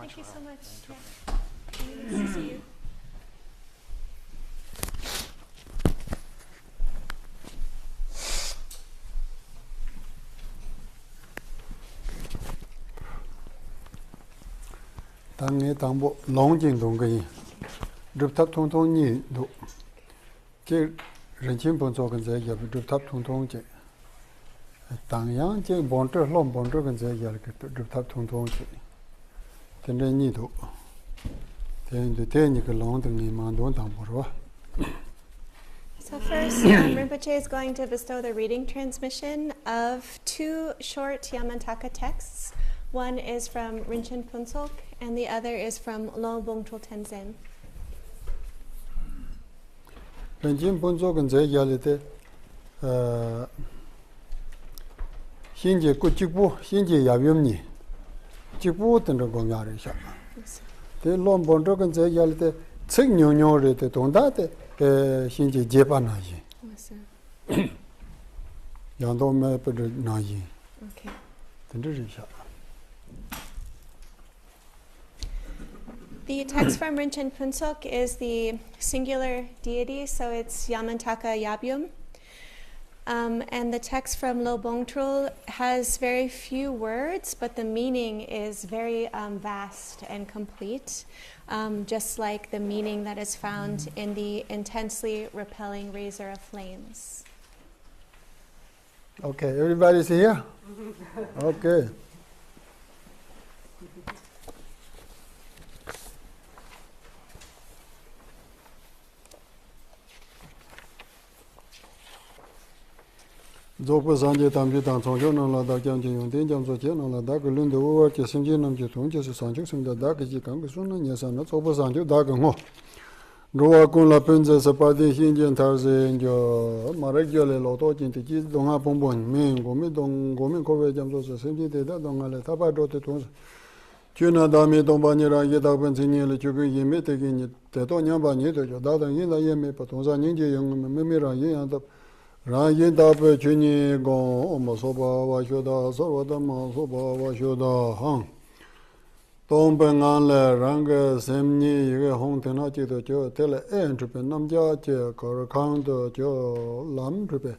Thank you so much. Yeah. Nice to see you. 당에 당보 농진 동거이 르탑 통통니 도 제 렌친 본조 근제 야 르탑 통통제 당양 제 본터 롬 본터 근제 야 르탑 통통제 근데니도 대인데 대니 그 농등이 만돈 당보로. So first, Rinpoche is going to bestow the reading transmission of two short Yamantaka texts. One is from Rinchen Punsok, and the other is from Lo Bongchul Tenzin. Rinchen Punsok은 제 이야기때 현재 꾸직부 현재 야변니 직부 등의 공야를 샤. 대 롬본적은 제 이야기때 책ኞኞ를 때 동다때 현재 제반하지. 양도매 버를 나지. Okay. 등들이 샤. The text from Rinchen Punsok is the singular deity, so it's Yamantaka Yabyum. And the text from Lo Bongtrul has very few words, but the meaning is very vast and complete, just like the meaning that is found in the intensely repelling razor of flames. Okay, everybody's here? Okay. Zopo Sanje Tamji Tang Chongjo Nang La Da Kyang Jin Yung Ten Jam So Che Nang La Da Ke Lun De Wo Wa Che Sim Je Nam Je Tong Je Se Sanjuk Sim Da Da Ke Ji Kang Ke Sun Na Nye San Na Zopo Sanju Da Ke Ngo Ro Wa Kun La Pen Je Se Pa Din Xin Jen Tar Se Jo Ma Rek Jo Le Lo To Jin Te Ji Dong Ha Pong Pong Min Go Mi Dong Go Mi Ko We Jam So Se Sim Je Te Da Dong Ha Le Ta Pa Do Te Tong Se Chu Na Da Mi Dong Pa Ni Ra Ye Da Pen Sin Ni Le Chu Ke Yin Me Te Ki Ni Te To Nyam Pa Ni De Jo Da Dang Yin Da Ye Me Pa Tong Sa Nin Je Yung Me Me Ra Yin Yang Da Rayin Dape Chuni Gong Oma Soba Washoda Sorwada Ma Soba Washoda Hang Dong Ben An Le Rang Semni Ye Hong Tena Chi De Jo Tele En Tripe Nam Jia Che Kar Kang De Jo Lam Tripe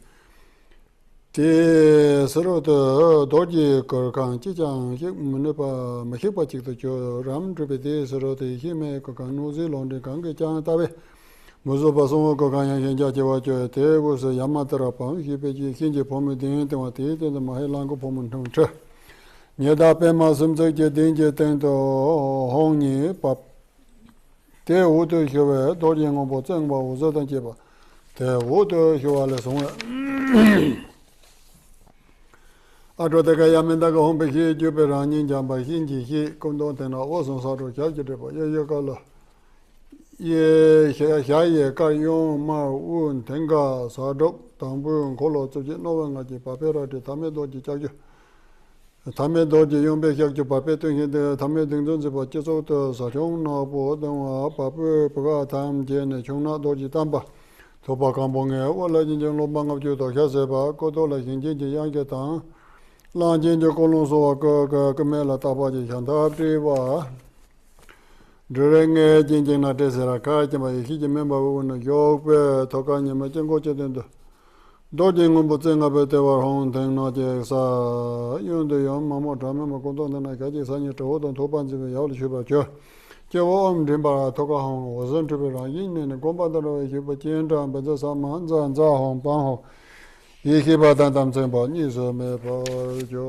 Te saro to doji korkan chi chang hi mune pa ma hi pa chik to cho ram trupe te saro te hi me korkan nu zi long de kang ke chang tabe muzo pa song korkan yang yen ja che wa cho te wo se Yamantaka pa hi pe ji hin je pom de te wa te te ma he lang ko pom thong che nye da pe ma sum je je den je ten to hong ni pa te wo de hi we do ji ngom bo zeng ba wo zo dan je ba te wo de hi wa le song Adotaka Yamantaka Hombeki Juperani Jamba Hinji Kondon Tena Oson Saro Jajaba Yakala Ye Haye Kayon Ma Un Tenga Sadok Tambu Kolo Tuji Novangaji Papera de Tamedoji Jaju Tamedoji Yombe Jaju Papetu Hinde Tamedin Zipa to Sajong Nabo Dama Papu Paga Tam Jene Chungna Doji Tamba Topa Kambonge Ola Jinjang Lobang of Judo Haseba Kodola Hinji Yangetang Lang jin jo kolong so ka me la ta ba ji chan da tri ba dre nge jin jin na de sera ka ji ma hi ji me ba wo no yo pe to ka ni ma chen go che den do jin ngom bo chen ga be te wa hong ten na je sa yun de yong ma mo dra me ma ko do na ka ji sa ni to don to ban ji be yao li chu ba jo je wo om din ba to ka hong wo zhen tri be ra yin ne gom ba da ro ji ba jian zhang ba za sa ma zhan za hong ban hong Iki badan tam tsempa niso me pa jo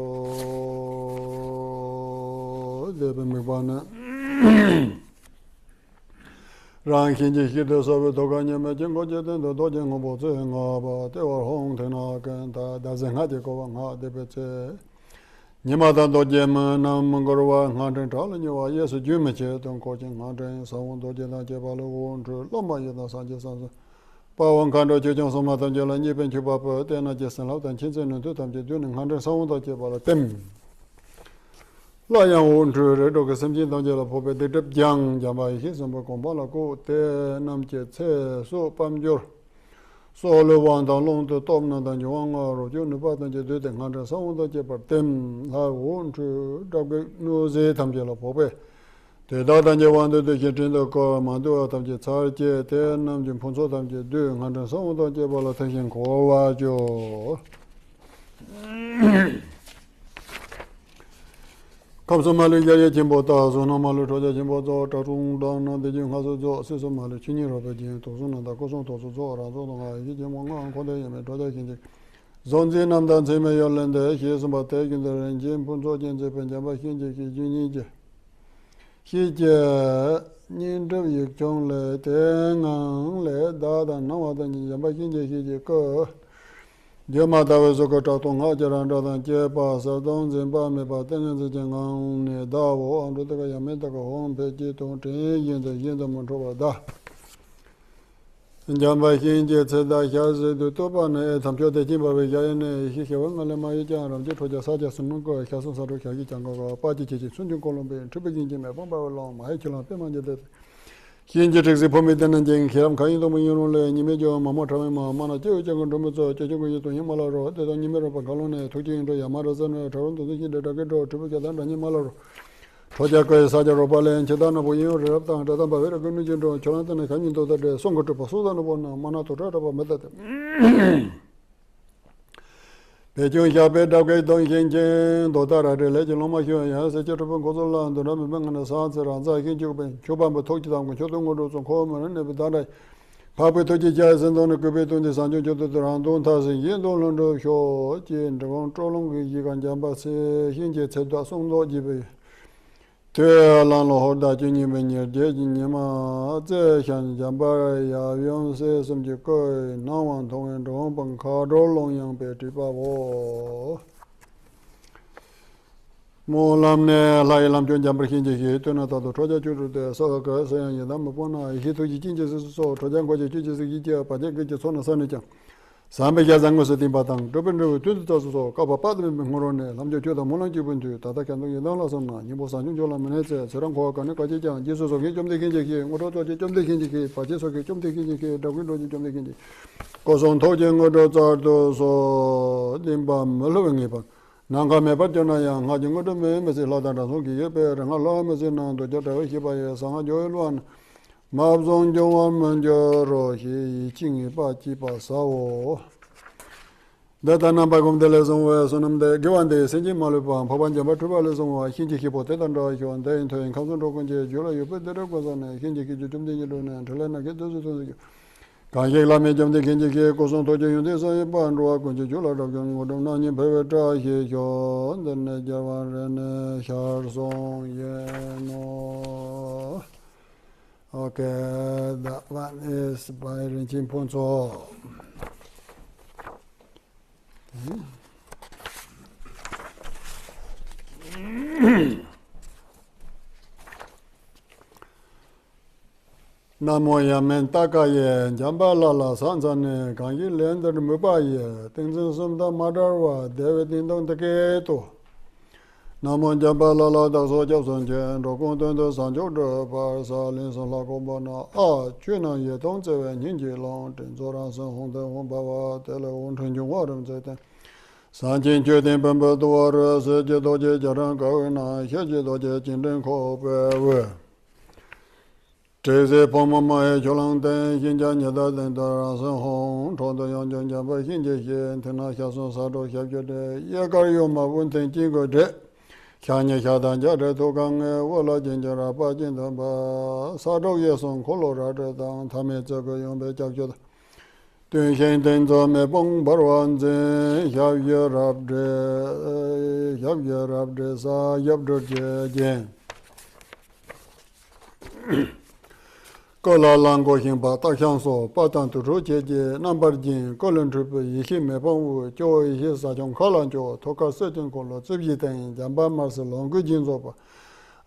debe me pa na rang hinji hito sabi toka nyeme jingo je ten to do jingo bo tse nga ba te war hong te na ken ta da zen ha je ko wa nga debe tse nyema dan do je me na mungoro wa nga ten ta le nyewa yesu ju me che ton ko jing nga ten sa won do je na je pa lo won tru lo ma ye na san je san Pawang kando jejong soma tan jela nyipen chupa pa tena jesan lau tan chinsen nuntu tam je dunin handan sawang ta je bala tem. La yang wun tru re do ke semjin tan jela pope de dep jang jamba hi samba kompa la ko te nam je tse so pam jor. So le wang tan long tu tom na tan juwang a ro jo nupa tan je du ten handan sawang ta je bala tem. La wun tru do ke nu ze tam jela pope. Te da dan je wan de je tin de ko ma do tam je cha je te nam jin pon so tam je de ngan de so do je ba la ta hin ko wa jo kam so ma le ye jin bo ta so no ma lu to je jin bo zo ta rung da na de jin ha so zo se so ma le chin ni ro be jin to so na da ko so to so zo ra zo no ga yi je mo ngang ko de ye me do de jin je zon je nam dan je me yo len de he so ba te jin de ren jin pon so jin je pen ja ba hin je ki jin ni je Hi je nin zhe yi zhong le de ngang le da da na wa da ni yan ba xin je hi je ge je ma da we zo ge zhao dong ha jie ran zhao dan jie ba sa dong zhen ba me ba den zhe jian gang ne da wo an zhe de ge yan me da ge hong pe ji dong zhen yin de mo zhou ba da Yan ba xin je ce da xia zhe de to ba ne tam jiao de jin ba wei ya ne hi he wen le ma yi jiang ram ji chuo jia sa jia sun nong ge xia sun sa zhou xia yi jiang ge ba ji ji ji sun jing gong long bei zhe bei jin jin me bang ba wei long ma hai qi lang bei ma ji de xin je zhe zi po me den nan jing xi lam ka yin dong me yin long le ni me jiao ma mo cha me ma na jiao jiang ge zhong me zo jie jing ge yi dong yin ma la ro de dong ni me ro ba ga long ne tu jing zhe ya ma ro zhen ne cha rong dong xin de da ge zhou zhe bei jia dan ni ma la ro Toja ko sa ja ro ba len che da na bo yin ro da da ba we ro ge nu jin ro cha na ne ka yin do da de song ge pa su da no bo na ma na to ra ba me da de Be jiu xia be da ge dong yin jin do da ra de le jin lo ma xiu ya se che ro bo go zo la do na me me na sa zi ran za yin jiu be qiu ban bo to ji dang go qiu dong go ro zong ko me ne be da dai pa be to ji jia zhen dong ne ge be dong de san jiu jiu de ran dong ta se yin dong long zhou xiu jin zhe gong zhou long ge yi gan jian ba se yin jie ce da song do ji be Te lan lo ho da ji ni me ni de ji ni ma zhe xian jian ba ya yong se sum ji ge na wang tong yin zhong beng ka zhou long yang be zhi ba wo Mo lam ne la yi lam jian jian ba xin ji hi tu na ta do chuo jia ju zhu de sa ge se yang yi dan mo bo na hi tu ji jin ji si so chuo jian guo ji ju ji si yi jie ba jie ge ji cuo na san ni jiang Sambe kya zanggo se timpa tang, drupen drupen tun tu so ka pa pa de ngoro ne, lam jo jo da mo lang ji bun tu, ta ta kyan dong yi dang la son na, ni bo san chung jo la mene ze, se rang ko ka ne ka ji jiang, ji su so ki chom de kin ji ki, ngo to ji chom de kin ji ki, pa ji so ki chom de kin ji ki, da kun do ji chom de kin ji. Ko song to ji ngo do zar do so timpa me lo ngi pa. Nang ka me pa jo na yang, nga ji ngo do me se la dan da so ki ye pe, nga la me se nang do jo da we ki pa ye, sa nga jo ye luan. Ma zong jo wan men jo ro hi yi jing yi ba ji ba sa wo. Data number come the lesson where some the given the singing Malupa, Papanja, but two lesson or Hinji Hipotet and Roy on the into Council Rokunja, Jula, you put the records on Hinji Kitum and Helena get those. Kanye la me jam de kenje ke ko son to je yunde so ye ban ro ko je jola do ngo do na ni be tra ye yo de ne ja wa re ne char son ye no. Okay, that one is by Rinjin Ponzo. Namo Yamantaka ye, Jamba Lala, Sanzane, Kangi Lender Mubaye, Tenzin Sumda Madarwa, David Indon the Keto. Namo Jamba Lala, the Soja Sanjan, Rokonton, the Sanjo, Parsa, Linson Lacobana, Chuna ye, Tonze, and Hinji Long, Tenzora, Honda, Hombawa, Teleon, Trenching Water, Zetan. Sanjin Chodin Bamba, the water, Sejadoje, Jaran Gavana, Hejadoje, Jindan Kope. Tese Pomama, Jolande, Hinja, Yada, and Darasan Hong, Tondo Yang Jamba, Hinja, International Sado, Yagade, Yagarioma, Wunten Jingo de Kanya Shadan Jada, Togang, Walla Jinjara, Bajindamba, Sado Yason, Colorado, down Tametaka, Yombe Jagada. Shen Tenzo Me Bong Barwanze, Yavya Rabde, Sa Yabdo Jen. Kola Lango Himba, Takshanso, Patan to Roche, Number Jin, Colin Trip, Yihime Bongu, Joe, Hisajong Kolanjo, Toka Setin Kolo, Zibitan, Jamba Marcel, Gujin Zopa,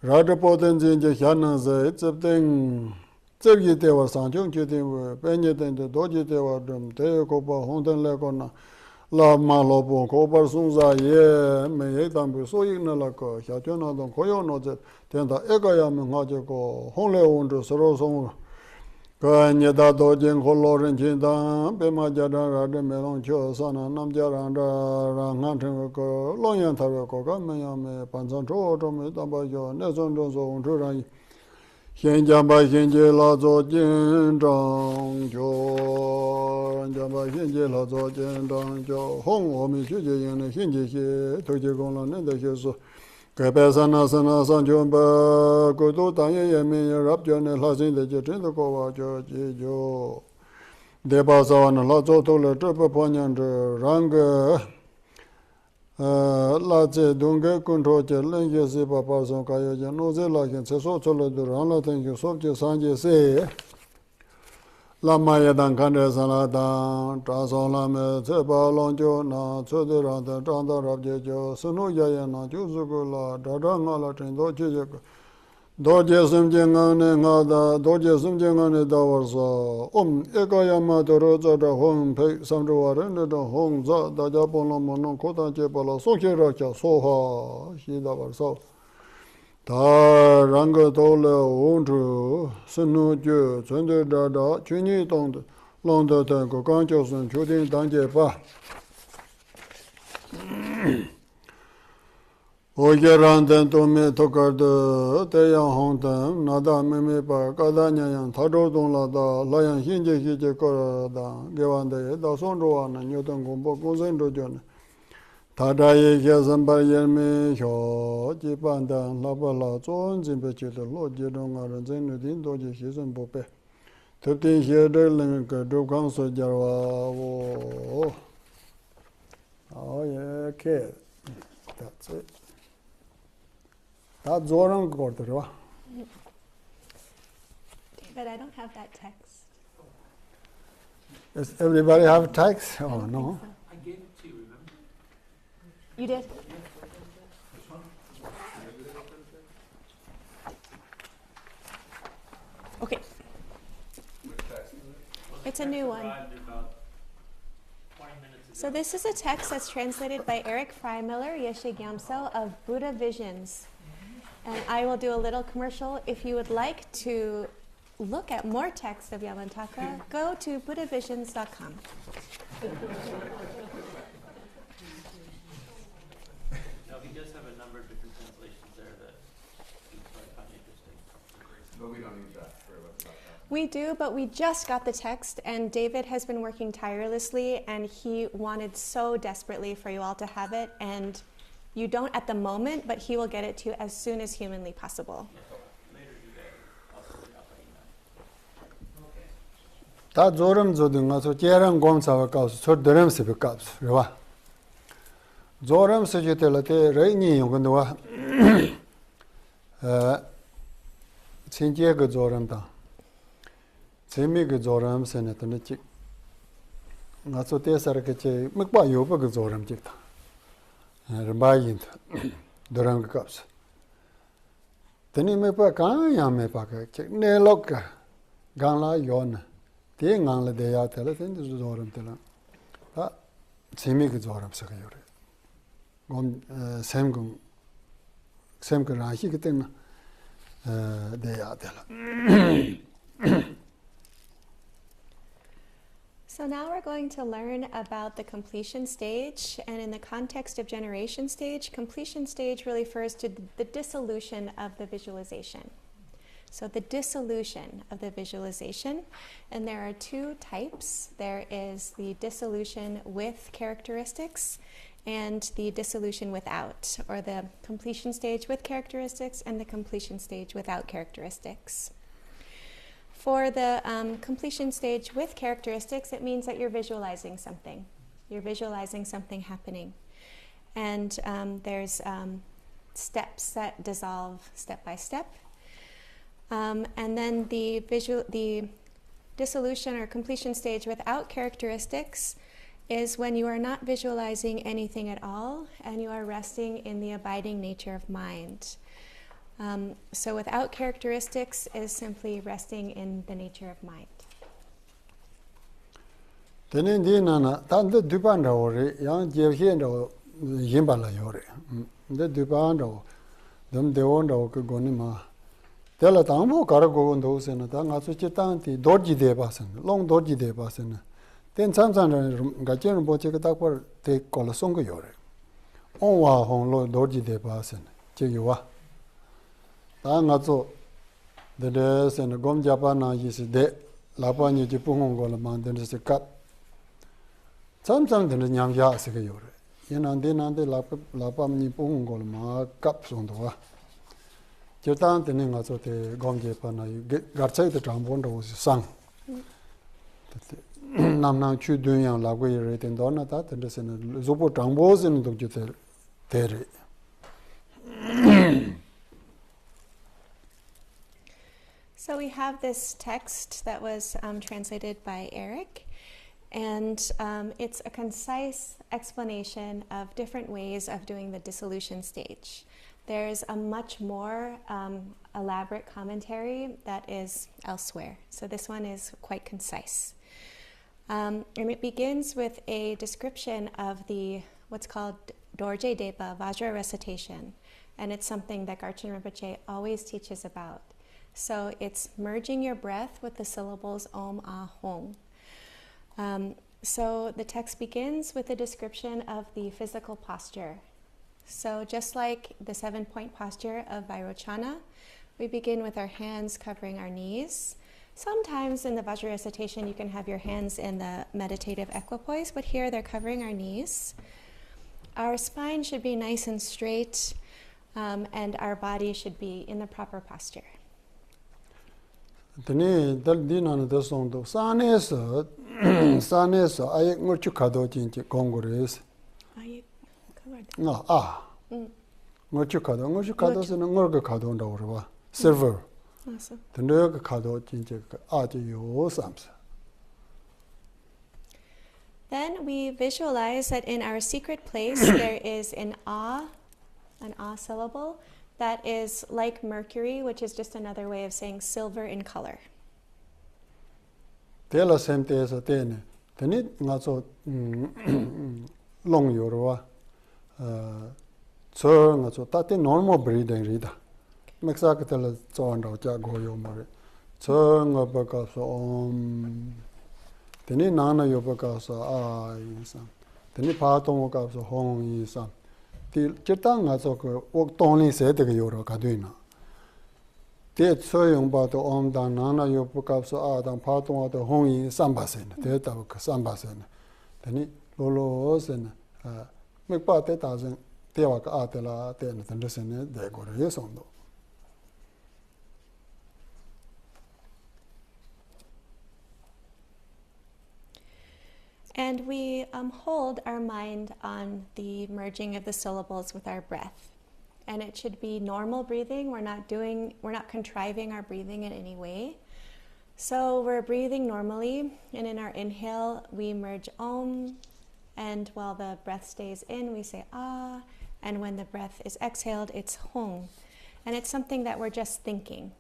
Radapoten Jinja Hanan, it's a thing. Zebite was Sanjung Chitin, Benjamin, the Doji Deva Dum, Teokopa, Hontan Lacona, La Malopo, Copper Sunza, Ye, Mayetam, so Ignalaco, Shatuna, Don Koyono, Tenda Egayam, Hajako, Honle on to Soroson, Kanyada Dojin, Holorin Jindan, Bema Jada, Melon Cho, Sana, Namjaranda, Rangantin, Lonyan Tarako, Mayame, Pansanto, Tomabajo, Neson Dozo, Turan. 先将把先界老做见证就，将把先界老做见证就，红我们学界营的先界些投机功能的些是，该白山那山那山就把国土当然也没有รับ叫呢，老现在就真的搞话就解决，得把啥呢？老做多了，这不怕娘这让个。拉这东个工作就人也是把把上搞有些，我这那些厕所出来都让了等于说就上去些，那么也当看着上了当，早上那么这把浪就那车子让他长到了就生活也那就是个了，这我了真多这个。多节生健康的我的，多节生健康的到我说，一个要么都是做着烘焙，甚至我人那种烘炸，大家帮了忙弄可当接把了送去了叫说话，是到我说，他让个到了红处，生活就真的大大，去年当的，弄得那个刚就是决定当接吧。我给让人都没头壳的，太阳红灯，那他妹妹把高大娘样，他周东了的，那样新节个的，给完的到上周啊，那牛顿公布公生周就呢，他这一些人把也没小，基本的老不老总进不去的，老集中啊，人真的挺多的牺牲不白，特别些的那个周刚说叫我，哦也可 that's it. That's Zoran Gorderwa. But I don't have that text. Does everybody have text? Oh, no. I gave it to you, remember? You did? Which one? Okay. It's a new one. So this is a text that's translated by Eric Freimiller, Yeshe Gyamso of Buddha Visions. And I will do a little commercial. If you would like to look at more texts of Yamantaka, go to buddhavisions.com. Now he does have a number of different translations there that you probably find interesting. But we don't need that for what's about that. We do, but we just got the text, and David has been working tirelessly, and he wanted so desperately for you all to have it, and you don't at the moment, but he will get it to you as soon as humanly possible. Later today, I'll put it up by email. Okay. 다 조름 조든 가서 제랑 공사와 가서 저 드럼스 값 그봐 조름 서지텔 때 레니 용건도와 진지의 그 조름다 재미 그 조름 세네트는 지 가서 대사르게 제 먹바 요버 그 조름 찍다 르바인 드럼 값 드니 메파 가야 메파가 네로카 간라 요나 대강을 대야 될 텐데 조름 때라 아 재미 그 조름 서가 요래 곰 샘금 아시 그때는 대야 될라 So now we're going to learn about the completion stage, and in the context of generation stage, completion stage really refers to the dissolution of the visualization. So the dissolution of the visualization, and there are two types. There is the dissolution with characteristics and the dissolution without, or the completion stage with characteristics and the completion stage without characteristics. For the completion stage with characteristics, it means that you're visualizing something. You're visualizing something happening. And there's steps that dissolve step by step. And then the dissolution or completion stage without characteristics is when you are not visualizing anything at all and you are resting in the abiding nature of mind. So without characteristics is simply resting in the nature of mind. Tene dinana tande dupanda ore yang jehendo yimbala yore de dupanda dum de onda ko gonima tela tambo karago ndo sena ta ngaso chitanti dorji de basen long dorji de basen ten samsan ga chen bo che ta por te kola song yore on wa hon lo dorji de basen che yuwa ta ngaso de sen gom japana yis de la pa ni ji pung go la man den se kat samsam den nyam ya se ge yore yenan de nan de la pa ni pung go la ma kap song do wa je tan de nga so te gom japana gar chai de tang bon do sang nam nang chu dun yang la go yore den do na ta de sen zo bo tang bo sen do ju te re So we have this text that was translated by Eric, and it's a concise explanation of different ways of doing the dissolution stage. There's a much more elaborate commentary that is elsewhere. So this one is quite concise. And it begins with a description of what's called Dorje Depa, Vajra recitation. And it's something that Garchen Rinpoche always teaches about. So it's merging your breath with the syllables Om Ah Hong. So the text begins with a description of the physical posture. So just like the 7-point posture of Vairochana, we begin with our hands covering our knees. Sometimes in the Vajra recitation you can have your hands in the meditative equipoise, but here they're covering our knees. Our spine should be nice and straight, and our body should be in the proper posture. Tene dal dinana da songdo sanesa ay ngurchu kado jinji kongores nga ngurchu kado sena ngurga kado nda orwa server tene ga kado jinji ji yo samsa. Then we visualize that in our secret place there is an ah syllable that is like mercury, which is just another way of saying silver in color. Tela semte sa tene nga so long yorwa so nga so tate normal breathing rida meksa ka tela so ando ja go yo more so nga ba ka so tene nana yo ba ka so sa tene pa tong ka so hong yi sa ti cheta nga so ko ok tong ni se de yo ro ka duina 대 소용 봐도 엄다 나나 요부값서 아당 파동하도 홍이 삼바세네 대다고 그 삼바세네 되니 로로세네 맥바테 다zen 대와가 아들라 대는 던데세네 대고를 예송도 And we hold our mind on the merging of the syllables with our breath. And it should be normal breathing. We're not contriving our breathing in any way. So we're breathing normally, and in our inhale, we merge Om, and while the breath stays in, we say Ah, and when the breath is exhaled, it's Hong. And it's something that we're just thinking.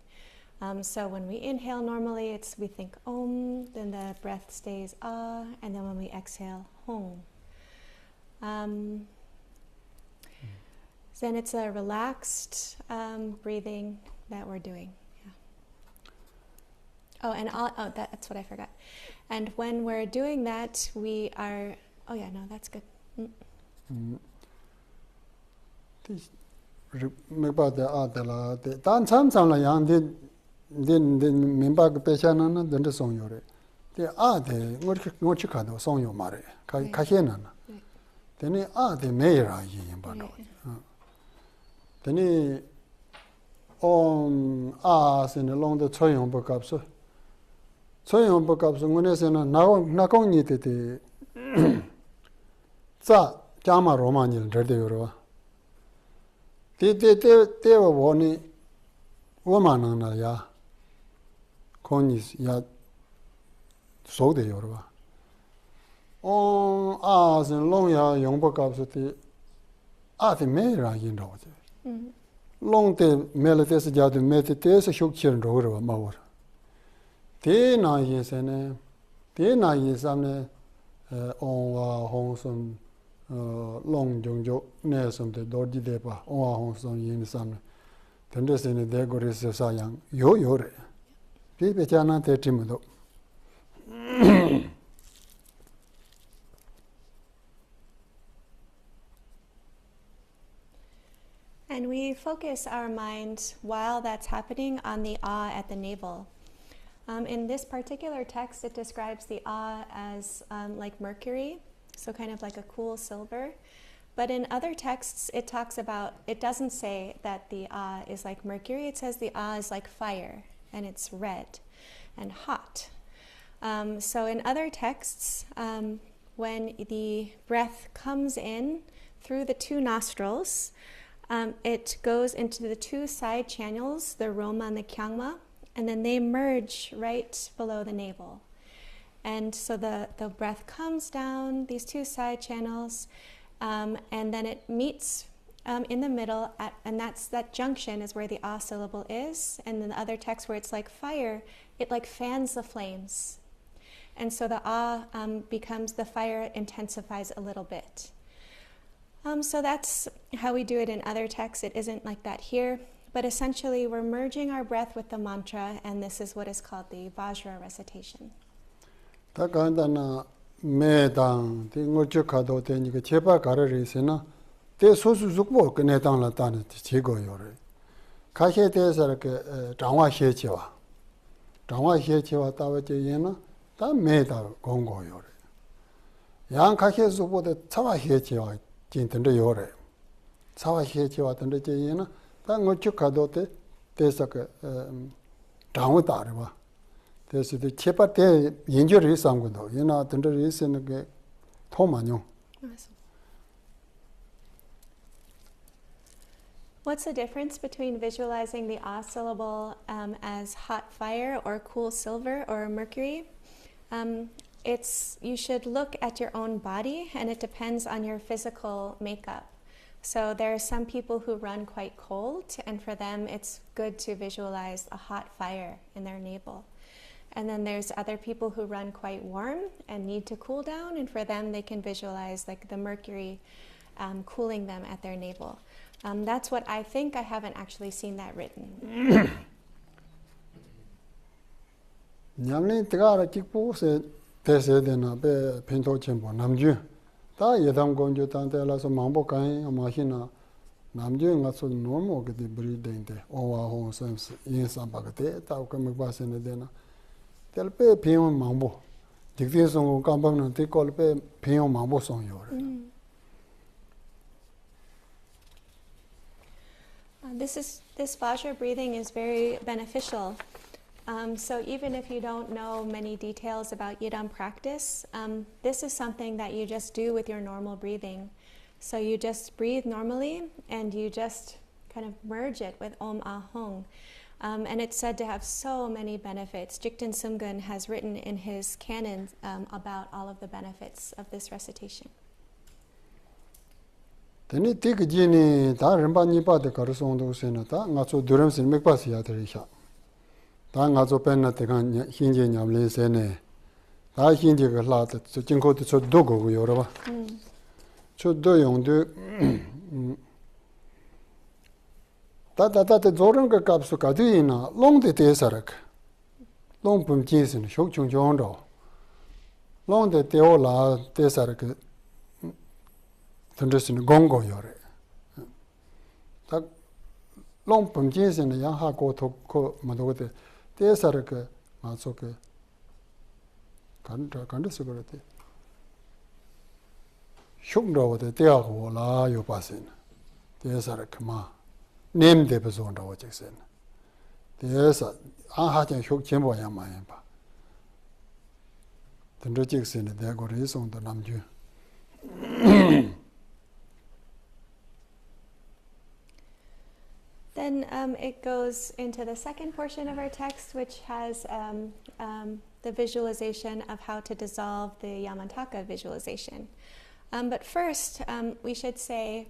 So when we inhale normally, we think Om, then the breath stays Ah, and then when we exhale, Hong. Then it's a relaxed breathing that we're doing. Yeah. That's what I forgot. And when we're doing that, we are. Oh yeah, no, that's good. 맥바데 아들라 단 참상라 양데 민박 배샤나는 던데 송요래 데 아데 뭐치 가도 송요 말에 가시나나 되니 아데 메이라 이임바노 되니 아스네 롱데 초용법값서 원에서는 나공니 때때 자 자마 로마니를 저대요로 때와 원이 원만하나야 코니야 소대요로 아스네 롱야 용법값서 아데 메이라 인도지 롱때 멜테스 자도 메테스 쇼키는 로로 마워 대나이에서네 대나이에서네 온와 홍선 롱종조 내섬데 도디데바 온와 홍선 인삼네 던데스네 대고리스 사양 요요래 비베자나 대팀도 And we focus our mind while that's happening on the ah at the navel. In this particular text, it describes the ah as like mercury, so kind of like a cool silver. But in other texts, it doesn't say that the ah is like mercury. It says the ah is like fire, and it's red and hot. So in other texts, when the breath comes in through the two nostrils, it goes into the two side channels, the Roma and the Kyangma, and then they merge right below the navel. And so the breath comes down these two side channels, and then it meets in the middle, and that junction is where the ah syllable is. And in the other text where it's like fire, it like fans the flames. And so the ah becomes, the fire intensifies a little bit. So that's how we do it in other texts. It isn't like that here, but essentially we're merging our breath with the mantra, and this is what is called the Vajra recitation. 다간다나 매당 띵고적하도 되니까 제바 가르를 있으나 대 소수족보 그네당라 다는 제거요래 가시에 대해서 이렇게 장화시에치와 따와제예나 다 매다 공고요래 양 가시에서보다 차와시에치와 진던데 요래 차와시에치와 던데 제예나 다 고적하도 대해서 그 장화다르와 그래서 제바 때 연결을 했던 것도 얘나 던들 있는 게 통만용. What's the difference between visualizing the ah syllable as hot fire or cool silver or mercury? You should look at your own body, and it depends on your physical makeup. So there are some people who run quite cold, and for them it's good to visualize a hot fire in their navel. And then there's other people who run quite warm and need to cool down, and for them they can visualize like the mercury cooling them at their navel. That's what I think. I haven't actually seen that written. 냠니 뜨가라 찍고세 대세되나 배 펜토 쳔보 남주 다 예담 공주 단대라서 망복가이 마히나 남주 가서 normal 그 브리딩데 오와 호 센스 인상바게 타고 그 바세네 되나 텔페 비용 망보 직대성 감방는 데콜페 비용 망보 송요. This Vajra breathing is very beneficial. So even if you don't know many details about Yidam practice, this is something that you just do with your normal breathing. So you just breathe normally and you just kind of merge it with Om Ahong. And it's said to have so many benefits. Jigten Sumgun has written in his canon about all of the benefits of this recitation. Teni tik jini da rinpa nipa de karusondu sena da nga tsu duram sin mikpa siya tarisha. Da nga tsu penna te kan hinje nyamle sene. Da hinje ka la ta tsu jinko te tsu do go yo raba. Tsu do yong du da te zoran ka kapsu ka du ina long de te sarak. Long pum jin sin shok chung chung do. Long de te o la te sarak. 전주시는 공고요래. 딱 롱범진에서는 양하고 독고 뭐도데 대사를 그 맞소게 간다서 그랬대. 흉로데 대하고 라요 바신. 대사를 그마 냄대 버선다고 적선. 대사 아하전 흉전보야 많이 봐. 전주직선에 대고 리송도 남주. Then it goes into the second portion of our text, which has the visualization of how to dissolve the Yamantaka visualization. But first, we should say,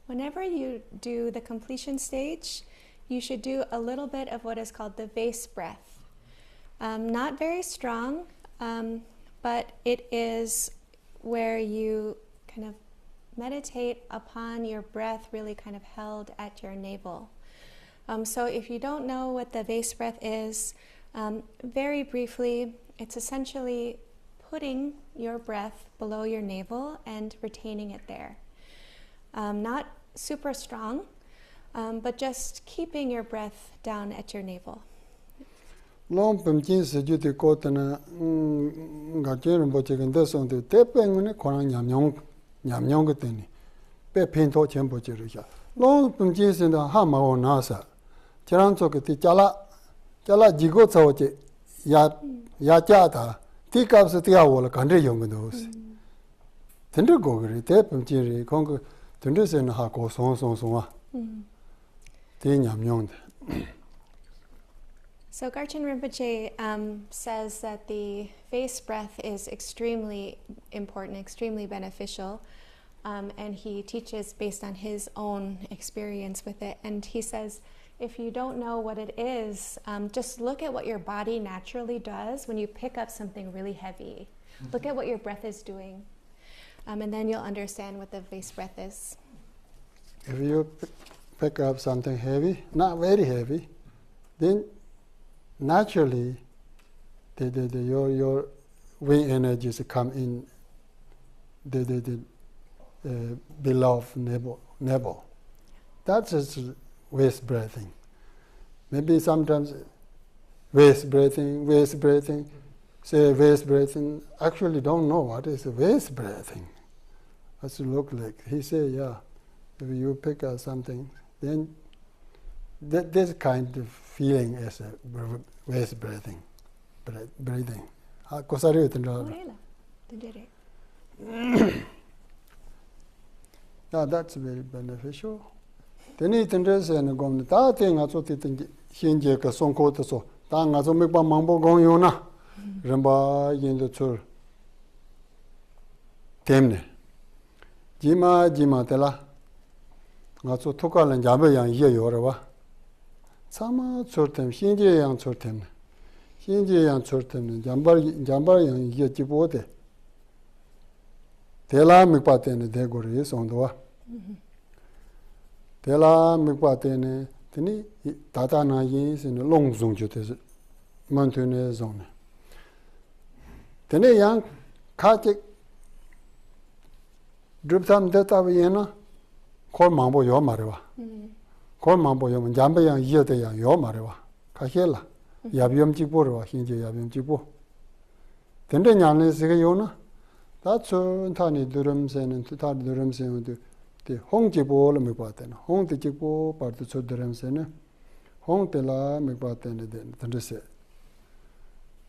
whenever you do the completion stage, you should do a little bit of what is called the vase breath. Not very strong, but it is where you kind of meditate upon your breath really kind of held at your navel. So if you don't know what the vase breath is, very briefly, it's essentially putting your breath below your navel and retaining it there. Not super strong, but just keeping your breath down at your navel. Long pumjin se ju de ko tana ga jen bo che gen de song de te peng ne ko nyam nyong ge de ni pe pin to chen bo che ru ya long pumjin se da ha ma wo na sa jiang zo ge de jia la ji go zao che ya jia da ti ka se ti ya wo le gan zhe yong ge de se den de go ge de pumjin ri kong ge den de se na ha go song a de nyam nyong de. So Garchen Rinpoche says that the vase breath is extremely important, extremely beneficial, and he teaches based on his own experience with it. And he says, if you don't know what it is, just look at what your body naturally does when you pick up something really heavy. Look at what your breath is doing, and then you'll understand what the vase breath is. If you pick up something heavy, not very heavy, then naturally, your wing energies come in the below navel. That's just waist breathing. Maybe sometimes waist breathing, say waist breathing. Actually, don't know what is waist breathing. What's it look like? He said, yeah, if you pick up something, then this kind of feeling is a waist breathing. Yeah, that's very beneficial. Then it interests and go to that thing. I thought it hinge a song called so. Tang as a make by mambo going on. Remember in the tour. Temne Jima tela. Not so tokal and Jabayan here, Yorava. Sama sortem, hinge yang sortem. Hinge yang sortem, Jambar yang Yetibote. Tela Mipatene Degoris on the wa. Tela Mipatene, Tini Tatana is in a long zone to mountain zone. Tene young Katik drip some data Vienna, 콜 망보 요 말이와. 콜 망보 요 잠배양 이어대양 요 말이와. 가실라. 야비엄 직보로와 hin제 야비엄 직보. 근데 냐네스가 요나. 다초 타니 드럼세는 다 드럼세는 데 홍지보를 못 봤다나. 홍대 직보 파르도 초 드럼세는 홍텔라 못 봤다네 된데세.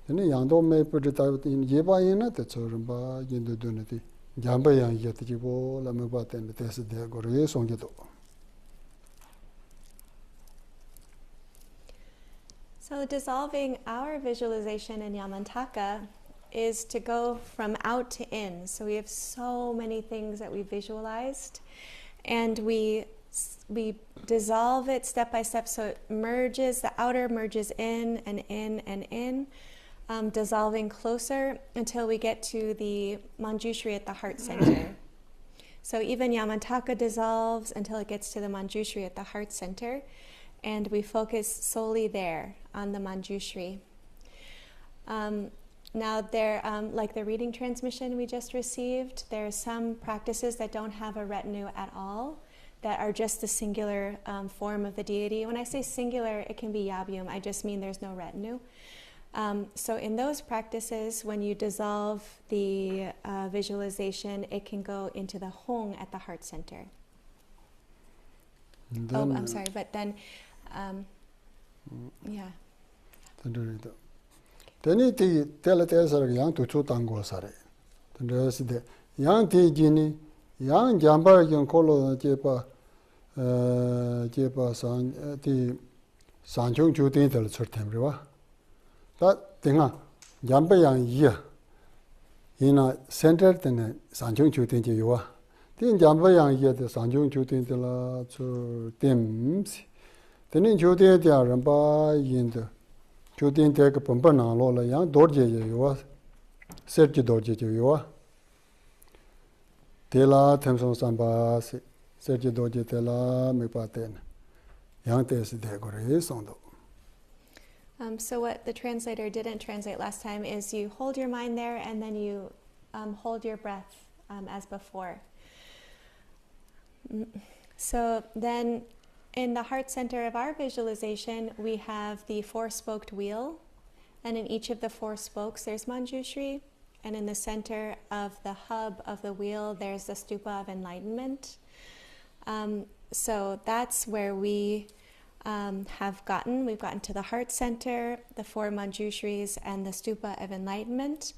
근데 양도 메프드 타인 예바이나 때처럼바 인도도네디 잠배양 이어대지보 라못 봤다네 데스 데고르에 송게도. So dissolving our visualization in Yamantaka is to go from out to in. So we have so many things that we visualized, and we dissolve it step by step so it merges, the outer merges in and in and in, dissolving closer until we get to the Manjushri at the heart center. So even Yamantaka dissolves until it gets to the Manjushri at the heart center, and we focus solely there on the Manjushri. Now there, like the reading transmission we just received, there are some practices that don't have a retinue at all, that are just the singular form of the deity. When I say singular, it can be Yabyum, I just mean there's no retinue. So in those practices, when you dissolve the visualization, it can go into the Hong at the heart center. Oh, I'm sorry, but then, yeah. Teni ti tela tesara yang tu chu tango sare. Tendesi de yang ti jini yang jambar yang kolo jepa san ti sanchung chu tin tel churtem riwa. Ta tinga jambar yang iya ina center tene sanchung chu tin je yuwa. Tin jambar yang iya de sanchung chu tin tel chu tem si. Teni chu tin dia ramba yin de Chutin take a pumper na lola yang dorje yuwa, sergi dorje yuwa. Tela Temson Samba, sergi dorje tela mipaten. Yang tesi degore sondo. So what the translator didn't translate last time is you hold your mind there and then you hold your breath as before. So then in the heart center of our visualization, we have the four-spoked wheel, and in each of the four spokes there's Manjushri, and in the center of the hub of the wheel there's the stupa of enlightenment. So that's where we've gotten to the heart center, the four Manjushris, and the stupa of enlightenment,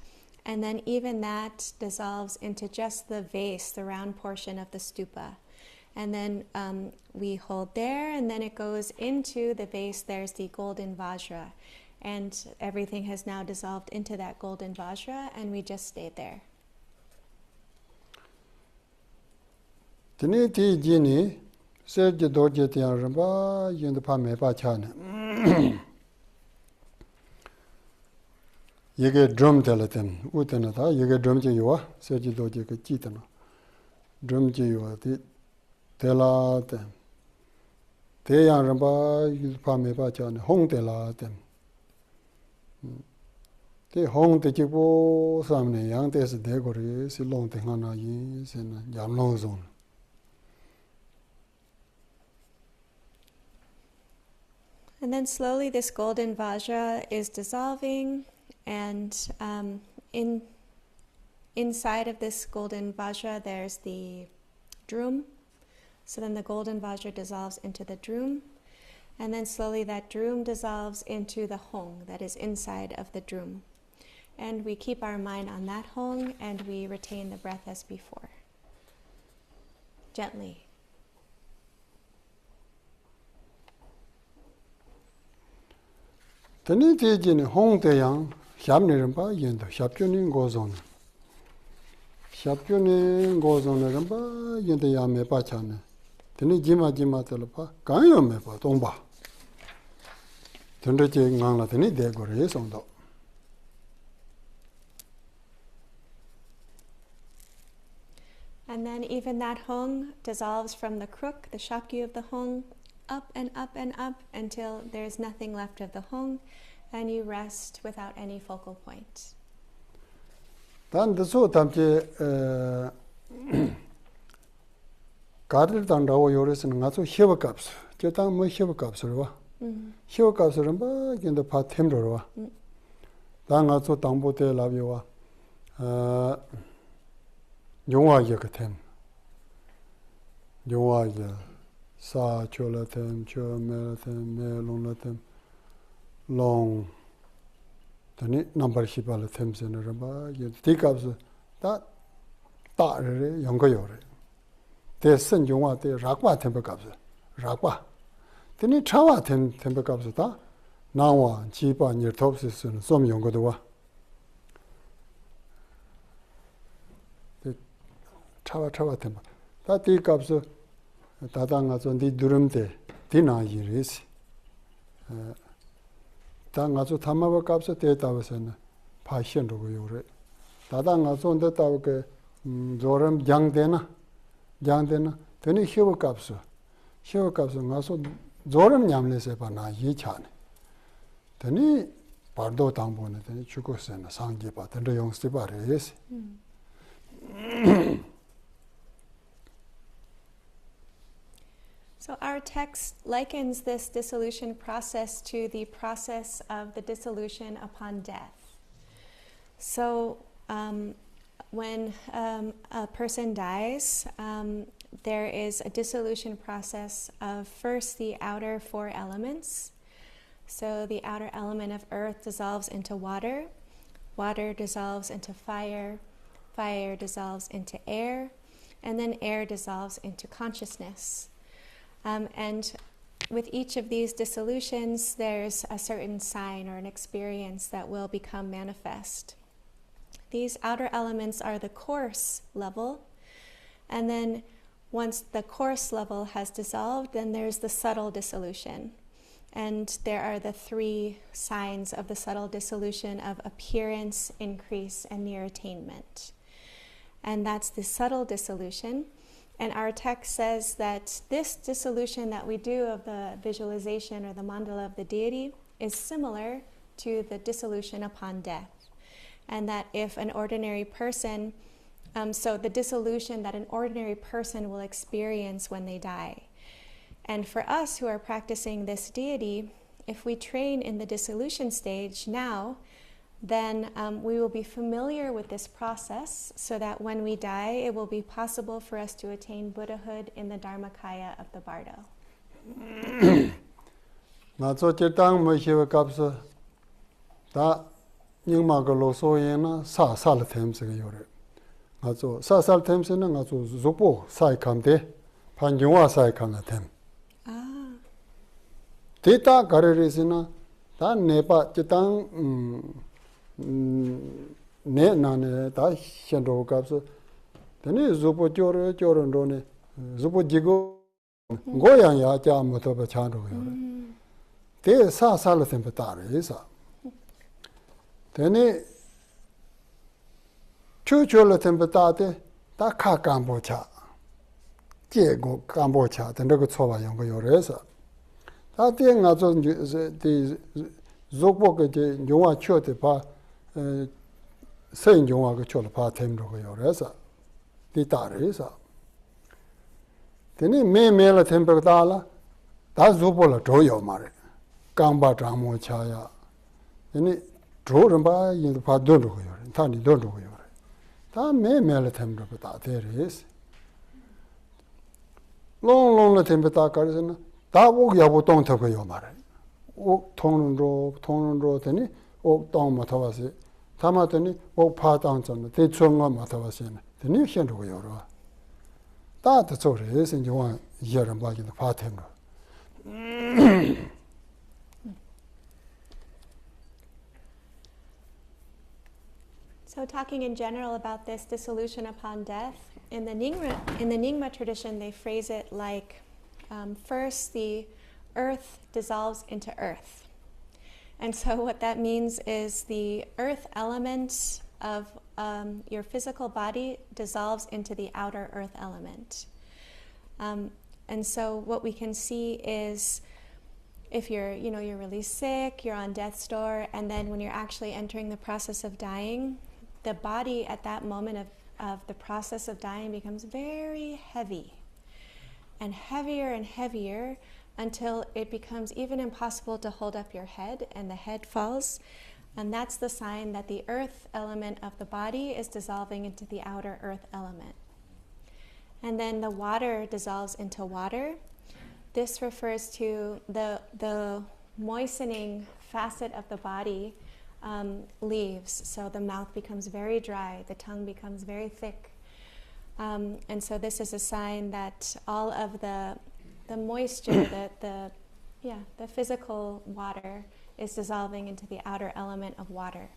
and then even that dissolves into just the vase, the round portion of the stupa. And then we hold there, and then it goes into the vase. There's the golden vajra, and everything has now dissolved into that golden vajra, and we just stay there. Tini ti jini sergi dorje tiang ramba yin pa me pa chane. Yege drum telatem utena ta yege drum je yuwa sergi dorje ke chitana. Drum je yuwa ti tela tem. Te yang ramba yin pa me pa chane hong tela tem. Te hong te chipo samne yang te se de gore si long te ngana yin se na yam long zone. And then slowly this golden vajra is dissolving, and inside of this golden vajra there's the drum. So then the golden vajra dissolves into the drum, and then slowly that drum dissolves into the hong that is inside of the drum. And we keep our mind on that hong, and we retain the breath as before. Gently. Tani te jini hong te yang xiab ni rinpa yinda, xiab kyu ni ngo zon. Xiab kyu ni ngo zon ni rinpa yinda ya me pa cha ne. Tani jima tala pa, kan yo me pa tong pa. Tanda che ngang la tani de go re song do. And then even that hong dissolves from the crook, the shakyu of the hong, up and up and up until there's nothing left of the hong, and you rest without any focal point. Tan de so tam che 가들 당다고 요래서는 가서 협업값. 저당 뭐 협업값을 봐. 협업값을 봐. 근데 파 템으로 와. 당가서 당보대 라비와 용화게 템. 용화게 사 졸라템 조메템 메롱라템 롱 더니 넘버 시발라 템스는 봐. 이 디값을 다 따르래 연거요래. 대선 용화 때 락바 템버값을 락바. 더니 차와 템버값을 다 나와 지바 니톱스는 좀 연거도 와. 차와 템버. 다 디값을 다당가서 니 두름대 디나이리스. 당가서 담아버 값을 대다버서는 파현으로 요래. 다당가서 온다고 그 조름 양되나 더니 협업값을 가서 조름 냠내서 봐나 이차네. 더니 바도 당보네 더니 죽었으나 상기 받던 용스 바래스. So our text likens this dissolution process to the process of the dissolution upon death. So when a person dies, there is a dissolution process of first the outer four elements. So the outer element of earth dissolves into water, water dissolves into fire, fire dissolves into air, and then air dissolves into consciousness. And with each of these dissolutions, there's a certain sign or an experience that will become manifest. These outer elements are the coarse level, and then once the coarse level has dissolved, then there's the subtle dissolution. And there are the three signs of the subtle dissolution of appearance, increase, and near attainment. And that's the subtle dissolution. And our text says that this dissolution that we do of the visualization or the mandala of the deity is similar to the dissolution upon death. And that if an ordinary person, so the dissolution that an ordinary person will experience when they die. And for us who are practicing this deity, if we train in the dissolution stage now, then we will be familiar with this process so that when we die, it will be possible for us to attain Buddhahood in the Dharmakaya of the Bardo. 나저 제당 뭐시와 값서 다 닝마가 로소에나 사살 템스가 요래. 나저 사살 템스는 나저 조보 사이감데 반용화 사이감나 템. 아. 데이터 가르르스나 다 네바 제당 네 나네 다 현도 값서 되네 조보 조런도네 조보 지고 고양야 자모도 버찬도요. 대 사살을 템버다르이사 되네 추출을 템버다데 다카 감보차 제고 감보차 된다고 쳐봐 연거 요래서 다데 나저 디 조보게 용화 쳐데 봐 세인 용화가 쳐를 봐 템도고 요래서 디다르이사 되네 매매를 템버다라 다 조보를 줘요 말에 강바 장모 차야 아니 조른바 인도 파도로고요 타니 도로고요 다 매매를 템도 다 되리스 롱롱을 템다 가르스나 다복 야보 동터고요 말에 오 통론로 되니 오 동마 타와시 타마더니 오 파당전 대충가 마타와시 되니 현도고요 다도 저래서 이제 이해를 받기도 파템로 So talking in general about this dissolution upon death, in the Nyingma tradition, they phrase it like, first the earth dissolves into earth. And so what that means is the earth element of your physical body dissolves into the outer earth element. And so what we can see is if you're really sick, you're on death's door, and then when you're actually entering the process of dying, the body at that moment of the process of dying becomes very heavy. and heavier until it becomes even impossible to hold up your head and the head falls. And that's the sign that the earth element of the body is dissolving into the outer earth element. And then the water dissolves into water. This refers to the moistening facet of the body leaves. So the mouth becomes very dry, the tongue becomes very thick. And so this is a sign that all of the moisture, the physical water is dissolving into the outer element of water.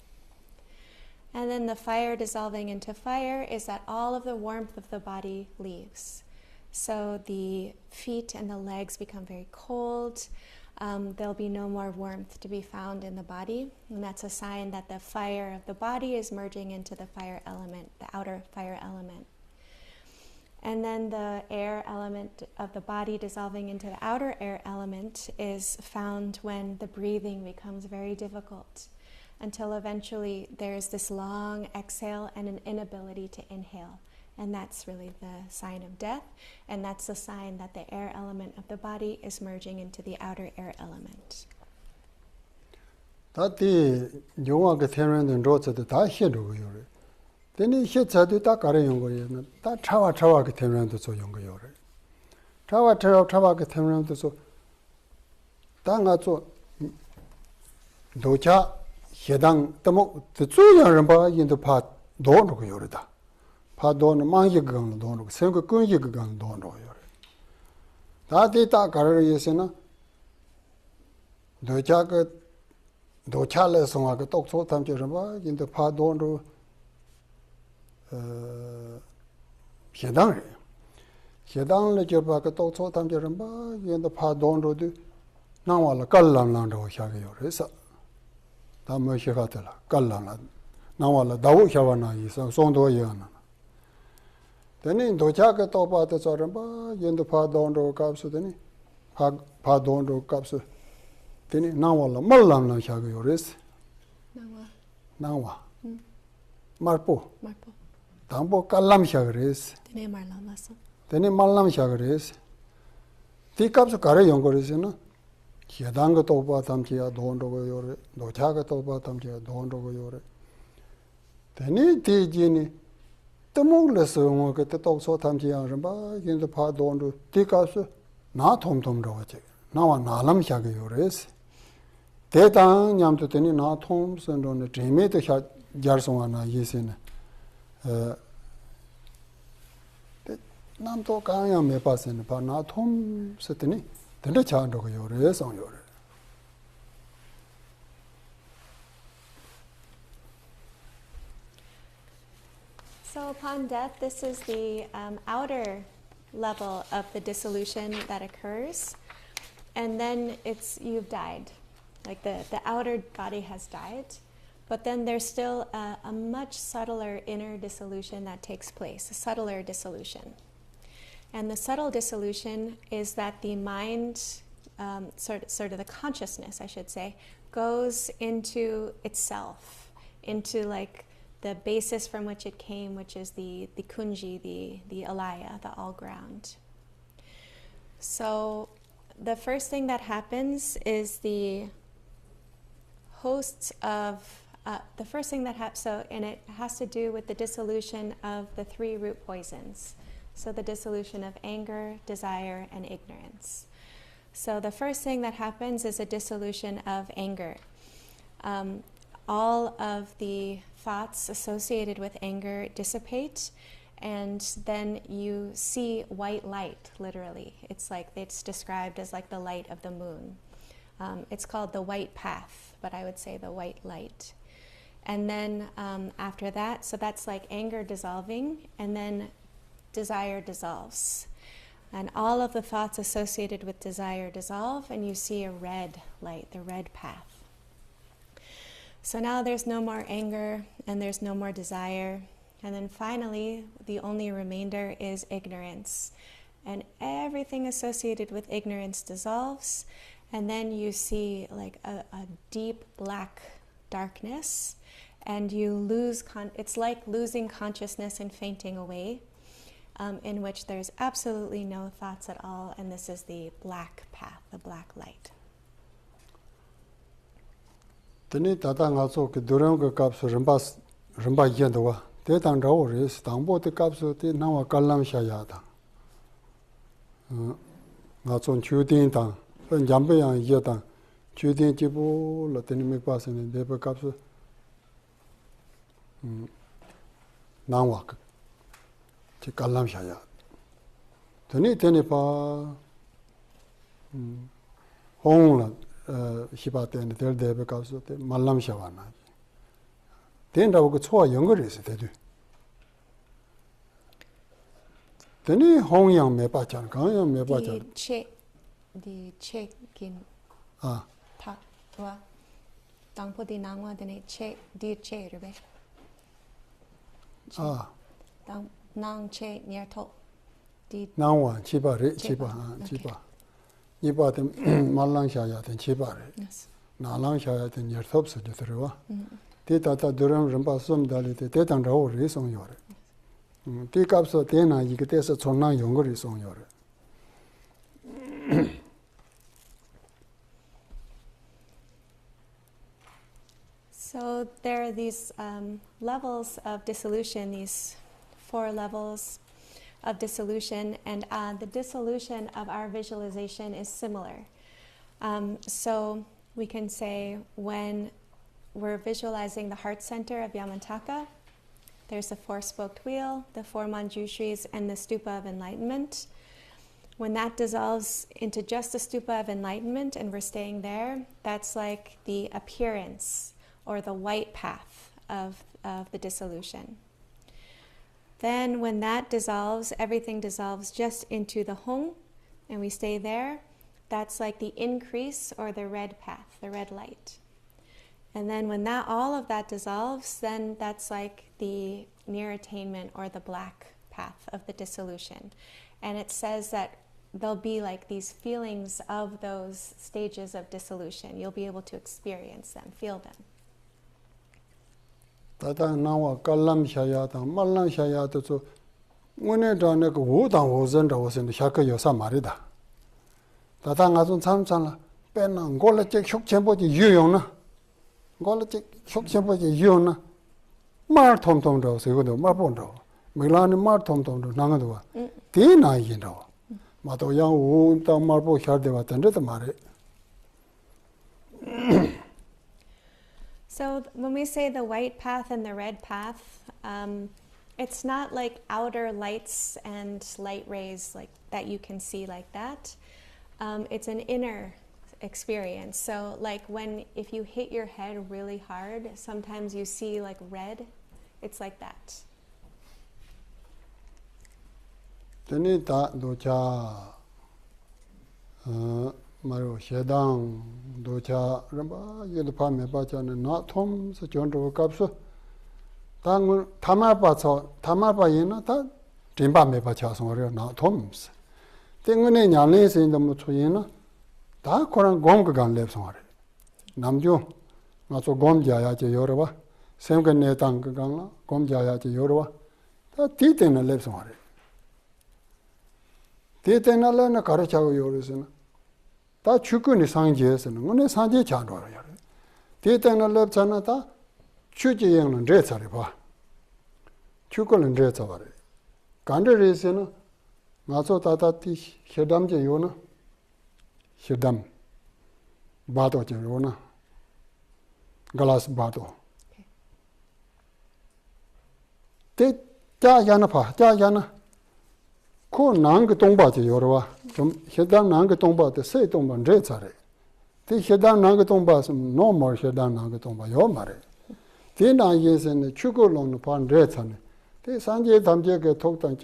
And then the fire dissolving into fire is that all of the warmth of the body leaves. So the feet and the legs become very cold. There'll be no more warmth to be found in the body. And that's a sign that the fire of the body is merging into the fire element, the outer fire element. And then the air element of the body dissolving into the outer air element is found when the breathing becomes very difficult, until eventually there's this long exhale and an inability to inhale. And that's really the sign of death, and that's the sign that the air element of the body is merging into the outer air element. 다티 용화가 태어나는 로츠도 다 해로요. 되니 해자도 다 가려용 거예요. 다 차와게 태어나는 소용 거예요. 차와게 태어나는 소 당아조 도자 해당 때뭐 주요한 바 인도 파 도로 요르다. 파도는 망이가 도로 생각 끈이가 도로요. 다티 다 가려에서는 도차를 송하고 똑소 탐지를 봐 인도 파도로 해당을 접하고 똑소 탐지를 봐 인도 파도로도 나와라 깔란란도 하게요. 그래서 담을 해가더라. 깔란라 나와라 다오 샤와나 이상 송도여나. 되니 도차가 또 봐도 저런 봐 인도 파도로 값으더니 파도로 값을 되니 나와라 말랑나 하게요. 그래서 나와 말포 담보 깔람샤 그래서 되니 말람샤 그래서 뒤값을 가려 연거리서는 해당가 또 봐 담지야 돈으로 요래 노차가 또 봐 담지야 돈으로 요래 되니 뒤지니 떠먹을래서 뭐 그때 똑소 담지야 좀 봐 인도 파 돈으로 뒤값을 나 톰톰으로 하지 나와 나람샤가 요래서 대당 냠도 되니 나 톰선로는 재미도 자르송하나 예세네 남도 강야 몇 빠세네 바나 톰 쓰더니 근데 자한다고 요래서 요래 So upon death, this is the outer level of the dissolution that occurs, and then you've died. Like the outer body has died, but then there's still a much subtler inner dissolution that takes place, a subtler dissolution. And the subtle dissolution is that the mind, sort of the consciousness, I should say, goes into itself, into like the basis from which it came, which is the kunji, the alaya, the all ground. So the first thing that happens is the hosts of the first thing that happens, and it has to do with the dissolution of the 3 root poisons. So the dissolution of anger, desire, and ignorance. So the first thing that happens is a dissolution of anger. All of the thoughts associated with anger dissipate, and then you see white light, literally. It's described as like the light of the moon. It's called the white path, but I would say the white light. And then after that, so that's like anger dissolving, and then desire dissolves. And all of the thoughts associated with desire dissolve, and you see a red light, the red path. So now there's no more anger, and there's no more desire. And then finally, the only remainder is ignorance. And everything associated with ignorance dissolves, and then you see like a deep black darkness, and you lose, it's like losing consciousness and fainting away. in which there's absolutely no thoughts at all, and this is the black path, the black light. Teni tata nga so ke durang ke kapsu rimba yen do wa te tang ra wo res tang bo te kapsu te na wa kalam sha ya da nga chon chu tin tang pen jam be yang ye tang chu tin ji bu la teni me pa se ne de pe kapsu na wa ke kalam sha ya teni pa hong la 시바테는 될데베 가서 때 말람샤와나 된다고 그 초와 연결해서 되죠. 되니 홍양 매바잖아. 강양 매바잖아. 디 긴 타와 당포디 나와 되네 디체르베 당낭체 니아토 디 나와 치바레 치바 이바데 말랑샤야데 치바레 나랑샤야데 녀섭스 되더라. 데이터다 드럼 럼바 솜달리데 데이터로 리송요레. 데이값서 데나 이게 돼서 존나 연결이 송요레. So there are these levels of dissolution, these 4 levels of dissolution, and the dissolution of our visualization is similar. So we can say when we're visualizing the heart center of Yamantaka, there's the 4-spoked wheel, the 4 manjushris, and the stupa of enlightenment. When that dissolves into just the stupa of enlightenment and we're staying there, that's like the appearance or the white path of the dissolution. Then when that dissolves, everything dissolves just into the Hong, and we stay there. That's like the increase or the red path, the red light. And then when all of that dissolves, then that's like the near attainment or the black path of the dissolution. And it says that there'll be like these feelings of those stages of dissolution. You'll be able to experience them, feel them. Tata nawa kalam shayata, malam shayata so wene dane ko wudang wozen da wozen shaka yosa marida. Tata ngazun samsala pena ngola chek shok chenpo ji yuyong na. Ngola chek shok chenpo ji yuyong na. Mar tom tom da se godo mar pon da. Milani mar tom tom da nanga do. Ti na yin da. Ma to yang wu ta mar po shar de wa tan de mare. So when we say the white path and the red path, it's not like outer lights and light rays like that you can see like that. It's an inner experience. So like if you hit your head really hard, sometimes you see like red. It's like that. Teni ta do cha 마로 셰당 도차 럼바 예르파 메바자는 나톰 서존도 갑수 당 타마바서 타마바이나 다 림바 메바자송어려 나톰스 땡은에 냐내서 인도 뭐 초이나 다 코랑 공거간 랩송어려 남주 나서 곰자야제 여러와 생근내 당거간라 곰자야제 여러와 다 디테는 랩송어려 디테나라나 가르쳐고 요르스나 다 축근이 상지에서는 오늘 상지 장로야. 대단한 럽잖아 다 추지행은 레차리 봐. 축근은 레차 봐래. 간데레스는 나서 다다티 셔담제 요나. 셔담 바도제 요나. 글라스 바도. 대 자야나 봐. 자야나 코 난그 동바지 요러와 좀 해당 난그 동바데 세 동바 레차래 대 해당 난그 동바스 노멀 해당 난그 동바 요 말에 대나 예선의 추고론의 반 레차네 대 산제 담제게 톡당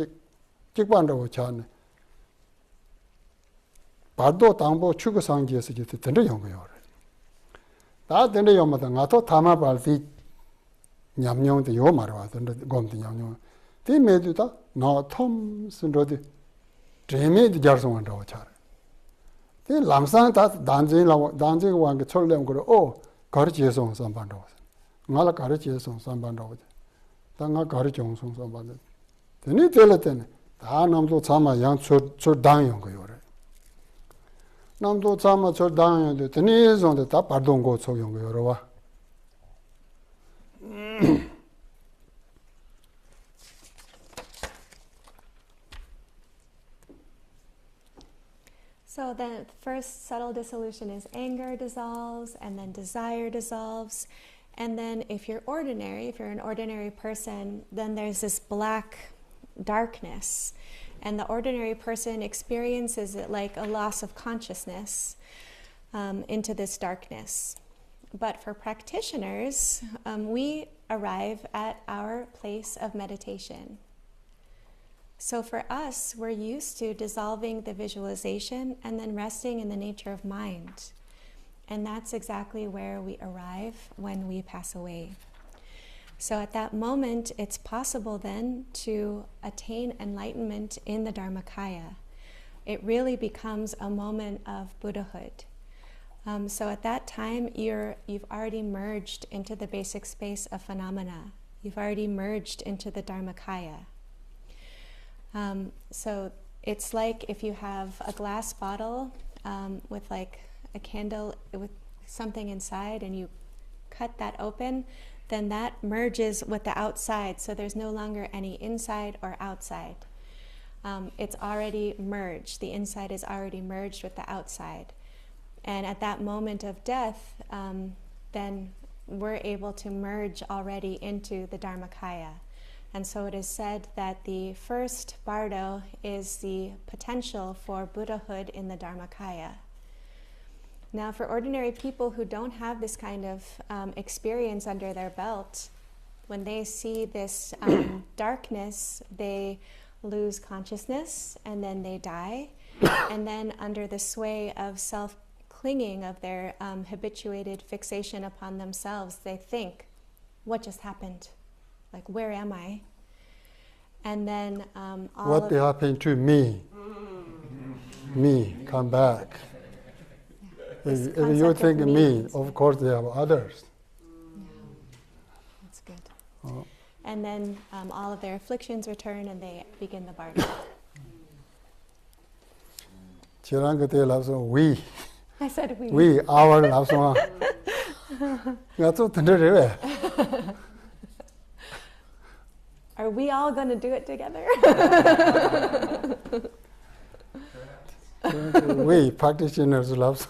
직반다고 차네 바도 당보 추고 상지에서 이제 된다 연거요 다 된다 연마다 나도 타마 발디 냠냠도 요 말에 와던데 곰도 냠냠 대매도다 나톰 순로디 제메디 자르송한다고 잘. 대 람상 다 단지라고 단지가 왕게 철렘 그래 가르치에서 선반다고. 나라 가르치에서 선반다고. 당가 가르치에서 선반다. 되니 될때네 다 남도 참아 양초 당용 거요래. 남도 참아 저 당용데 드니zon데 다 바동고 소용 거요라. So the first subtle dissolution is anger dissolves, and then desire dissolves. And then if you're an ordinary person, then there's this black darkness. And the ordinary person experiences it like a loss of consciousness into this darkness. But for practitioners, we arrive at our place of meditation. So for us, we're used to dissolving the visualization and then resting in the nature of mind. And that's exactly where we arrive when we pass away. So at that moment, it's possible then to attain enlightenment in the Dharmakaya. It really becomes a moment of Buddhahood. So at that time, you've already merged into the basic space of phenomena. You've already merged into the Dharmakaya. So it's like if you have a glass bottle with like a candle with something inside and you cut that open, then that merges with the outside. So there's no longer any inside or outside. It's already merged. The inside is already merged with the outside. And at that moment of death, then we're able to merge already into the Dharmakaya. And so it is said that the first bardo is the potential for Buddhahood in the Dharmakaya. Now, for ordinary people who don't have this kind of experience under their belt, when they see this darkness, they lose consciousness and then they die. And then under the sway of self-clinging, of their habituated fixation upon themselves, they think, what just happened? Like, where am I? And then what happened to me? Me, come back. If you think me, of course there are others. Yeah. That's good. And then all of their afflictions return and they begin the bardo. We. I said we. We, our love song. Are we all going to do it together? We practitioners love.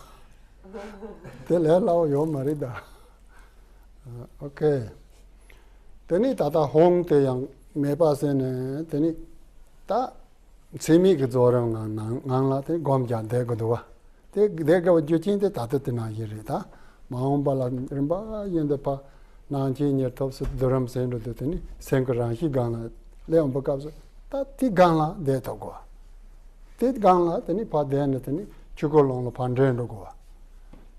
Tell hello, your marida. Okay. Teni tata hong te yang meba sene teni ta semi ke zorang ngang la te gom jan de go do. Te de ga ju chin te ta te na yiri ta. Maung ba la rimba yin de pa nan chi nyer top se dram sen do te ni sen ka ran hi gang la leon ba ka ta ti gang la de to go. Ti gang la teni pa de ne teni chu go long la pan ren do go.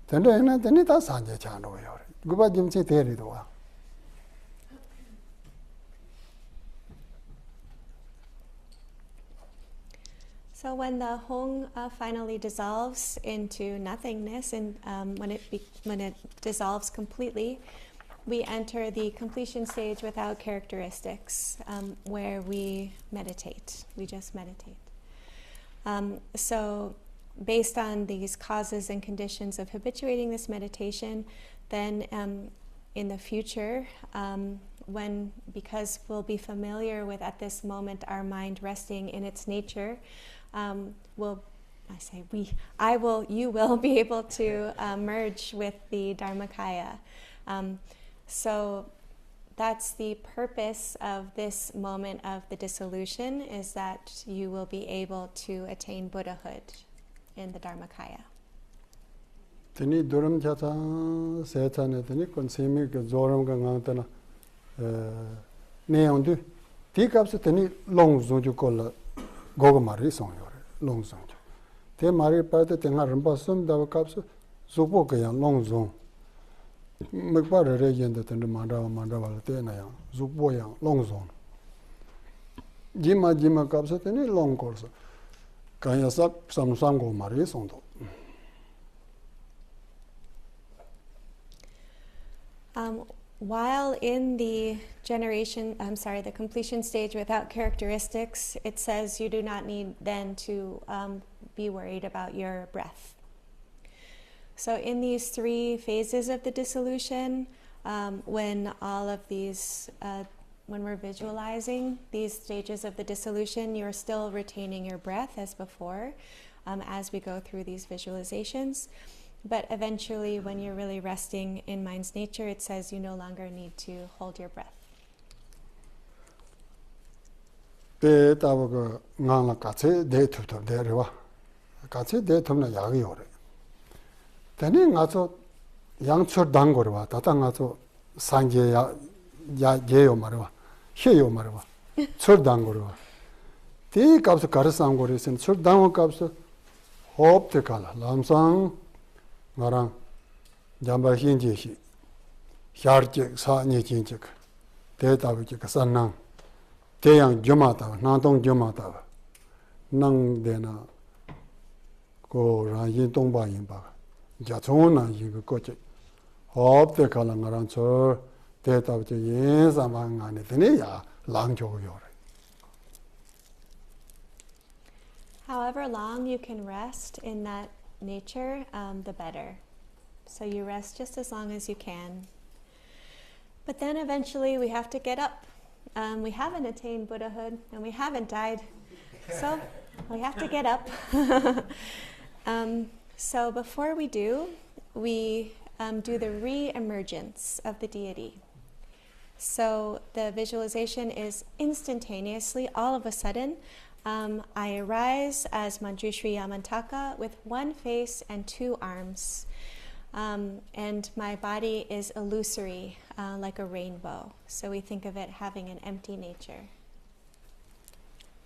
Tende na teni ta san je chan do yo. Gu ba jim chi te ri do. So when the Hong finally dissolves into nothingness, and when it dissolves completely, we enter the completion stage without characteristics, where we meditate. We just meditate. So based on these causes and conditions of habituating this meditation, then in the future, because we'll be familiar with at this moment our mind resting in its nature, you will be able to merge with the Dharmakaya. So that's the purpose of this moment of the dissolution, is that you will be able to attain Buddhahood in the Dharmakaya. Teni duram chata setane teni konsemi ke zoram ka ngantana neondu ti kapse teni long zonju kola gogo mari song yore long zonju te mari parte tenga ramba sum da kapse zupo ke yang long zong mekpa re yende teni mandava te na yang zupo yang long zong jima kapse teni long korsa kanya sak sam go mari song do. while in the the completion stage without characteristics, it says you do not need then to be worried about your breath. So in these 3 phases of the dissolution, when all of these, when we're visualizing these stages of the dissolution, you're still retaining your breath as before, as we go through these visualizations. But eventually, when you're really resting in mind's nature, it says you no longer need to hold your breath. Te tawaga ngala katse de tup de rewa. Katse de tup na yagi yore. Tani ngazo yang chur dango rewa. Tata ngazo sanje ya yeyo marwa. Sheyo marwa. Chur dango rewa. Te kapsa karasango resin. Chur dango kapsa hop te kala. Lamsang ngarang jamba hinje shi. Hyarjik sa nye jinjik. Te tawaga sanang. Teyang jomatawa, nantong jomatawa, nang dena ko rang yin tongpa yin pa, jachong na yin ko koche, hop te kala nga rang chor, te tawa che yin sama nga ne, tene ya lang chogo yore. However long you can rest in that nature, the better. So you rest just as long as you can. But then eventually we have to get up. We haven't attained Buddhahood and we haven't died, so we have to get up. So before we do, we do the re-emergence of the deity. So the visualization is instantaneously, all of a sudden, I arise as Manjushri Yamantaka with 1 face and 2 arms. And my body is illusory, like a rainbow. So we think of it having an empty nature.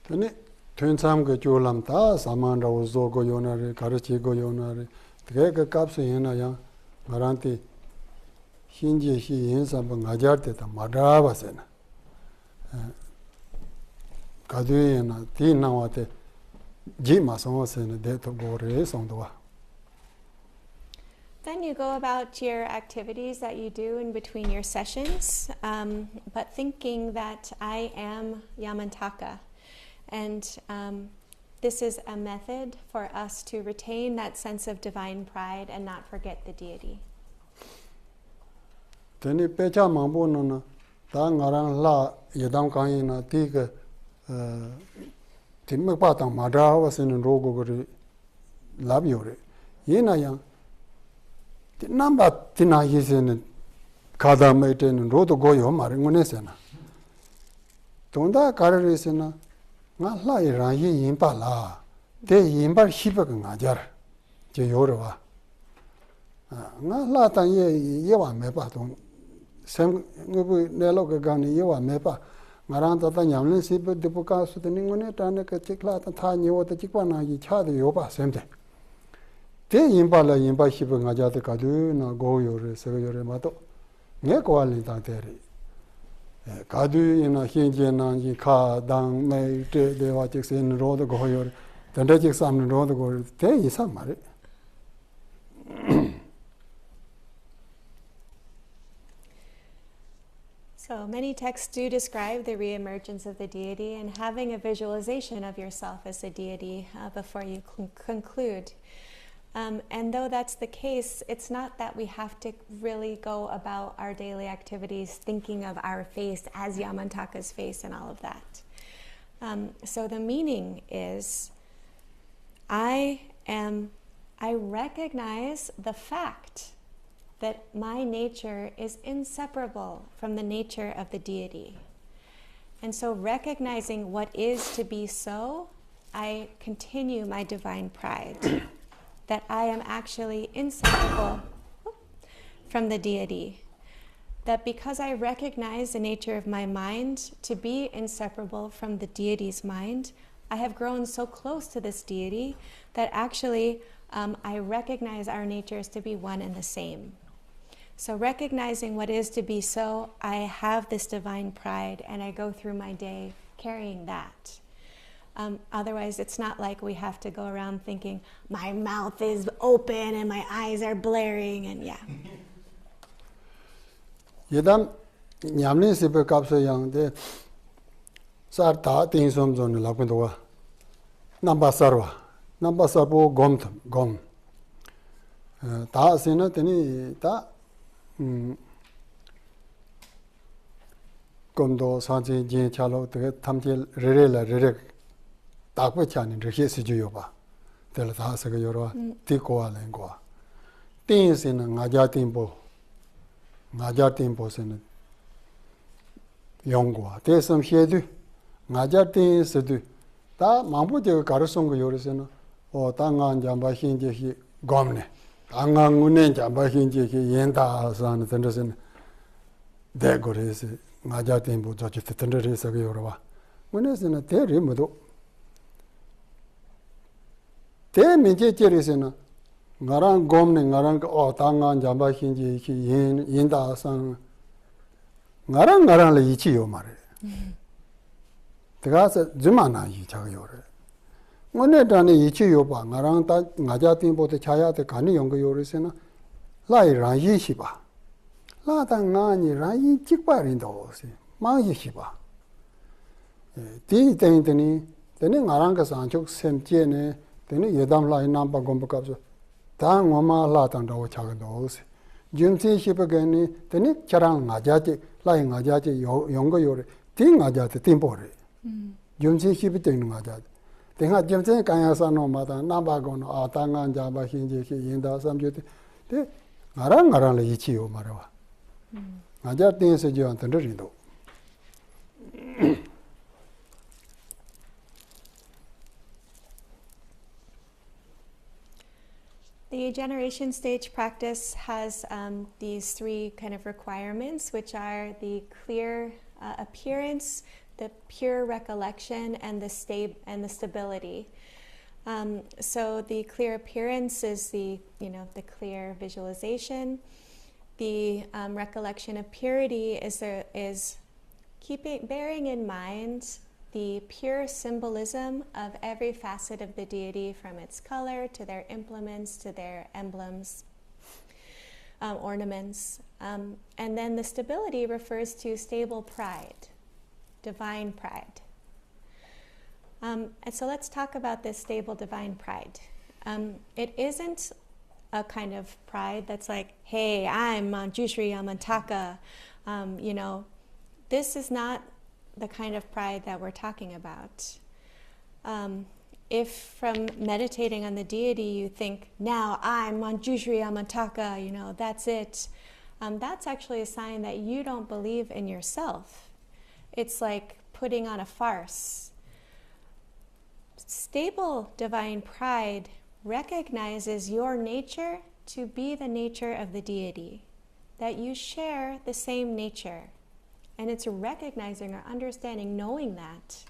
Tene, tuensam ke chulam ta, saman ra uzo go yonare, karachi go yonare, tige ke kapsa yena yang, ngaranti, hinje shi yin samba ngajar te ta madraba sena. Kadu yena, ti nawa te, ji ma songa sena, de to go re songdowa. Then you go about your activities that you do in between your sessions, but thinking that I am Yamantaka. And this is a method for us to retain that sense of divine pride and not forget the deity. Teni pecha mambu nana, ta ngarang la yedam kanyi na ti ke timekpa tang madrawa sena rogo gori lab yore. Yena yang, namba tina yisene kada maiten rodo goyo mare ngune sena. Tonda karare sena nga la ira yimpa la de yimpa hipa ka ngajar je yorwa. Nga la tan ye wa mepa ton sem ngubu nelo ka gani ye wa mepa ngarang ta nyamlen sipa dipuka su de ngune tane ka chikla ta tha nyewo ta chikpa na yi cha de yo ba semde. Te yimpa la yimpa hipa ngajar te kadu na go yore se yore ma to nge ko alin ta tere. Kadu ina hinje na yi ka dang me te de wa chik sen ro de go yore. Tende chik sam ro de go te yi sam mare. So many texts do describe the reemergence of the deity and having a visualization of yourself as a deity before you conclude. And though that's the case, it's not that we have to really go about our daily activities thinking of our face as Yamantaka's face and all of that. So the meaning is, I recognize the fact that my nature is inseparable from the nature of the deity. And so recognizing what is to be so, I continue my divine pride. That I am actually inseparable from the deity. That because I recognize the nature of my mind to be inseparable from the deity's mind, I have grown so close to this deity that actually I recognize our natures to be one and the same. So recognizing what is to be so, I have this divine pride and I go through my day carrying that. Otherwise, it's not like we have to go around thinking, my mouth is open and my eyes are blaring, and yeah. Yedam Yamlin Sipa Kapsa Yang de Sarta Tin Som Zon Lakundoa Namba Sarva Namba Sarbo Gom Ta Sina Teni Ta Gomdo Sanji Jin Chalo Tamjil Rere Takwa Chani Rikhi Sijuyoba Tela Ta Saka Yorwa Tikoa Lengua Tin Sina Ngaja Timbo Sina Yongwa Tesam Shedu Ngaja Tin Sedu Ta Mambu Jega Karasonga Yorisena O Tangan Jamba Hinji Gomne Tangan Unen Jamba Hinji Yenda San Tendersen Degores Ngaja Timbo Jochi Tenderesa Yorwa Munesina Terry Mudo Te Minje Cherisena Ngarang Gomne Ngarang O Tangan Jamba Hinji Yenda San Ngarang le ichi yo mare. Tegasa zumana yi chaga yore. Ngone dane ichi yo ba ngarang ta ngaja timbo te chaya te kani yong yore sena lai ran yi shi ba. La ta ngani ran yi chikpa rin do se ma yi shi ba. Ti teni ngarang ka sanchok sem che ne teni yedam lai namba gomba kapso. Ta ngoma la tang do chaga do se. Jumsi shipa gani teni charang ngaja che lai ngaja che yongo yore ti ngaja te timpo re jumsi shipa teni ngaja tenga jumsi kanya sa no mata namba gono a ta nganja ba hinje ki yinda samje te ngarang le ichi yo marwa ngaja ten se jo antan rindo The generation stage practice has these three kind of requirements, which are the clear appearance, the pure recollection, and the stability. So the clear appearance is the clear visualization. The recollection of purity is bearing in mind the pure symbolism of every facet of the deity, from its color to their implements to their emblems, ornaments. And then the stability refers to stable pride, divine pride. And so let's talk about this stable divine pride. It isn't a kind of pride that's like, hey, I'm Manjushri Yamantaka. This is not the kind of pride that we're talking about. If from meditating on the deity you think, now I'm Manjushri Yamantaka, that's it, that's actually a sign that you don't believe in yourself. It's like putting on a farce. Stable divine pride recognizes your nature to be the nature of the deity, that you share the same nature. And it's recognizing or understanding, knowing that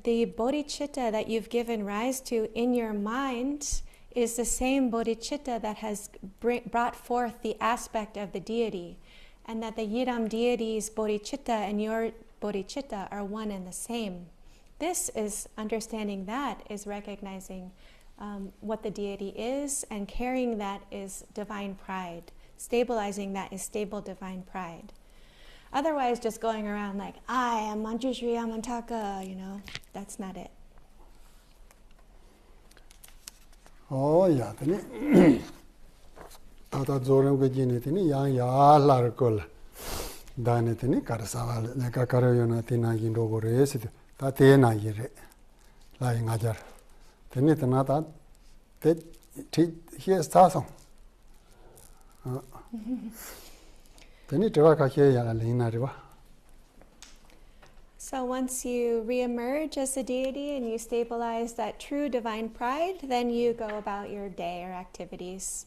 the bodhicitta that you've given rise to in your mind is the same bodhicitta that has brought forth the aspect of the deity, and that the Yidam deity's bodhicitta and your bodhicitta are one and the same. This is understanding, that is recognizing what the deity is, and carrying that is divine pride. Stabilizing that is stable divine pride. Otherwise, just going around like, I am Manjushri Yamantaka, that's not it. Oh, yeah, Tata Zoram Gajini, Yang Larkol, Danetini, Karasaval, Nakakarayona, Tina Yindogo Resit, Tatena Yere, lying Ajar. Tenitanata, here's Tassong. So once you reemerge as a deity and you stabilize that true divine pride, then you go about your day or activities.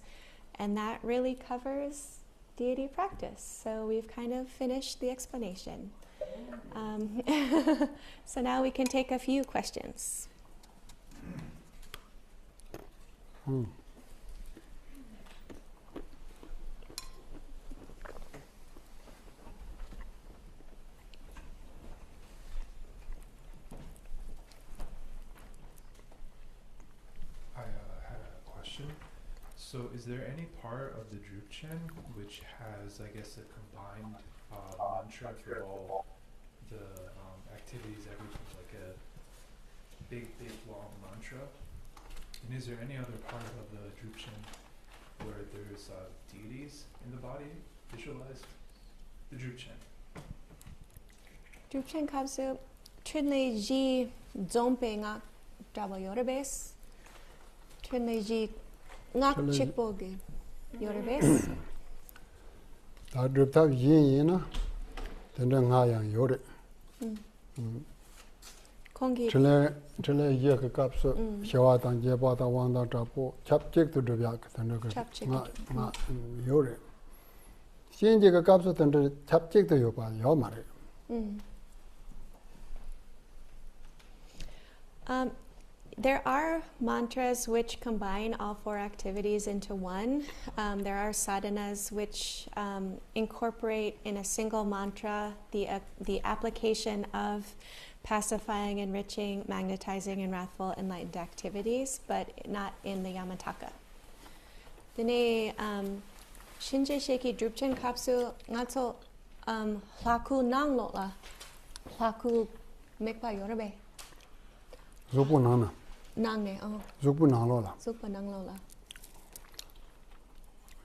And that really covers deity practice. So we've kind of finished the explanation. So now we can take a few questions. So is there any part of the Drupchen which has, I guess, a combined mantra for all the activities, everything, like a big, long mantra? And is there any other part of the Drupchen where there's deities in the body visualized? The Drupchen. Drupchen kapsu trinle ji zompe ngak drabo yorebes. Trinle ji ngak chikboge yorebes. 다 드럽다 예예나 된다 나양 요래 Kongi 전에 이해가 값서 샤와당 제바다 왕다 잡고 잡직도 드벼 된다 그 나 요래 신제가 값서 된다 잡직도 요봐 요 말해 There are mantras which combine all four activities into one. There are sadhanas which incorporate in a single mantra the application of pacifying, enriching, magnetizing, and wrathful enlightened activities, but not in the Yamantaka. Dine Shinje Sheki Drupchen Kapsu Natso Hlaku Nanglola Hlaku Mekpa Yorabe. zupu nana Nangne, zupu nalola Zupa Nanglola.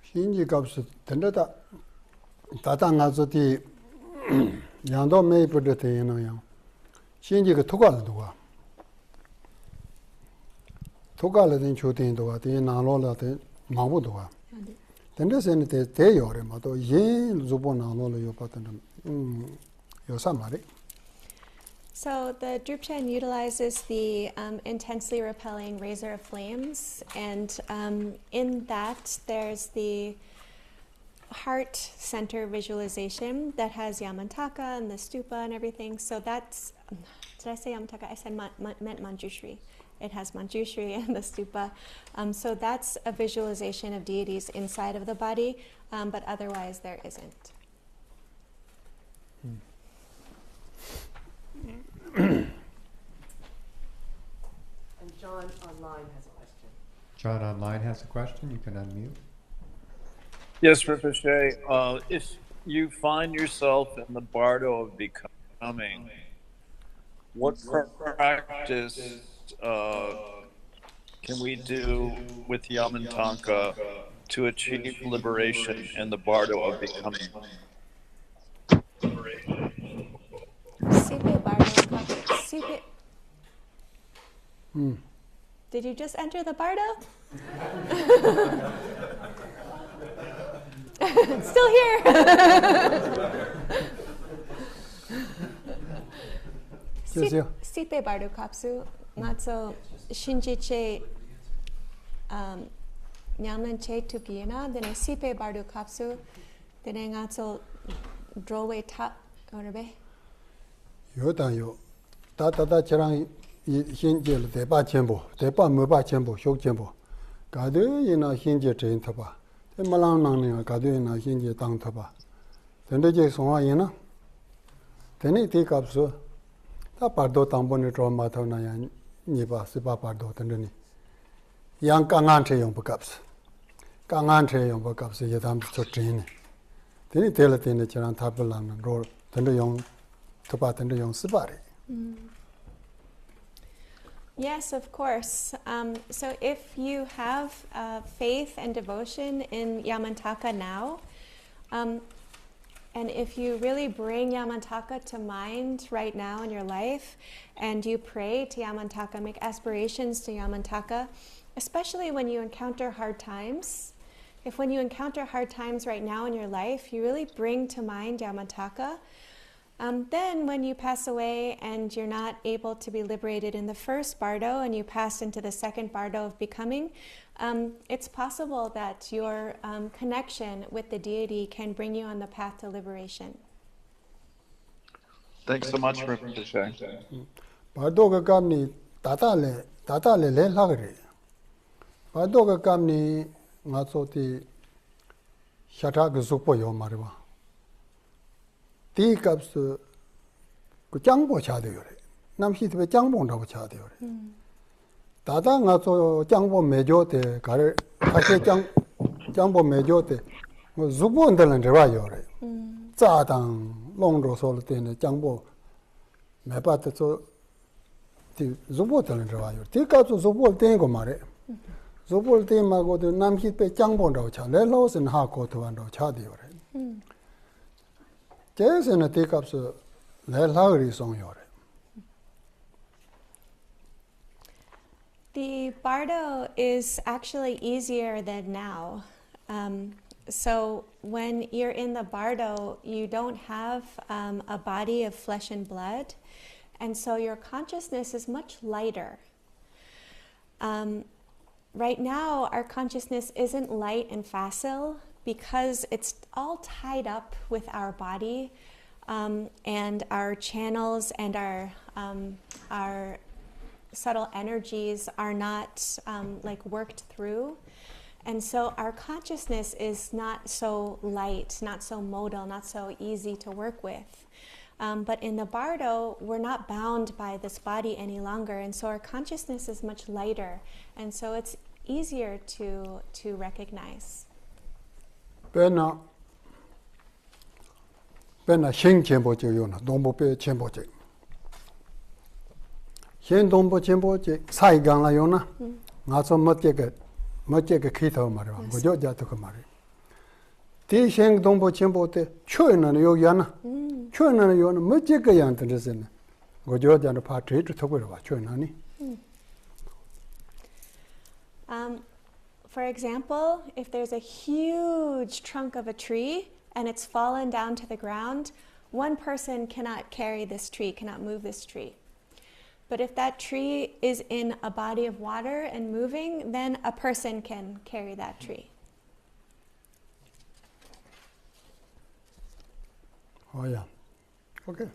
신지 값서 된다다 다당아서디 양도 메이버드 되는 신지가 토갈도가 토갈된 초된도가 되 나로라데 마부도가 된데서는 대요래 마도 예 zupu nalola 요 파트는 요사 말이 So the Drupchen utilizes the intensely repelling razor of flames, and in that there's the heart center visualization that has Yamantaka and the stupa and everything. So that's, did I say Yamantaka? I said meant Manjushri. It has Manjushri and the stupa. So that's a visualization of deities inside of the body, but otherwise there isn't. And John online has a question. John online has a question. You can unmute. Yes, Ricochet. If you find yourself in the bardo of becoming, what practice can we do with Yamantaka to achieve liberation in the bardo of becoming? Sipe bardo. Sipe. Did you just enter the bardo? Still here. Sipe bardo kapsu. Natso shinjiche nyaman che tukiena. Dene sipe bardo kapsu. Dene ngatso drowe tap. Orabe. 요다요 다다다 저랑 신제를 대바 전부 대바 뭐바 전부 효 전부 가드이나 신제 제인 타바 말랑낭네 가드이나 신제 땅 타바 근데제 송아이나 되네 대값서 다 바도 담보네 드라마타나야 니바 스바 바도 된다니 양 강한 체용 버값 강한 체용 버값 예담 쫓지네 되네 텔레테네 저랑 타블라는 로 된다용 Yes, of course. So if you have faith and devotion in Yamantaka now, and if you really bring Yamantaka to mind right now in your life, and you pray to Yamantaka, make aspirations to Yamantaka, especially when you encounter hard times, if when you encounter hard times right now in your life, you really bring to mind Yamantaka, then when you pass away and you're not able to be liberated in the first bardo and you pass into the second bardo of becoming, it's possible that your connection with the deity can bring you on the path to liberation. Thanks so much, Ricochet. 바도가 감니 다다레 레라그리 바도가 감니 나소티 샤타그 숙보요 말이와 디값스 그 장보 차대요래 남시트에 장봉다고 차대요래 다다 가서 장보 매조때 가를 가게 장보 매조때 뭐 주본들은 저와요래. 자당 롱로설 때는 장보 매바트서 티 주보들은 저와요. 티가서 주보 때고 말해. 주보 때마고도 남기pe 장보라고 차. 레로스는 하고도 완도 차디요래. 제스는 티값서 레라리 송요래. The bardo is actually easier than now. So when you're in the bardo, you don't have a body of flesh and blood, and so your consciousness is much lighter. Right now, our consciousness isn't light and facile because it's all tied up with our body and our channels and our subtle energies are not like worked through. And so our consciousness is not so light, not so modal, not so easy to work with. But in the bardo, we're not bound by this body any longer. And so our consciousness is much lighter. And so it's easier to recognize. Bena Sheng Chenpoche Yona, Dombope Chenpoche. Shen Dombo Chenpoche, Sai Gangla Yona, Naso Macheka Kita Mara, Gojo Jatuka Mari. Ti Sheng Dombo Chenpote, Chuan and Yogiana, Chuan and Yona, Macheka Yantan, Gojo Jan Patri to talk about Chuanani. For example, if there's a huge trunk of a tree and it's fallen down to the ground, one person cannot carry this tree, cannot move this tree. But if that tree is in a body of water and moving, then a person can carry that tree. Oh, yeah. Okay.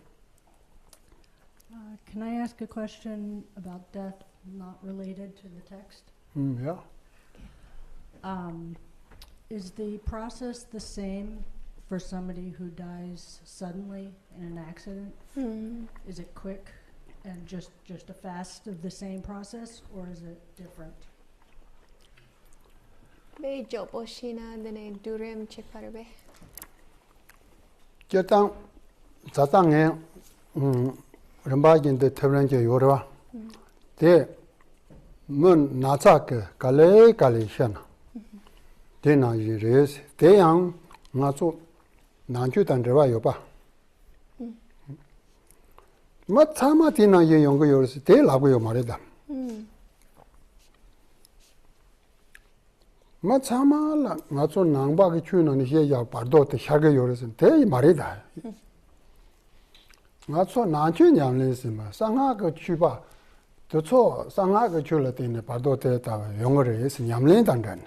Can I ask a question about death not related to the text? Yeah. Is the process the same for somebody who dies suddenly in an accident? Is it quick and just a fast of the same process, or is it different? Be joboshina dene durim chekarbe. Jetang Zatang Rambajin de Terrange Yorwa. De Mun Natsak Kale Kalishan. De Najiris, De Yang Natsu Nanju Tandreva Yoba. Matsamatina Yongo Yoris, De Lago Marida. Matsama Natsu Nangba Chun and Hia Pardo, the Shaga Yoris, De Marida. Natsu Nanju Yamlisima, Sangaka Chuba, the Cho Sangaka Chulat in the Pardo Teta, younger is Yamlin Tandan.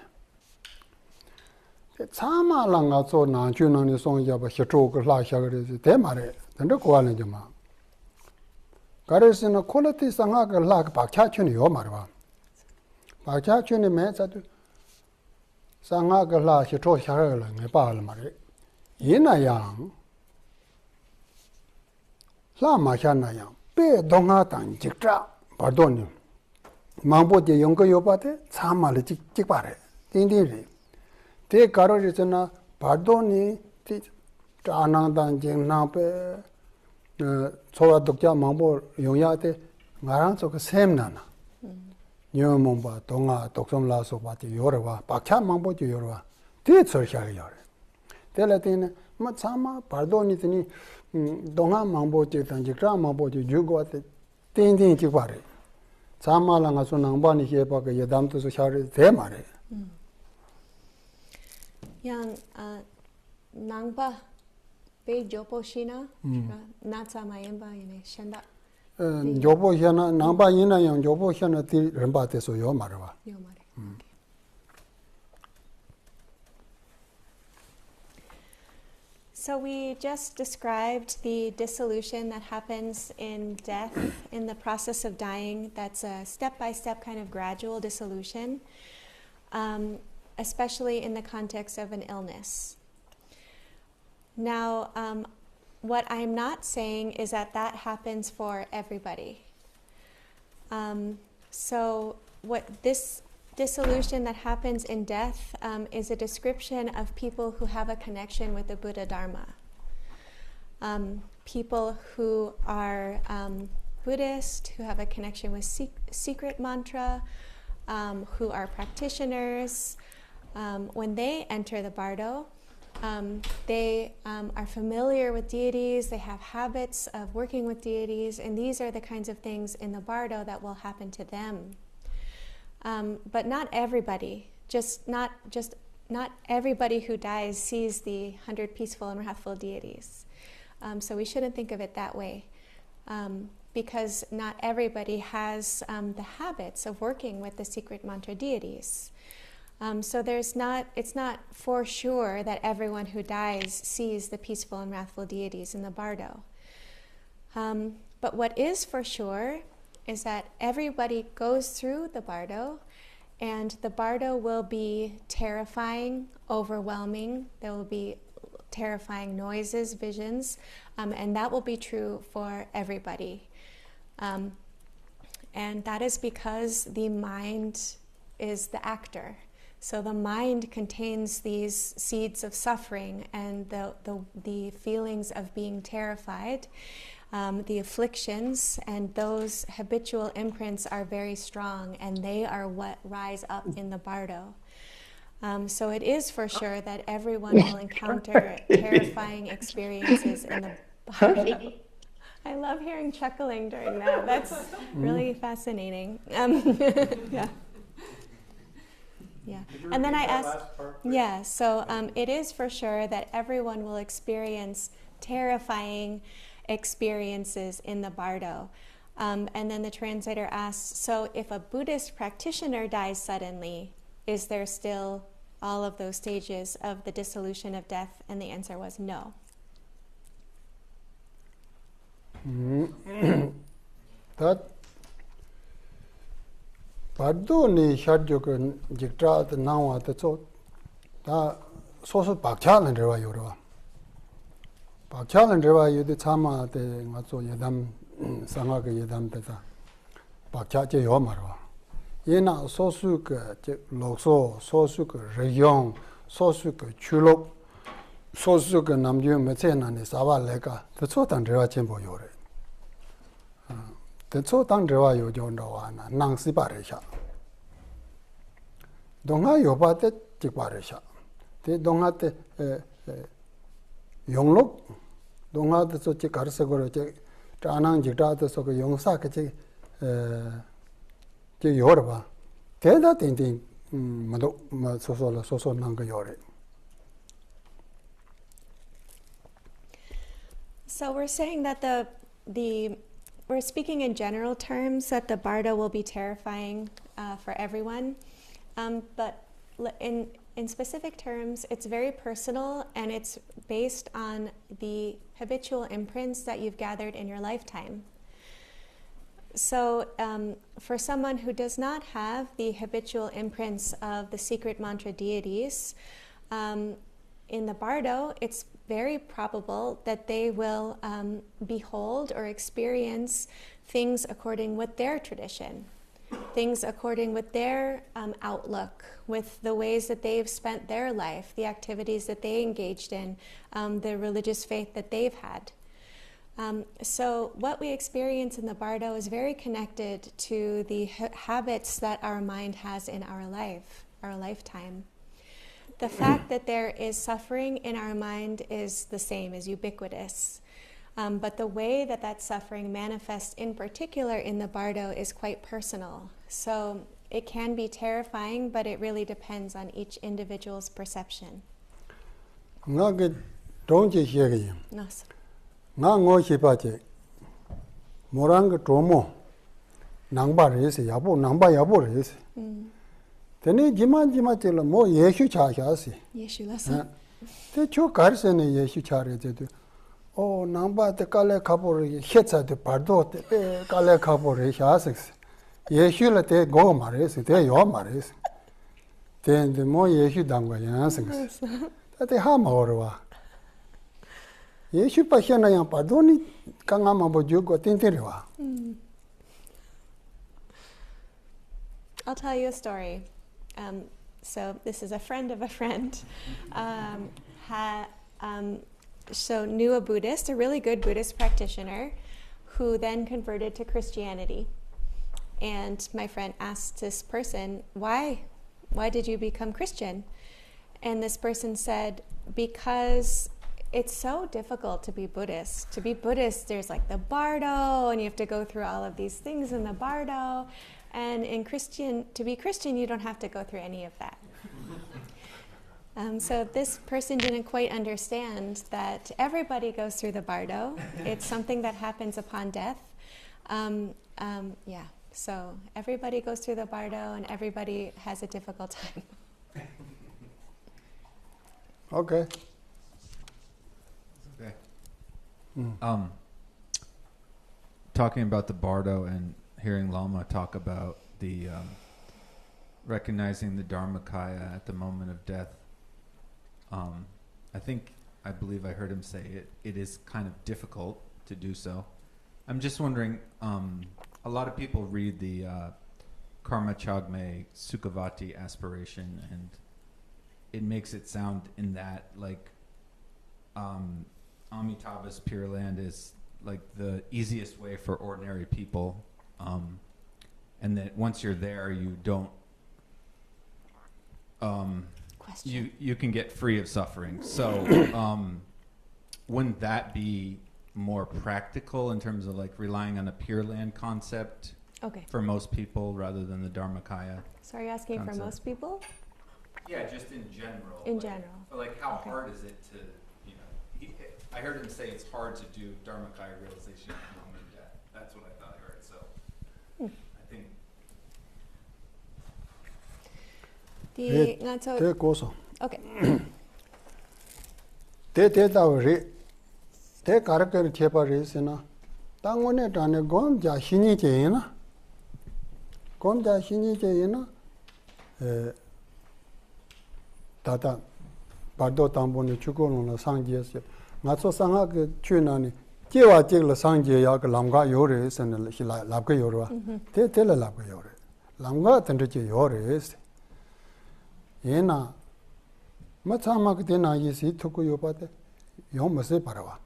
Sama Langa so Nanju on the song Yaba Shatrok, La Shagaris, De Mare, and the Kualanjama. Garis in a quality Sangaka Lak Bakachun Yomarva. Bakachun meant that Sangaka La Shatro Shagala, Nepal Mare. In a young La Mashana Yang, Be Dongatan Jiktra, Pardon. Mambo de Yongo Yobate, Sama Chikpare, Indiri. Te Karorisana, Pardoni, Anandan Jingnape, Sola Dokja Mambo, Yonyate, Maranso, same Nana. Nyomumba, Tonga, Toxom Lasso, Pati Yorova, Pacha Mambo to Yorova. Did so shall yore. Telatin, Matsama, Pardonitini, Donga Mambo, Tanjikra Mambo, Jugo at the Tindin Chipare. Sama Langasunambani here, Paka Yadam to Shari, Temare. Yang Nangba Be Joboshina, Natsa Mayemba in a Shanda. Jobo Hana, Namba Yina, and Jobo Hana, Rembate, so Yomarva. So we just described the dissolution that happens in death, in the process of dying. That's a step-by-step kind of gradual dissolution, especially in the context of an illness. Now, what I'm not saying is that that happens for everybody. So what this dissolution that happens in death is a description of people who have a connection with the Buddha Dharma. People who are Buddhist, who have a connection with secret mantra, who are practitioners, when they enter the bardo, they are familiar with deities, they have habits of working with deities, and these are the kinds of things in the bardo that will happen to them. But not everybody, not everybody who dies sees the 100 peaceful and wrathful deities. So we shouldn't think of it that way, because not everybody has the habits of working with the secret mantra deities. So it's not for sure that everyone who dies sees the peaceful and wrathful deities in the bardo. But what is for sure is that everybody goes through the bardo, and the bardo will be terrifying, overwhelming. There will be terrifying noises, visions, and that will be true for everybody. And that is because the mind is the actor. So the mind contains these seeds of suffering and the feelings of being terrified, the afflictions, and those habitual imprints are very strong, and they are what rise up in the bardo. So it is for sure that everyone will encounter terrifying experiences in the bardo. I love hearing chuckling during that. That's really fascinating. Yeah. Yeah. And then I asked, so it is for sure that everyone will experience terrifying experiences in the bardo. And then the translator asked, so if a Buddhist practitioner dies suddenly, is there still all of those stages of the dissolution of death? And the answer was no. That bardo ni shadjokan jiktra the nawa the so da so bakchalan rewa yorwa. Bakchalan rewa yudi chama the ngazo yedam sanga ke yedam peta. Bakcha je yo marwa. Yena sosu ke lokso, sosu ke region, sosu ke chulok, sosu ke namju metsena ni sawa leka. The so tan rewa chembo yore. The so tan rewa yo jondawana nang si paresha. Donga yo pate chikparesha. The donga te yonglok, donga the so chikarsagoro che anang jikta the so yongsa ke yorba. Teda tinting mado so nanga yore. So we're saying that we're speaking in general terms that the bardo will be terrifying for everyone, but in specific terms, it's very personal, and it's based on the habitual imprints that you've gathered in your lifetime. So for someone who does not have the habitual imprints of the secret mantra deities, in the bardo, it's very probable that they will behold or experience things according with their tradition, things according with their outlook, with the ways that they've spent their life, the activities that they engaged in, the religious faith that they've had. So what we experience in the bardo is very connected to the habits that our mind has in our life, our lifetime. The fact that there is suffering in our mind is the same, is ubiquitous. But the way that that suffering manifests in particular in the bardo is quite personal. So it can be terrifying, but it really depends on each individual's perception. Nga ge dongje shege. No, sir. Nga ngo shipache. Morang tomo. Nangba resi yabo nangba yabo resi. Tene jima chela mo yeshu cha si. Yeshu lasa. Te cho karse ne yeshu cha re te. Oh nangba te kale kapor hetsa te pardo te kale kapor sha sex. Yeshu la te go mare se te yo mare se. Te mo yeshu dangwa ya sex. Te ha morwa. Yeshu pa shena ya pardo ni kanga ma bo jugo tinterewa. I'll tell you a story. So this is a friend of a friend. So knew a Buddhist, a really good Buddhist practitioner, who then converted to Christianity. And my friend asked this person, why did you become Christian? And this person said, because it's so difficult to be Buddhist. To be Buddhist, there's like the bardo, and you have to go through all of these things in the bardo. And to be Christian, you don't have to go through any of that. So this person didn't quite understand that everybody goes through the bardo. It's something that happens upon death. So everybody goes through the bardo, and everybody has a difficult time. Okay. Okay. Talking about the bardo and hearing Lama talk about the recognizing the Dharmakaya at the moment of death, I believe I heard him say it is kind of difficult to do so. I'm just wondering, a lot of people read the Karma Chagme Sukhavati aspiration, and it makes it sound in that like Amitabha's Pure Land is like the easiest way for ordinary people, and that once you're there, you don't you can get free of suffering. So wouldn't that be more practical in terms of like relying on a Pure Land concept for most people rather than the Dharmakaya? So are you asking concept for most people? Yeah, just in general. In general. Like how hard is it to, I heard him say it's hard to do Dharmakaya realization at the moment of death. That's what I thought I heard. So I think. Te koso. Okay. Te tawa re. Te karakter chepa re sena. Tangone tane gom ja shini che yena. Gom ja shini che yena. Tata bardo tambone chukono na sangye se. Ngaso sanga ke chunani. Jewa jegla sangye ya ke lamga yore sena labga yorwa. Te la labga yore. Lamga tendre che yore se. Yena matsama ke tena yesi thuku yopate. Yom mase parawa.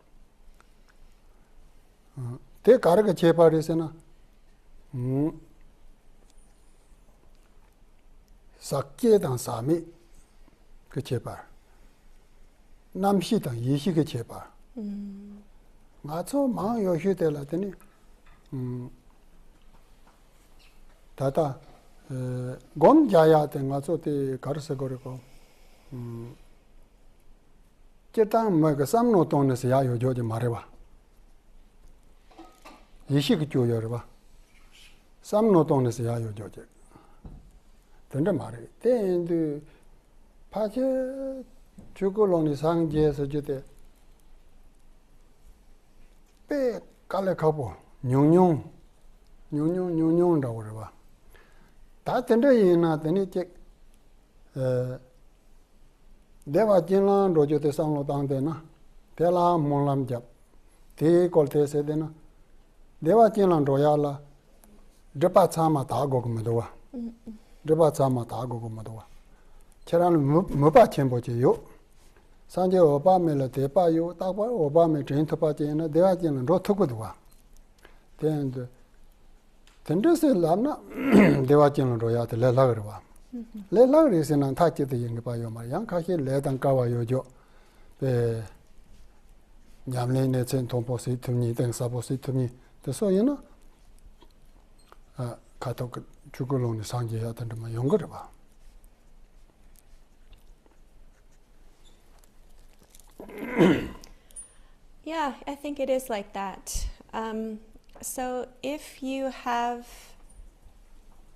Te karaka chepa re sena. Sakye dan sami ke chepa. Namshi dan yeshi ke chepa. Nga tso maa yoshu te la teni. Tata gom jaya te nga tso te karasa gore ko. Chetan mga samno tonne se ya yo joje marewa. Yeshi ke jo yorwa. Samno tonne se ya yo joje. Tende mare. Tendu pache chukuloni sangje se jute. Pe kale kapo nyung da warwa. Ta tende yena teni chek Deva jinlan rojo te samlo tangde na. Tela monlam jap. Te kolte se de na. Deva jinlan roya la. Dripa tsama ta gogo madwa. Dripa tsama ta gogo madwa. Cheran mupa chenpo che yo. Sanje opa me la tepa yo. Takpa opa me chen topa che na. Deva jinlan ro tukudwa. Tende se lamna. Deva jinlan roya te le lagarwa. Le lagri se nan ta che te yin pa yo ma yang ka he le dan ka wa yo jo be nyam le ne chen thong po se thum ni deng sa po se thum ni de so yin na ka to chu ko lo ni sang je ya tan ma yong ga ba. Yeah, I think it is like that. So if you have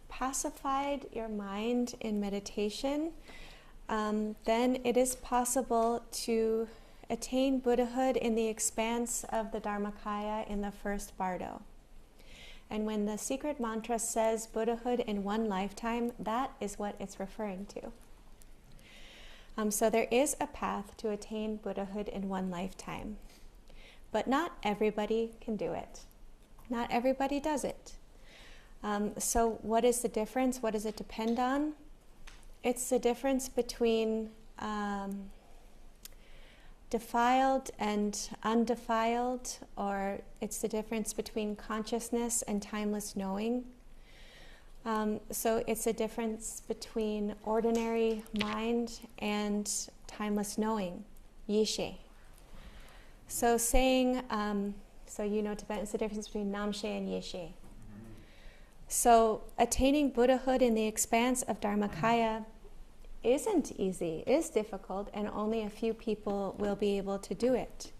pacified your mind in meditation, then it is possible to attain Buddhahood in the expanse of the Dharmakaya in the first bardo. And when the secret mantra says Buddhahood in one lifetime, that is what it's referring to. So there is a path to attain Buddhahood in one lifetime. But not everybody can do it. Not everybody does it. So what is the difference? What does it depend on? It's the difference between defiled and undefiled, or it's the difference between consciousness and timeless knowing. So it's a difference between ordinary mind and timeless knowing, yishe. So saying, so you know Tibetan, it's the difference between namshe and yeshe. So attaining Buddhahood in the expanse of Dharmakaya isn't easy, is difficult, and only a few people will be able to do it.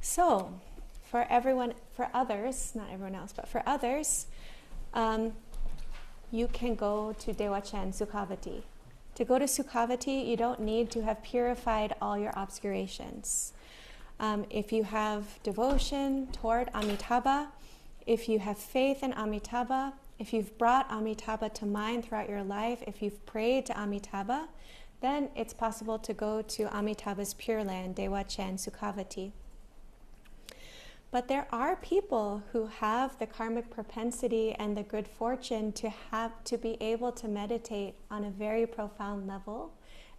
So for others, not everyone else, but for others, you can go to Dewachen, Sukhavati. To go to Sukhavati, you don't need to have purified all your obscurations. If you have devotion toward Amitabha, if you have faith in Amitabha, if you've brought Amitabha to mind throughout your life, if you've prayed to Amitabha, then it's possible to go to Amitabha's Pure Land, Dewachen, Sukhavati. But there are people who have the karmic propensity and the good fortune to be able to meditate on a very profound level.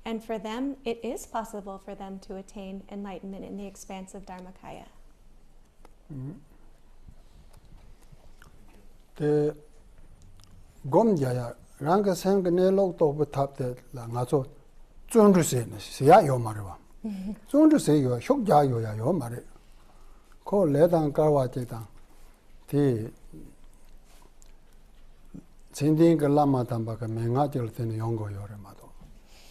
And for them, it is possible for them to attain enlightenment in the expanse of Dharmakaya. The Gomjaya, Ranga Sang Nelo Toba Tapte La Nazo, Zundu Sia Yomarwa. Zundu say you are Shokja Yomare. Call Ledan Karwajetan. The Sinding Lama Tambaka Mengatil Thin Yongo Yoremado.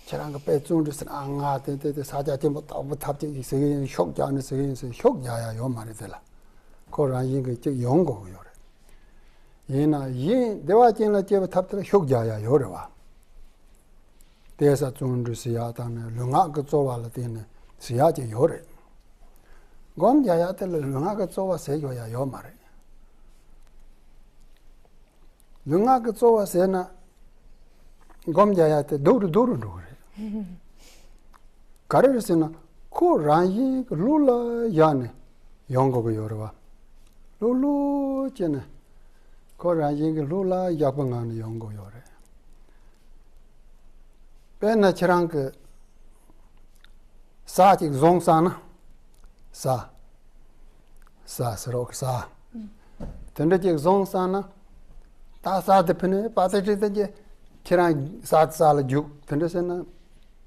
Charanga Petzundus and Anga, the Sajatim of Tapti is saying Shokja and saying Shokja Yomaritella. Koran Yongo Yore. Yena yin dewa jingla jeba taptala shokjaya yorewa. Desa zundu siya tanga lunga ka zowa la dine siya je yore. Gom jaya tala lunga ka zowa se yoya yomare. Lunga ka zowa se na gom jaya te duru nure. Karere se na ko ranyi lula yane yongo ka yorewa. Lulu jene. Koran ying lula yabangan yongo yore. Pena chirang sa chik zong sana sa srok sa. Tende chik zong sana ta sa de pene pata chita je chirang sa la juk tende sena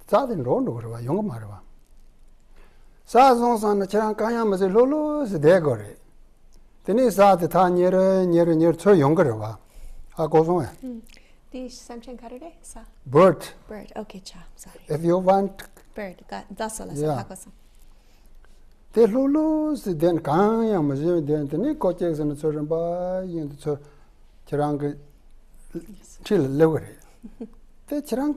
sa din ro no wa yongo marwa. Sa zong sana chirang kaya mase lulu se de gore. Tene sa de ta nyer cho yongrewa. A gozong. The Samchen Karure? Sa. Bird. Okay, cha. Sorry. If you want Bird. Got dasola Yeah. sa hakosan. te lulu si den kanya ma je den tene ko che san so ran ba yin so chirang chil lewre. Te chirang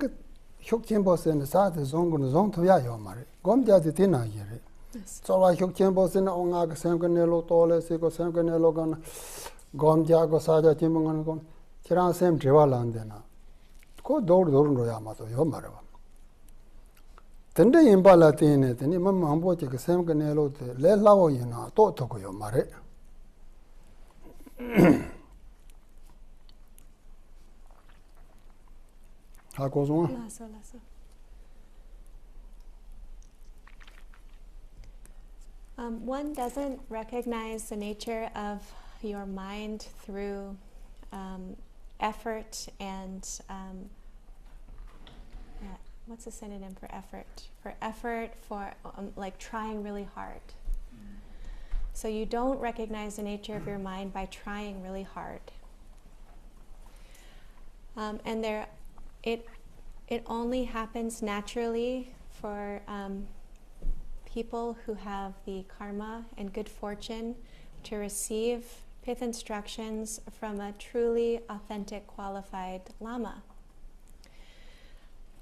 hyok chen bo sen sa de zong gun zong to ya yo ma re. Gom ja de tin na ye re. So la hyok chen bo sen ong a ka sem ka ne lo to le se ko sem ka ne lo gan gom ja ko sa ja chen bang gan chirang sem jewa lan de na. Ko dor ro ya ma to yo ma re ba. Tende yinpa la tene, tene ma mambo che ke sem ke ne lo te, le lao yina, to toko yo ma re. Ha ko zong? Lasso. One doesn't recognize the nature of your mind through effort and what's a synonym for effort? For effort, for like trying really hard. So you don't recognize the nature of your mind by trying really hard. And it only happens naturally for people who have the karma and good fortune to receive pith instructions from a truly authentic, qualified lama.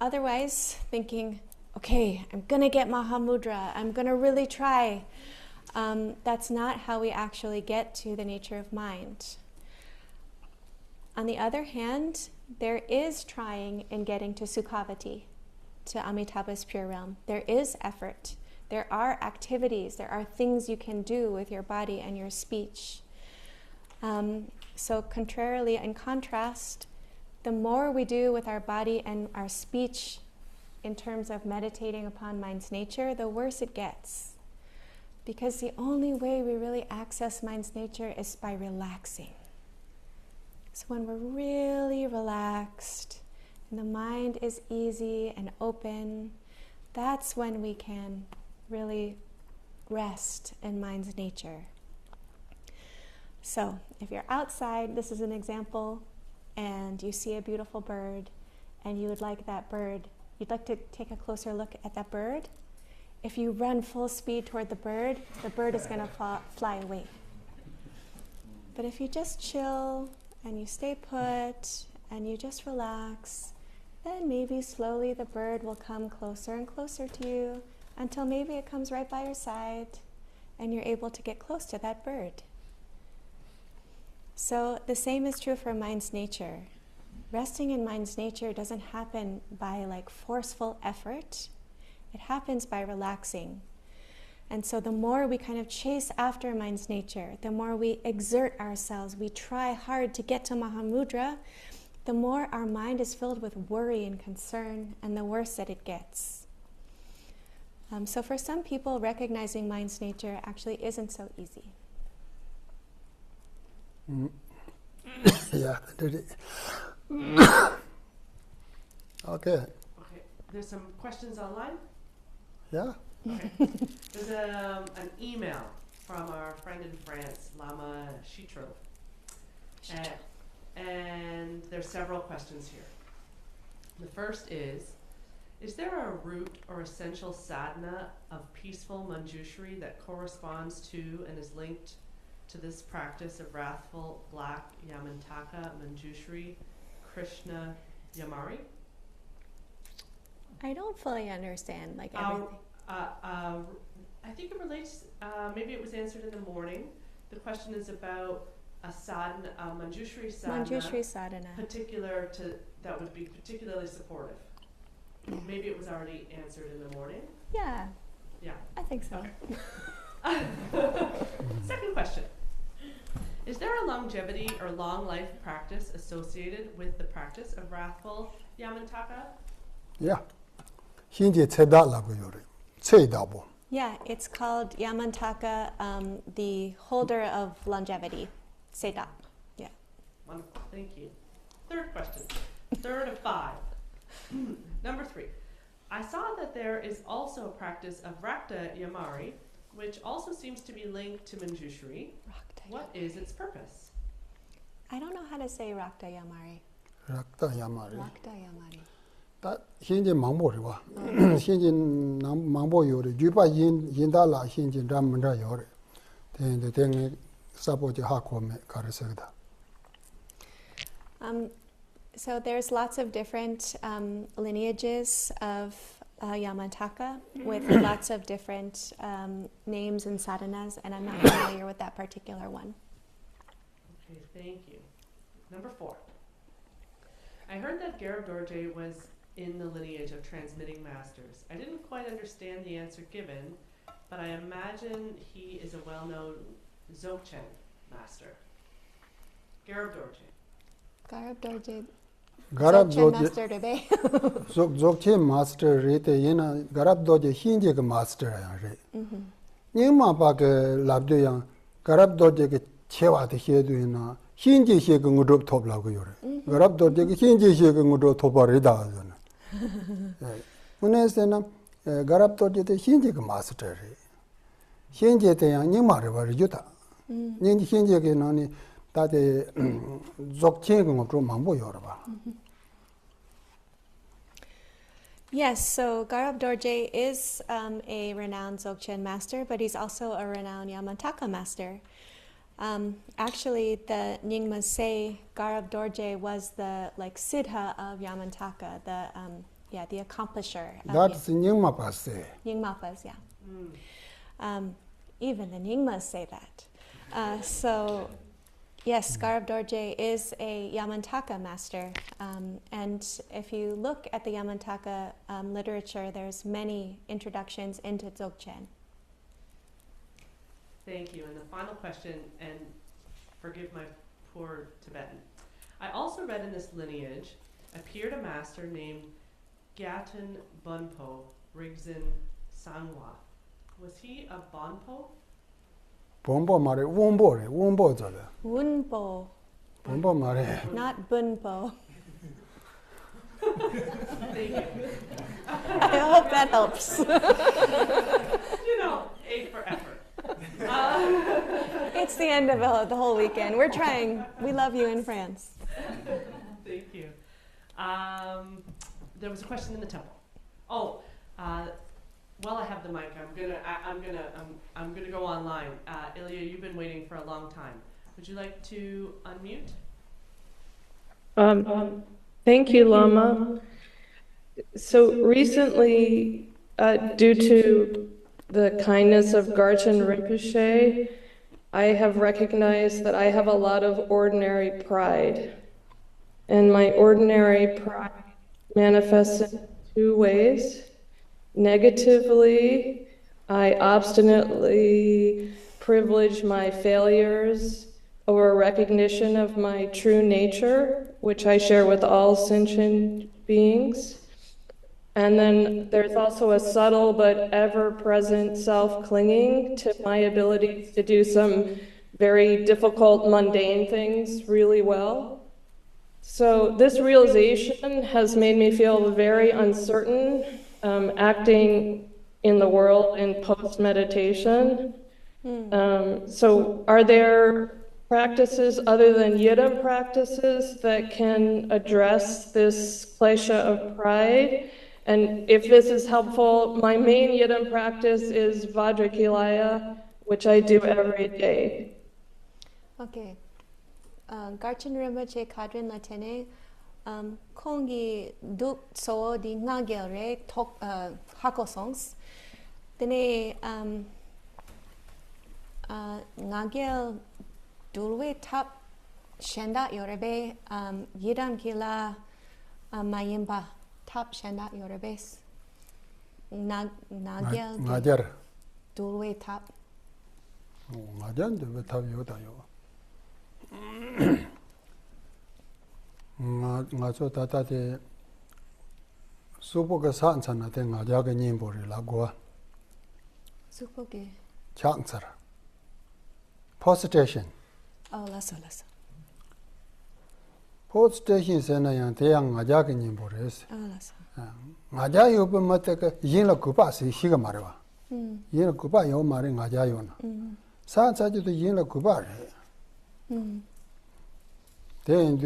Otherwise, thinking, okay, I'm going to get Mahamudra, I'm going to really try. That's not how we actually get to the nature of mind. On the other hand, there is trying in getting to Sukhavati, to Amitabha's pure realm. There is effort. There are activities. There are things you can do with your body and your speech. So contrarily, in contrast, the more we do with our body and our speech in terms of meditating upon mind's nature, the worse it gets. Because the only way we really access mind's nature is by relaxing. So when we're really relaxed and the mind is easy and open, that's when we can really rest in mind's nature. So if you're outside, this is an example, and you see a beautiful bird, and you would like that bird, you'd like to take a closer look at that bird. If you run full speed toward the bird is going to fly away. But if you just chill and you stay put and you just relax, then maybe slowly the bird will come closer and closer to you until maybe it comes right by your side and you're able to get close to that bird. So the same is true for mind's nature. Resting in mind's nature doesn't happen by like forceful effort. It happens by relaxing. And so the more we kind of chase after mind's nature, the more we exert ourselves, we try hard to get to Mahamudra, the more our mind is filled with worry and concern, and the worse that it gets. So for some people, recognizing mind's nature actually isn't so easy. Yeah. Okay. Okay, there's some questions online. Yeah. Okay. There's an email from our friend in France, Lama Chitro. And there's several questions here. The first is there a root or essential sadhana of peaceful Manjushri that corresponds to and is linked to this practice of wrathful black Yamantaka Manjushri Krishna Yamari? I don't fully understand like everything. I think it relates, maybe it was answered in the morning. The question is about a sadhana, a Manjushri sadhana, Manjushri sadhana. particular to, that would be particularly supportive. Maybe it was already answered in the morning. Yeah, Yeah. I think so. Okay. Second question. Is there a longevity or long life practice associated with the practice of wrathful Yamantaka? Yeah. Hinje tseda lagu yore. Tseda bo. Yeah, it's called Yamantaka, the holder of longevity. Seda. Yeah. Wonderful, thank you. Third question. Third of 5. Number 3. I saw that there is also a practice of Rakta Yamari, which also seems to be linked to Manjushri. What is its purpose? I don't know how to say Rakta Yamari. Rakta yamari. Rakta Yamari. Ta hinje mangbo riwa. Hinje mangbo yore. Juba yinda la hinje ramanda yore. Tenge sabo je hako me karisegda. So there's lots of different lineages of Yamantaka with lots of different names and sadhanas, and I'm not familiar with that particular one. Okay, thank you. Number 4. I heard that Garib Dorje was in the lineage of transmitting masters. I didn't quite understand the answer given, but I imagine he is a well-known Dzogchen master. Garib Dorje. Garib Dorje. Garab Dzogchen doje master today. Dzogchen master rete yena garab doje hinje ke master ya re. Nyingma ba ke labdo yang garab doje ke chewa de hedu yena hinje he ke ngudo top la go yore. Garab doje ke hinje he ke ngudo top ba re da yona. Unesena garab doje de hinje ke master re. Hinje de yang nyingma re ba re juta. Nying hinje ke nani ta de dzogchen ke ngudo mambo yore ba. Yes, so Garib Dorje is a renowned Dzogchen master, but he's also a renowned Yamantaka master. Actually, the Nyingmas say Garib Dorje was the siddha of Yamantaka, the accomplisher. That's Nyingma pa say. Nyingmapas, yeah. Even the Nyingmas say that. So, yes, Garib Dorje is a Yamantaka master. And if you look at the Yamantaka literature, there's many introductions into Dzogchen. Thank you. And the final question, and forgive my poor Tibetan. I also read in this lineage appeared a master named Gyatun Bunpo Rigzin Sanwa. Was he a Bonpo? Bombo mare, wombo zale. Wunpo, Bombo mare. not bunpo. Thank you. I hope that helps. You know, A for effort. It's the end of the whole weekend. We're trying. We love you in France. Thank you. There was a question in the temple. Oh, while I have the mic, I'm gonna go online. Ilya, you've been waiting for a long time. Would you like to unmute? Thank you, Lama. So recently, due to the kindness of Garchen Rinpoche, I have recognized that I have a lot of ordinary pride. And my ordinary pride manifests in two ways. Negatively, I obstinately privilege my failures over recognition of my true nature, which I share with all sentient beings. And then there's also a subtle but ever-present self-clinging to my ability to do some very difficult, mundane things really well. So this realization has made me feel very uncertain, acting in the world in post-meditation. So are there practices other than Yidam practices that can address this klesha of pride? And if this is helpful, my main Yidam practice is Vajrakilaya, which I do every day. Okay. Garchen Rinpoche kadrin latene kongi duk so di ngagel re tok hakosongs. Dene ngagel dulwe tap shenda yorebe yidam kila mayimba tap shenda yorebes nagel Ngajar. dulwe tap. Ngajar de tap yoda yo. Ngazo tata de supo ka san sana de ngaja ga nyimbo ri la goa. Supoge. Changsar. Post station. Oh, laso. Post station sena yang te yang ngaja ga nyimbo res. Oh, laso. Ngaja yo pe mate ka yin la kupa si higa marwa. Yin la kupa yo mare ngaja yo na. San sa ju de yin la kupa re. Then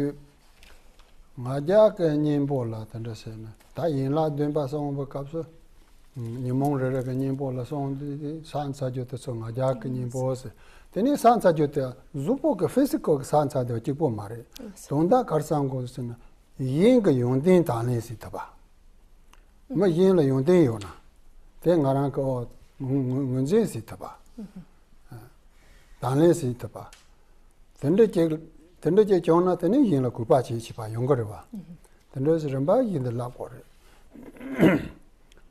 ngaja ka nyimbo la tanda sena. Ta yin la duen pa song ba kapso. Nimong re ka nyimbo la song de san sa ju te song ngaja ka nyimbo se. Teni san sa ju te zupo ka physical san sa de jipo mare. Donda kar sang go sena yin ga yong din ta ne si ta ba. Ma yin la yong din yo na. Te ngarang ko ngun je si ta ba. Ta ne si ta ba. Tende je chona tene yin la kupa chi chi pa yong ba. Tende se ramba yin de la ko re.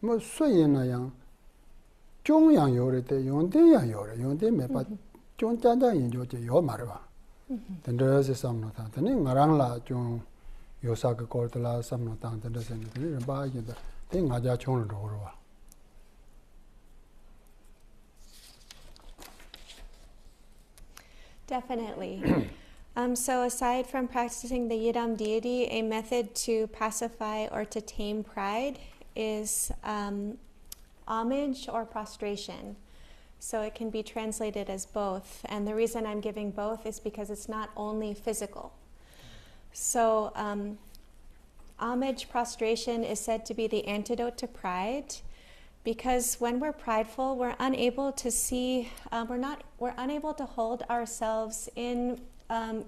Mo so yin na yang chong yang yo re te yong de yang yo re yong de me pa chong chan chan yin jo je yo ma re ba. Tende se sam no ta tene ngarang la chong yo sa ka ko de la sam no ta tende se ne tene ramba yin de te nga ja chong ro ro ba. Definitely. So aside from practicing the Yidam deity, a method to pacify or to tame pride is homage or prostration. So it can be translated as both. And the reason I'm giving both is because it's not only physical. So homage, prostration is said to be the antidote to pride, because when we're prideful, we're unable to see, we're unable to hold ourselves in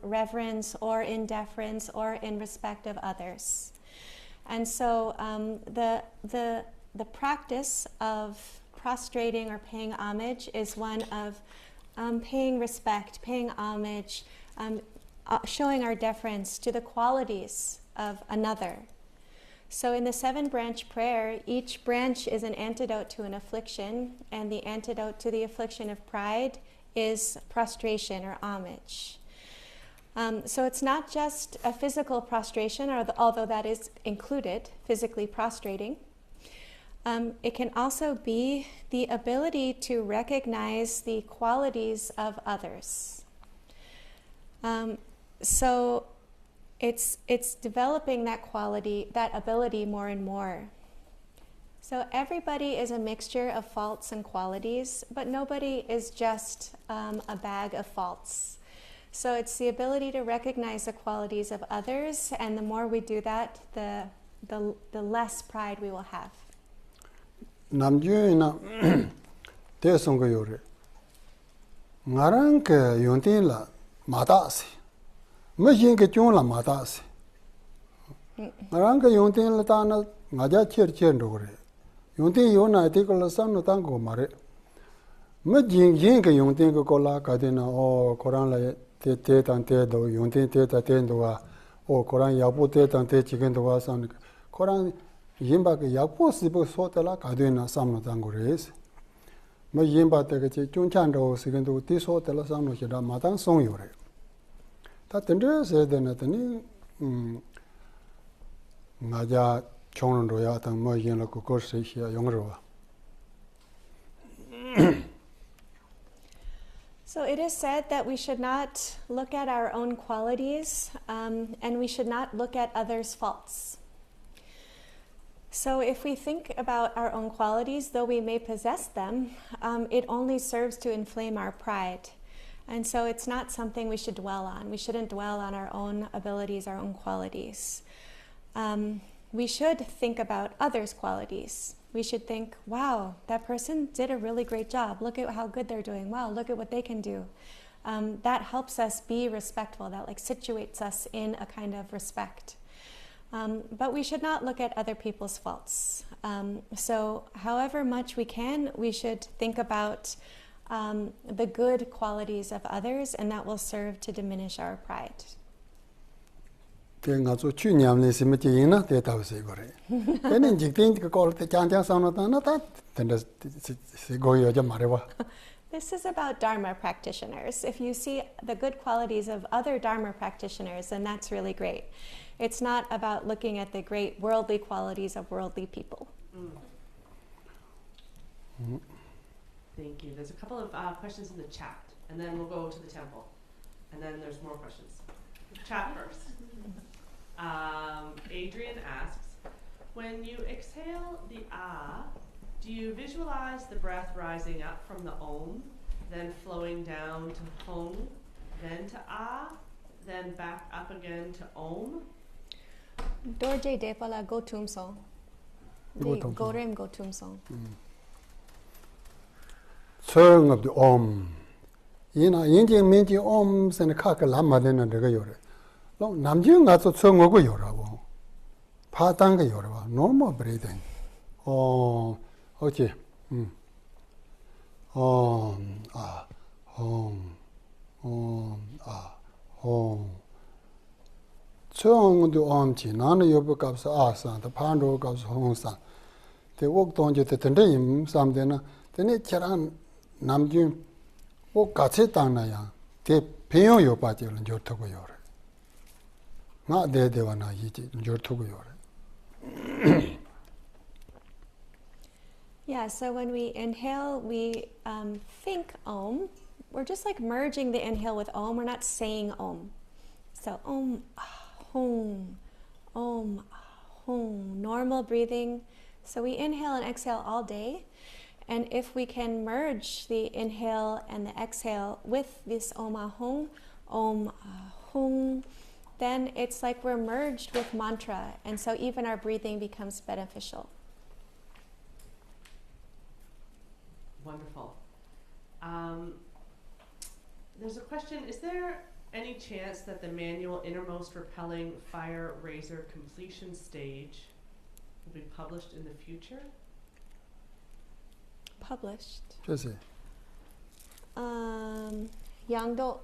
reverence or in deference or in respect of others. And so the practice of prostrating or paying homage is one of paying respect, paying homage, showing our deference to the qualities of another. So in the 7-branch prayer, each branch is an antidote to an affliction, and the antidote to the affliction of pride is prostration or homage. So it's not just a physical prostration, although that is included, physically prostrating. It can also be the ability to recognize the qualities of others. So it's developing that quality, that ability more and more. So everybody is a mixture of faults and qualities, but nobody is just a bag of faults. So it's the ability to recognize the qualities of others, and the more we do that, the less pride we will have. 남주나 대성거 요래 나랑게 용딘라 마다시 뭐인게 존라 마다시 나랑게 용딘라 다나 나자 쳇쳇도 그래 용딘 요나 티콜라 산노 땅고 말해 뭐인게 용딘 거 콜라 가데나 코란라 테테탄 테도 용딘 테타 텐도와 코란 야부 테탄 테 지겐도와 산 코란 yinba yakpo sipo sotela kadena samno tangures ma yinba te ke chungchan ro sigendo ti sotela samno chida matang song yore ta tendre se de na tani ngaja chongron ro ya tang ma yin la ko ko se xia yong ro. So it is said that we should not look at our own qualities, and we should not look at others' faults. So if we think about our own qualities, though we may possess them, it only serves to inflame our pride. And so it's not something we should dwell on. We shouldn't dwell on our own abilities, our own qualities. We should think about others' qualities. We should think, wow, that person did a really great job. Look at how good they're doing. Wow, look at what they can do. That helps us be respectful. That situates us in a kind of respect. But we should not look at other people's faults. So however much we can, we should think about the good qualities of others, and that will serve to diminish our pride. This is about Dharma practitioners. If you see the good qualities of other Dharma practitioners, then that's really great. It's not about looking at the great worldly qualities of worldly people. Thank you. There's a couple of questions in the chat, and then we'll go to the temple. And then there's more questions. Chat first. Adrian asks, when you exhale the ah, do you visualize the breath rising up from the om, then flowing down to hong, then to ah, then back up again to om? Dorje Depala go tumso. Gorem go tumso. Song of the om. Indian means om and a kaka lama then and the yore. Long Namjung got to song over yorabo. Patanga yoraba. No more breathing. Oh, okay. Om, ah, home, ah, home. Chong do omchi, none of your book of Asa, the Pando of Hongsan. They walked on to the Tendim, some dinner, then it Charan Namjum, walk Katsetana, they pay on your party and your Togoyore. Not there they were not eating your Togoyore. Yeah, so when we inhale, we think om. We're just like merging the inhale with om. We're not saying om. So om, home, om, home. Normal breathing. So we inhale and exhale all day. And if we can merge the inhale and the exhale with this om, hong, then it's like we're merged with mantra. And so even our breathing becomes beneficial. Wonderful. There's a question, is there any chance that the manual Innermost Repelling Fire Razor Completion Stage will be published in the future? Published? Jesse. Yangdo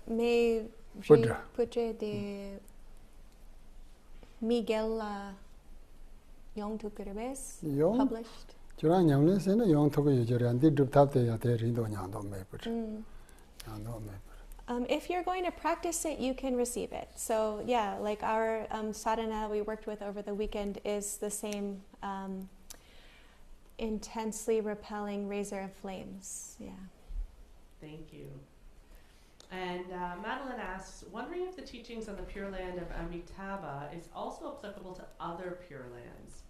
may putre de Miguel Yongtu Kirbes published. Juran Yamlis and a young Togo Juran did do Tate at the Rindo Yando Maple. If you're going to practice it, you can receive it. So yeah, like our sadhana we worked with over the weekend is the same intensely repelling razor of flames. Yeah. Thank you. And Madeline asks, wondering if the teachings on the Pure Land of Amitabha is also applicable to other Pure Lands,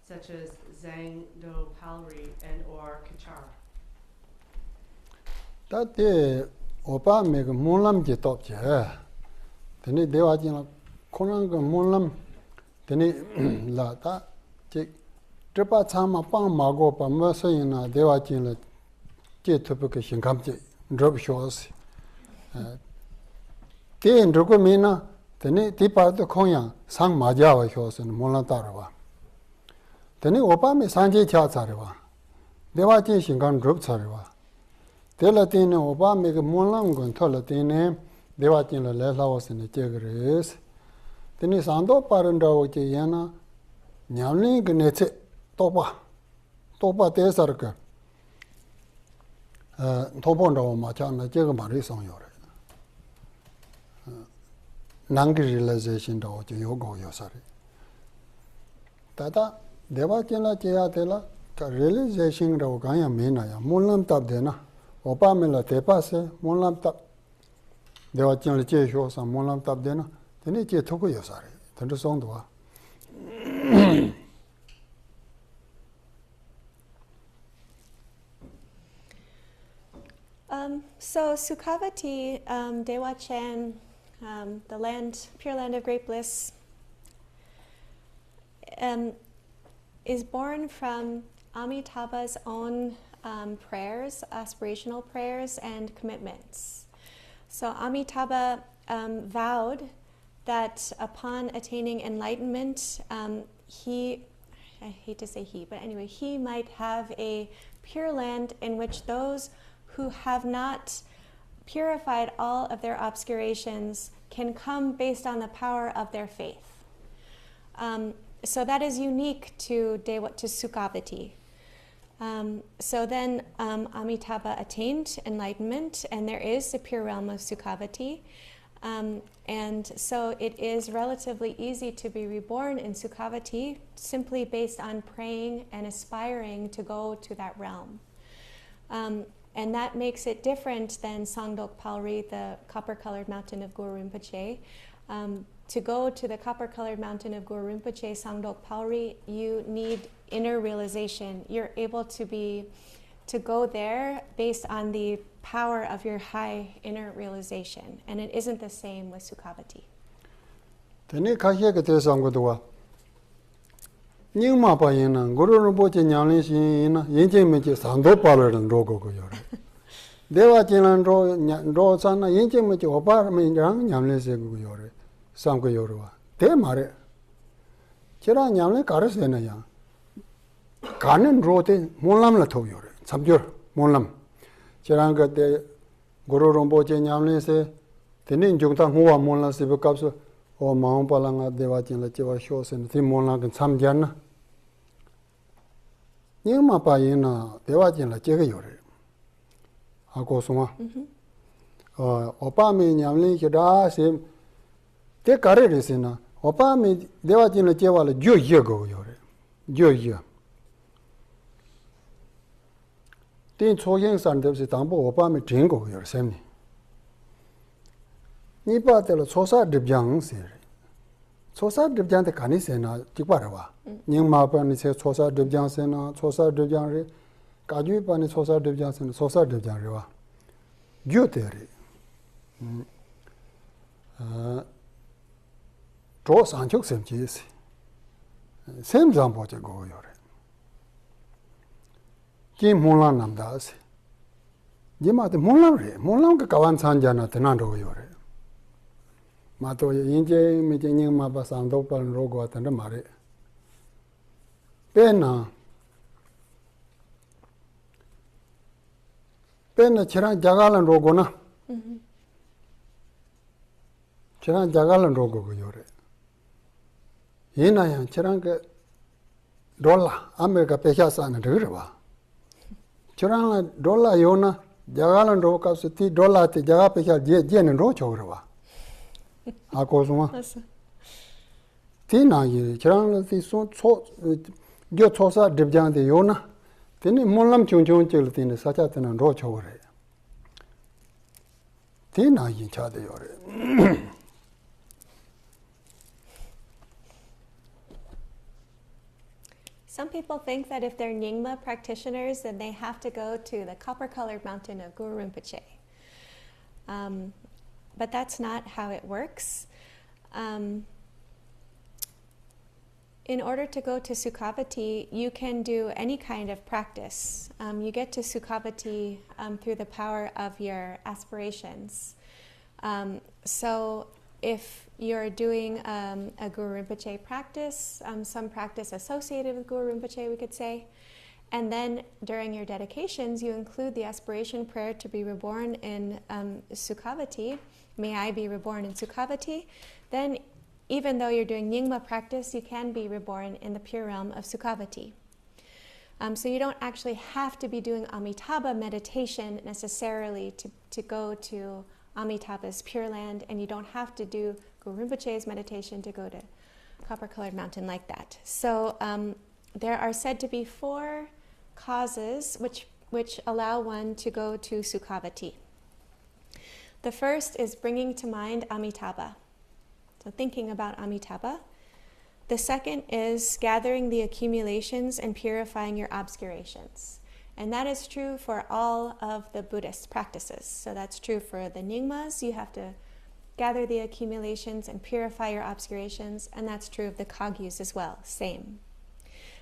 such as Zangdo Palri and or Kachar. That opa make monlam je top je. Teni dewa jina konang monlam teni la ta je tripa chama pang mago pa ma sayina dewa jina je tupu ke shinkam je drop shows. Te ndruko mina teni ti pa to khonya sang ma ja wa shows ne monlam ta ra ba. Teni opa me sanje cha cha ra ba. Dewa je shinkam drop cha ra ba. Tela tene opa me ke monlam gon thola tene dewa jin la le lawas ne che gres tene sando paranda o che yana nyamni gne che topa te sar ka topon ro ma cha na che ga ma ri song yo re nang realization do che yo go yo sar tata dewa jin la che ya tela ka realization ro ga ya me na ya monlam tab de na opa me la te pa se monlam tab dewa jin le che sho sa monlam tab de na tene che to ko yo sa re tan song do wa So Sukhavati, Dewa Chen, the land, Pure Land of Great Bliss, is born from Amitabha's own prayers, aspirational prayers, and commitments. So Amitabha vowed that upon attaining enlightenment, I hate to say he, but anyway, he might have a pure land in which those who have not purified all of their obscurations can come based on the power of their faith. So that is unique to Sukhavati. So then Amitabha attained enlightenment, and there is the pure realm of Sukhavati. And so it is relatively easy to be reborn in Sukhavati simply based on praying and aspiring to go to that realm. And that makes it different than Sangdok Palri, the copper-colored mountain of Guru Rinpoche. To go to the copper-colored mountain of Guru Rinpoche, Sangdok Palri, you need inner realization. You're able to go there based on the power of your high inner realization. And it isn't the same with Sukhavati. Tene kashe ke te sang do wa ning ma pa yin na Guru Rinpoche nyam le shin yin na yin che me che sang do pa le ran ro go yo re dewa chen lan ro san na yin che me che opa me rang nyam le se go yo re sang go yo wa te ma re chera nyam le kar se na ya kanen ro te monlam la tho yo re samjor monlam chera ga te Guru Rinpoche nyam le se tene jung ta huwa monlam se be kap so o maung pa la nga dewa chen la che wa sho se ti monlam kan samjan na ning ma pa yin na dewa chen la che ga yo re a ko so ma opa me nyam le che da se te kare re se na opa me dewa chen la che wa la jo ye go yo re jo ye tin cho yin san de se dang bo opa me jing go yo re sem ni ni pa te lo cho sa de byang se re cho sa de byang te kani se na ti pa ra wa ning ma pa ni se cho sa de byang se na cho sa de byang re ka ju pa ni cho sa de byang se na cho sa de byang re wa jo te re ro san chok sem chi se sem jam bo che go yo re ki mon la nam da se ji ma te mon la re mon la ka kawan san ja na te na ro yo re ma to yin je me je ning ma ba sang do pa ro go ta ma re pe na chira jagalan ro go na chira jagalan ro go yo re yin na ya chira ke dollar america pe sha sa na de re ba chira la dollar yo na Jagalan ro kapsu ti dola ti jaga pecha jenen ro chogrewa. Ako suma. Ti na yi chirang ti so gyo chosa dibjang de yona. Tini monlam chung chung chil tini sacha tina ro chogre. Ti na yi chade yore. Some people think that if they're Nyingma practitioners, then they have to go to the copper-colored mountain of Guru Rinpoche. But that's not how it works. In order to go to Sukhavati, you can do any kind of practice. You get to Sukhavati through the power of your aspirations. So if you're doing a Guru Rinpoche practice, some practice associated with Guru Rinpoche, we could say, and then during your dedications, you include the aspiration prayer to be reborn in Sukhavati, may I be reborn in Sukhavati, then even though you're doing Nyingma practice, you can be reborn in the pure realm of Sukhavati. So you don't actually have to be doing Amitabha meditation necessarily to go to Amitabha's Pure Land, and you don't have to do Guru Rinpoche's meditation to go to Copper-Colored Mountain like that. So there are said to be 4 causes which allow one to go to Sukhavati. The first is bringing to mind Amitabha, so thinking about Amitabha. The second is gathering the accumulations and purifying your obscurations. And that is true for all of the Buddhist practices. So that's true for the Nyingmas. You have to gather the accumulations and purify your obscurations. And that's true of the Kagyus as well. Same.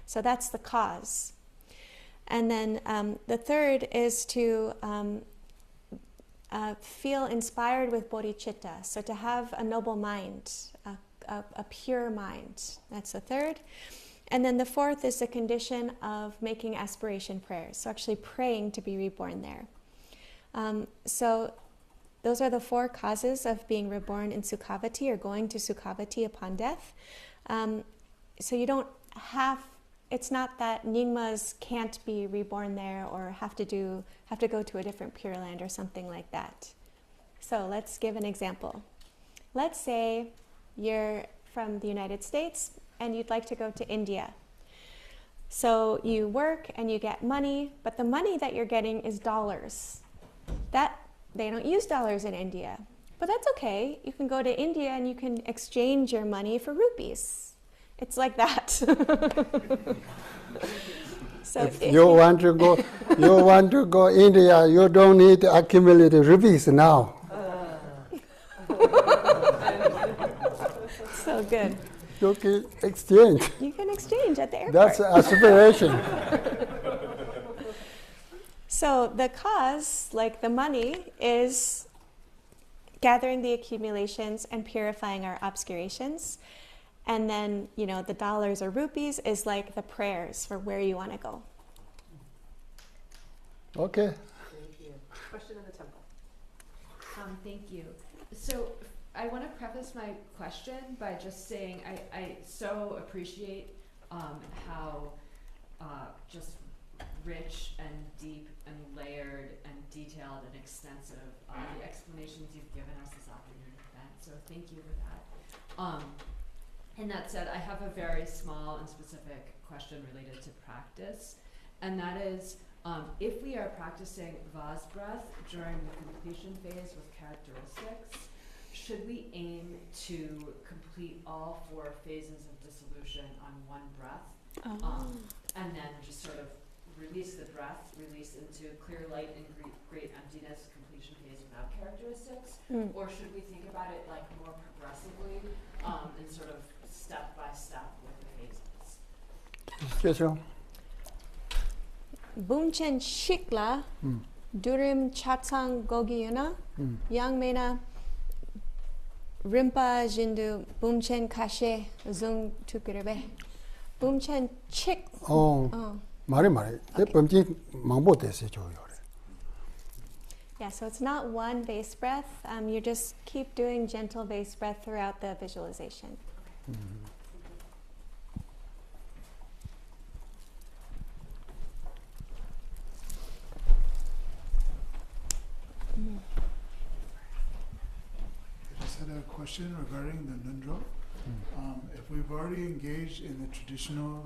So that's the cause. And then the third is to feel inspired with bodhicitta. So to have a noble mind, a pure mind. That's the third. And then the fourth is the condition of making aspiration prayers, so actually praying to be reborn there. So those are the 4 causes of being reborn in Sukhavati or going to Sukhavati upon death. So you don't have, it's not that Nyingmas can't be reborn there or have to go to a different Pure Land or something like that. So let's give an example. Let's say you're from the United States and you'd like to go to India. So you work and you get money, but the money that you're getting is dollars. They don't use dollars in India, but that's okay. You can go to India and you can exchange your money for rupees. It's like that. So if you want to go India, you don't need to accumulate rupees now. So good. You can exchange. You can exchange at the airport. That's aspiration. So the cause, like the money, is gathering the accumulations and purifying our obscurations. And then, the dollars or rupees is like the prayers for where you want to go. Okay. Thank you. Question in the temple. Thank you. So I want to preface my question by just saying I so appreciate how just rich and deep and layered and detailed and extensive the explanations you've given us this afternoon have been. So thank you for that. And that said, I have a very small and specific question related to practice, and that is, if we are practicing Vaz breath during the completion phase with characteristics, should we aim to complete all 4 phases of dissolution on one breath, and then just sort of release the breath, release into clear light and great emptiness, completion phase without characteristics? Or should we think about it like more progressively and sort of step by step with the phases? Bumchen shikla durim chatsang gogiyuna yang mena rimpa jindu bumchen kashe zung tukirebe bumchen chik Mari. Yeah, so it's not one base breath. You just keep doing gentle base breath throughout the visualization. question regarding the nundro. If we've already engaged in the traditional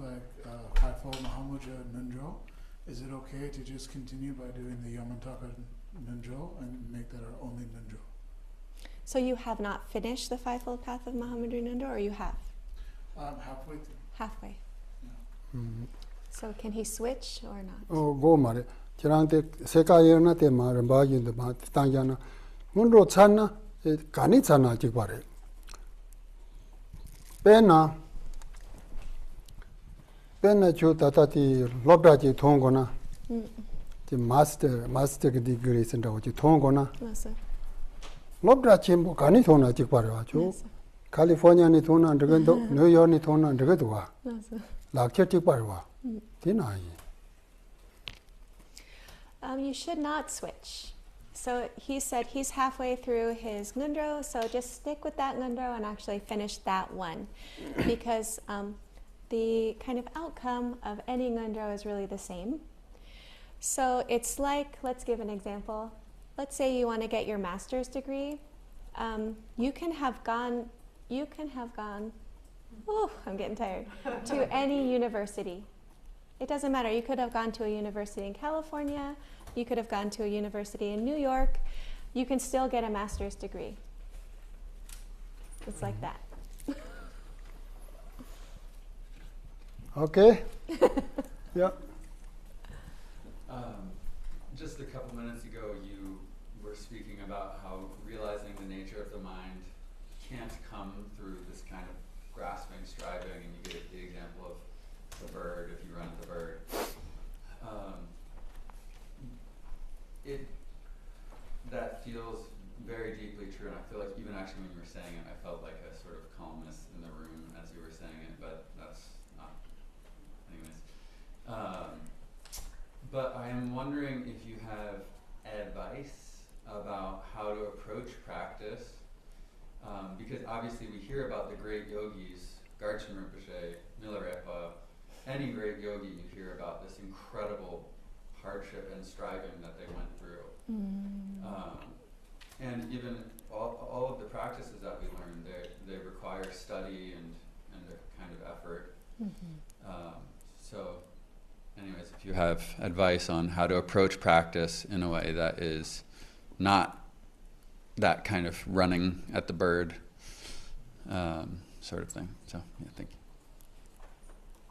fivefold Mahamudra nundro, is it okay to just continue by doing the Yamantaka nundro and make that our only nundro? So you have not finished the fivefold path of Mahamudra Nundro, or you have? Halfway through. Halfway. So can he switch or not? go mare. Chirante sekayana te maramba in the Tangana. Munro Chana, Kanitsana Chipare. Pena Chu Tatati Lobraji Tongona. The master degree in the Tongona. Lobra Chimbo Kanitona Chiparacho. California Nitona and the New York Nitona and the Gedua. Like Chiparwa. Deny. You should not switch. So he said he's halfway through his ngundro, so just stick with that ngundro and actually finish that one. Because the kind of outcome of any ngundro is really the same. So it's like, let's give an example. Let's say you want to get your master's degree. You can have gone, oh, I'm getting tired, to any university. It doesn't matter. You could have gone to a university in California. You could have gone to a university in New York. You can still get a master's degree. It's like that. Okay. Yeah. Just a couple minutes ago, you were speaking about how realizing the nature of the mind can't come through this kind of grasping, striving, and you gave the example of the bird, if you run at the bird. That feels very deeply true, and I feel like even actually when you were saying it, I felt like a sort of calmness in the room as you were saying it, but that's not, anyways. But I am wondering if you have advice about how to approach practice, because obviously we hear about the great yogis, Garchen Rinpoche, Milarepa, any great yogi, you hear about this incredible hardship and striving that they went through. And even all of the practices that we learn, they require study and a kind of effort. So anyways, if you have advice on how to approach practice in a way that is not that kind of running at the bird sort of thing. So yeah, thank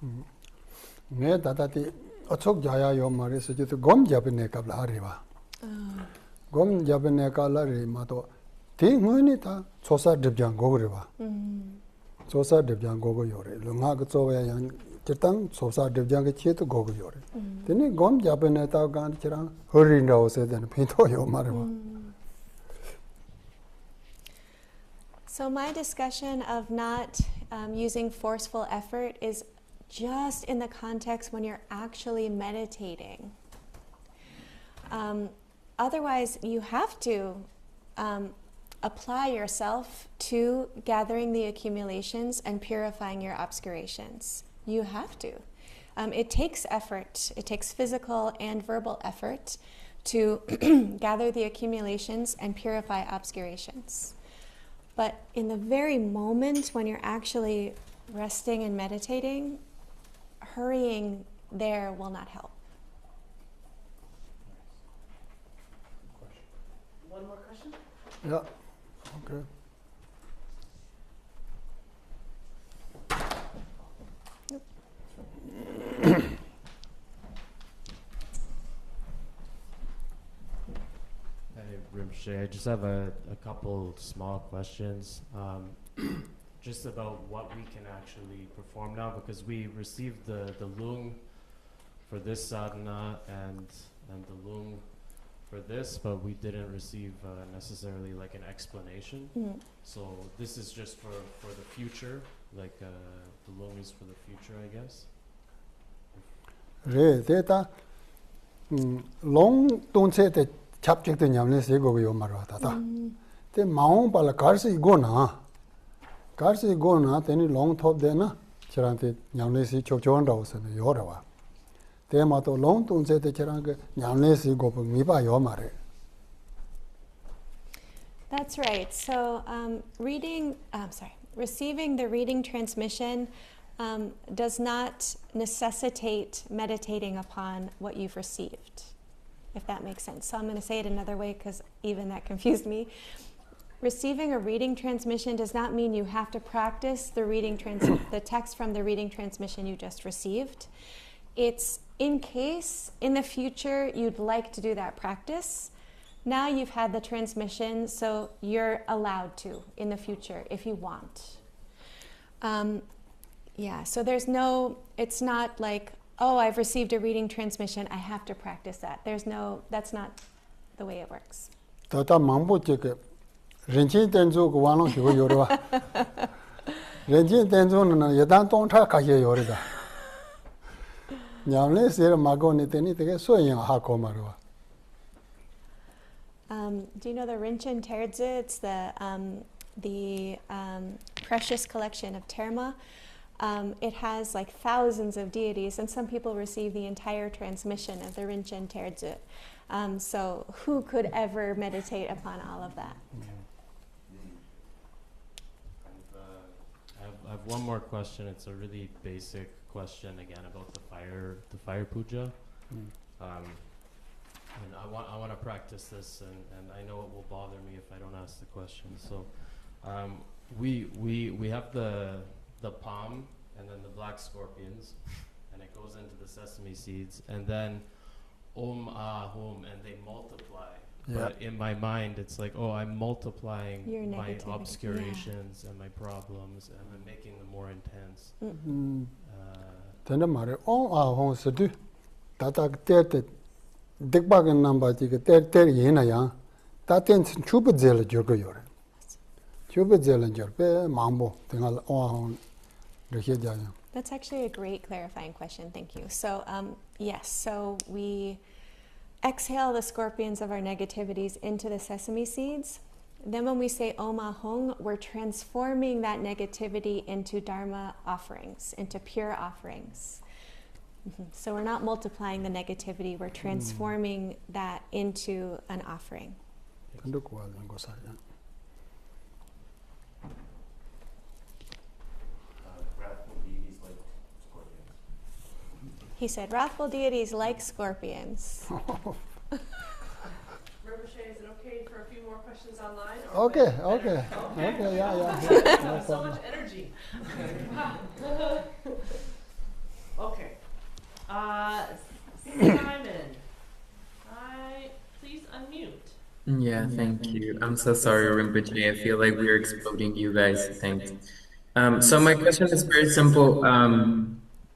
you. Achok Jaya Yo Maris, Gom Japane Kablariva. Gom Japane Kalari Mato. Tingunita, Sosa Debjan Gogriva. Sosa Debjan Gogo Yore. Lungago and Chitang, Sosa Debjan Chit Gogo Yore. Then Gom Japane Tagan Chiran, Hurrindo said and Pinto Yo Mariva. So my discussion of not using forceful effort is just in the context when you're actually meditating. Otherwise, you have to apply yourself to gathering the accumulations and purifying your obscurations. You have to. It takes effort. It takes physical and verbal effort to gather the accumulations and purify obscurations. But in the very moment when you're actually resting and meditating, hurrying there will not help. One more question? Yeah. Okay. Hey, Rinpoche, I just have a couple small questions. Just about what we can actually perform now, because we received the lung for this sadhana and the lung for this, but we didn't receive necessarily like an explanation. So this is just for the future, like the lung is for the future, I guess. Re theta long don't say the chapter the nyamle se go yo marwa ta. Te maung pala karsi go na. Karsi go na teni long top de na. Chirante nyamle si chokchon raw se yo rawa. Te ma to long don't say the chirang nyamle si go mi ba yo mare. That's right. So receiving the reading transmission does not necessitate meditating upon what you've received, if that makes sense. So I'm going to say it another way because even that confused me. Receiving a reading transmission does not mean you have to practice the text from the reading transmission you just received. It's in case in the future you'd like to do that practice. Now you've had the transmission, so you're allowed to in the future if you want. So it's not like, oh, I've received a reading transmission, I have to practice that. That's not the way it works. Tata mambo cheke, renchin tenzo ko walong higo yorwa. Renchin tenzo na yadan tongcha kaya yorida. Nyamle sira mago ni teni teke soyin hako marwa. Do you know the Rinchen Terze? It's the precious collection of Terma. It has like thousands of deities, and some people receive the entire transmission of the Rinchen Terze. So who could ever meditate upon all of that? I have one more question. It's a really basic question again about the fire puja. And I want to practice this, and I know it will bother me if I don't ask the question. So we have the palm and then the black scorpions, and it goes into the sesame seeds, and then Om Ahum, and they multiply. Yeah. But in my mind, it's like, oh, I'm multiplying Your my negativity, obscurations and my problems, and I'm making them more intense. Tena mare on ahong sedu tata tete dikbagan namba jiga ter yena yang ta ten chuba zela jogo yore. Chuba zela jorpe mambo tengal ahong rekhe jaya. That's actually a great clarifying question. Thank you. So yes, so we exhale the scorpions of our negativities into the sesame seeds. Then when we say Om Ahung, we're transforming that negativity into Dharma offerings, into pure offerings. So we're not multiplying the negativity, we're transforming that into an offering. He said, wrathful deities like scorpions. Rinpoche, is it okay for a few more questions online? Okay, yeah. So much energy. Okay. Simon, please unmute. Yeah, thank you. I'm so sorry, Rinpoche. I feel like we're exploding you guys. Thanks. So my question is very simple.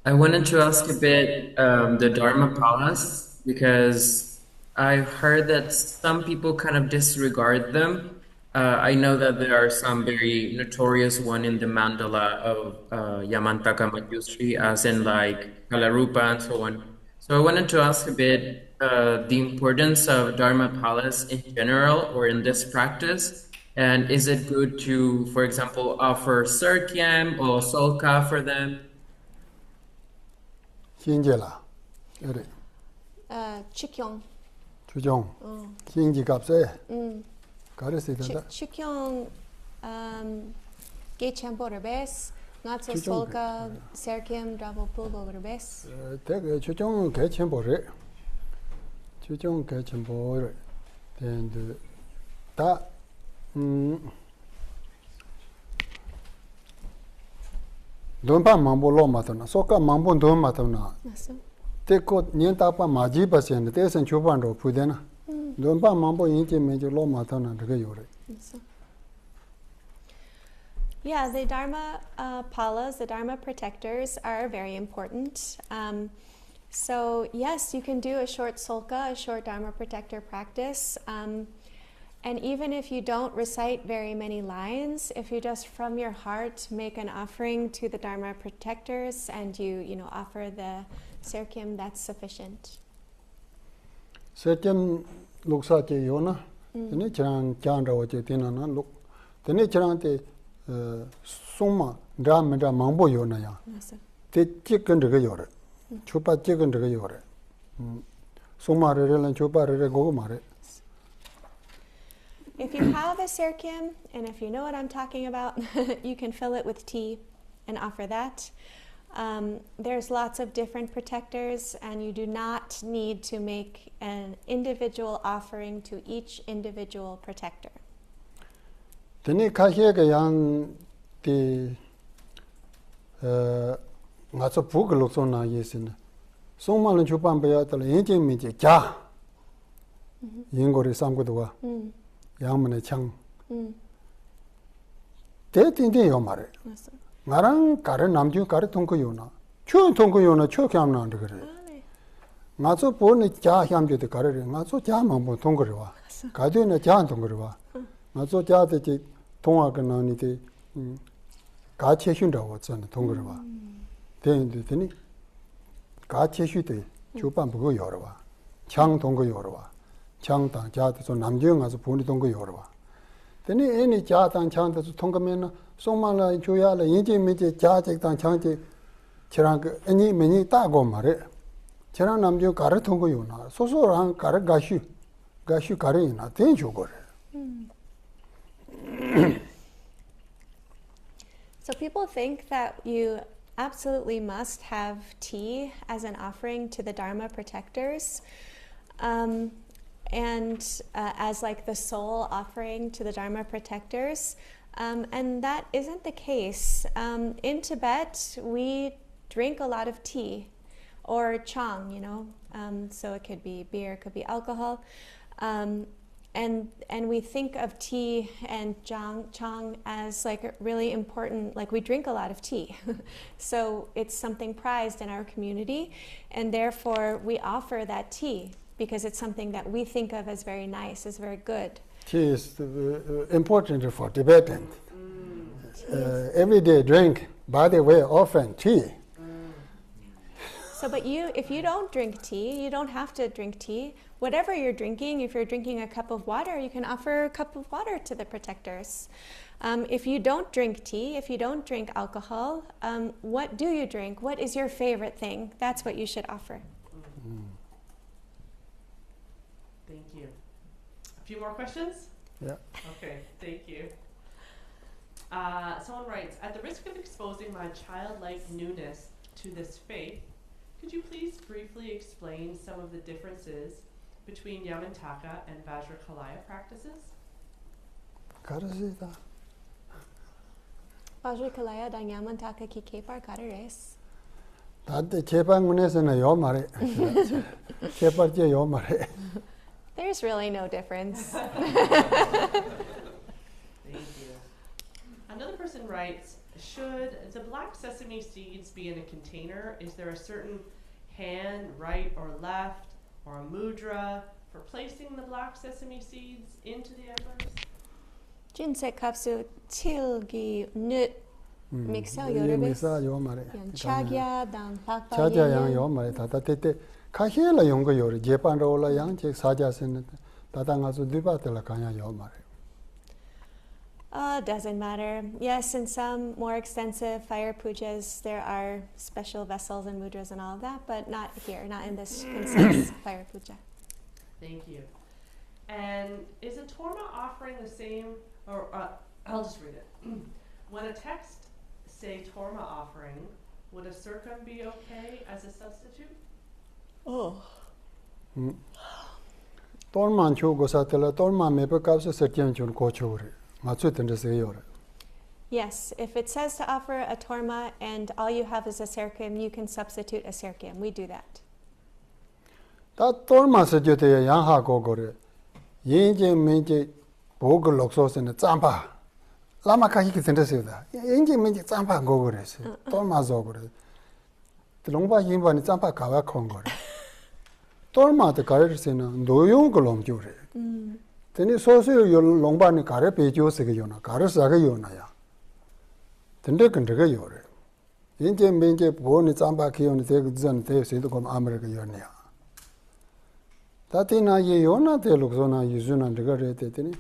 I wanted to ask a bit the Dharma Palas, because I've heard that some people kind of disregard them. I know that there are some very notorious one in the mandala of Yamantaka Manjushri, as in like Kalarupa and so on. So I wanted to ask a bit the importance of Dharma Palas in general or in this practice. And is it good to, for example, offer Sirkyam or Solka for them? Hinjela. Chikyong. Chujong. Hinji kapse. Karisi Chikyong ge chenpo rebes. Not so solka serkim double pulbo rebes. Chujong ge chenpo re. Chujong ge chenpo re. And ta Dompa mambo lo matana, soka mambo dom matana. Teko nientapa maji pasien, te sen chupan ro pudena. Dompa mambo inche mejo lo matana de yore. Yeah, the Dharma palas, the Dharma protectors are very important. So yes, you can do a short solka, a short Dharma protector practice. And even if you don't recite very many lines, if you just from your heart make an offering to the Dharma protectors and you offer the Sirkyam, that's sufficient. Sirkyam luksa che yona, tene chirang chan rawa che tina na luk. Tene chirang te summa dra mendra mangbo yona ya. Te chikan riga yore. Chupa chikan riga yore. Summa re lan chupa re gogo mare. If you have a serkim, and if you know what I'm talking about, you can fill it with tea and offer that. There's lots of different protectors, and you do not need to make an individual offering to each individual protector. Tene kahiega yang the ngaso puglo so na yesin. So mal chupan ba tal yenje mi je ja. Yingori samgudwa. Yang mane chang. Te tin yo mare. Ngarang kare namju kare thongko yona. Chu thongko yona chu kyam na de kare. Ngaso po ne ja hyam je de kare ngaso ja ma bo thong kare wa. Ka de ne ja thong kare wa. Ngaso ja de 통화 근나니데 가치 휴다고 왔잖아 동그려봐. 되니 가치 휴대 주반 보고 열어봐. 창 동거 열어봐. 창당 자도 남정 가서 보니 동거 열어봐. 되니 애니 자당 창도 통거면 송만라 조야라 인지미지 자직당 창지 저랑 그 애니 매니 따고 말해. 저랑 남정 가르 통거 요나 소소랑 가르 가슈 가르이나 된 주거래. So people think that you absolutely must have tea as an offering to the Dharma protectors, and as like the sole offering to the Dharma protectors, and that isn't the case. In Tibet, we drink a lot of tea, or chang, so it could be beer, it could be alcohol. And we think of tea and chang as like really important, like we drink a lot of tea. So it's something prized in our community, and therefore we offer that tea because it's something that we think of as very nice, as very good. Tea is important for Tibetan. Everyday drink, by the way, often tea. So, but if you don't drink tea, you don't have to drink tea. Whatever you're drinking, if you're drinking a cup of water, you can offer a cup of water to the protectors. If you don't drink tea, if you don't drink alcohol, what do you drink? What is your favorite thing? That's what you should offer. Thank you. A few more questions? Yeah. Okay, thank you. Someone writes, at the risk of exposing my childlike newness to this faith, could you please briefly explain some of the differences between Yamantaka and Vajrakalaya practices? Karasita. Vajrakalaya dan Yamantaka ki kepar karares. Tadde chepan gunesena yo mare. Chepar je yo mare. There's really no difference. Thank you. Another person writes, should the black sesame seeds be in a container? Is there a certain hand, right or left, or a mudra for placing the black sesame seeds into the embers? Jinse kapsu tilgi nut mixel yoribis. Mixel yo mare. Yan chagya dan lakpa. Chagya yang yo mare. Tata tete kahela yongo yore. Jepan rola yang che saja sen. Tata ngasu dipa tela kanya yo mare. Doesn't matter. Yes, in some more extensive fire pujas, there are special vessels and mudras and all of that, but not here, not in this concise fire puja. Thank you. And is a torma offering the same, or I'll just read it. When a text say torma offering, would a circum be okay as a substitute? Oh. Torman chu gosatela torma mepe kapsa sertian chun kochore. Yes, if it says to offer a torma and all you have is a serkim, you can substitute a serkim. We do that. That torma sujute yang ha go gore. Yinje menje bog loksos in the zampa. Lama kahiki sendesida. Yinje menje zampa go gore. Torma zo gore. The longba yimba ni zampa kawa kongore. Torma the carriers in doyung golom jure. Teni sosu yo longba ni kare pejo se yo na kare sa ga yo na ya. Tende kan de yo re. Yinje menje bo ni zamba ki yo ni te zan te se to kom amre ga yo ne ya. Ta na ye yo na te lok so na yizu na de ga re te teni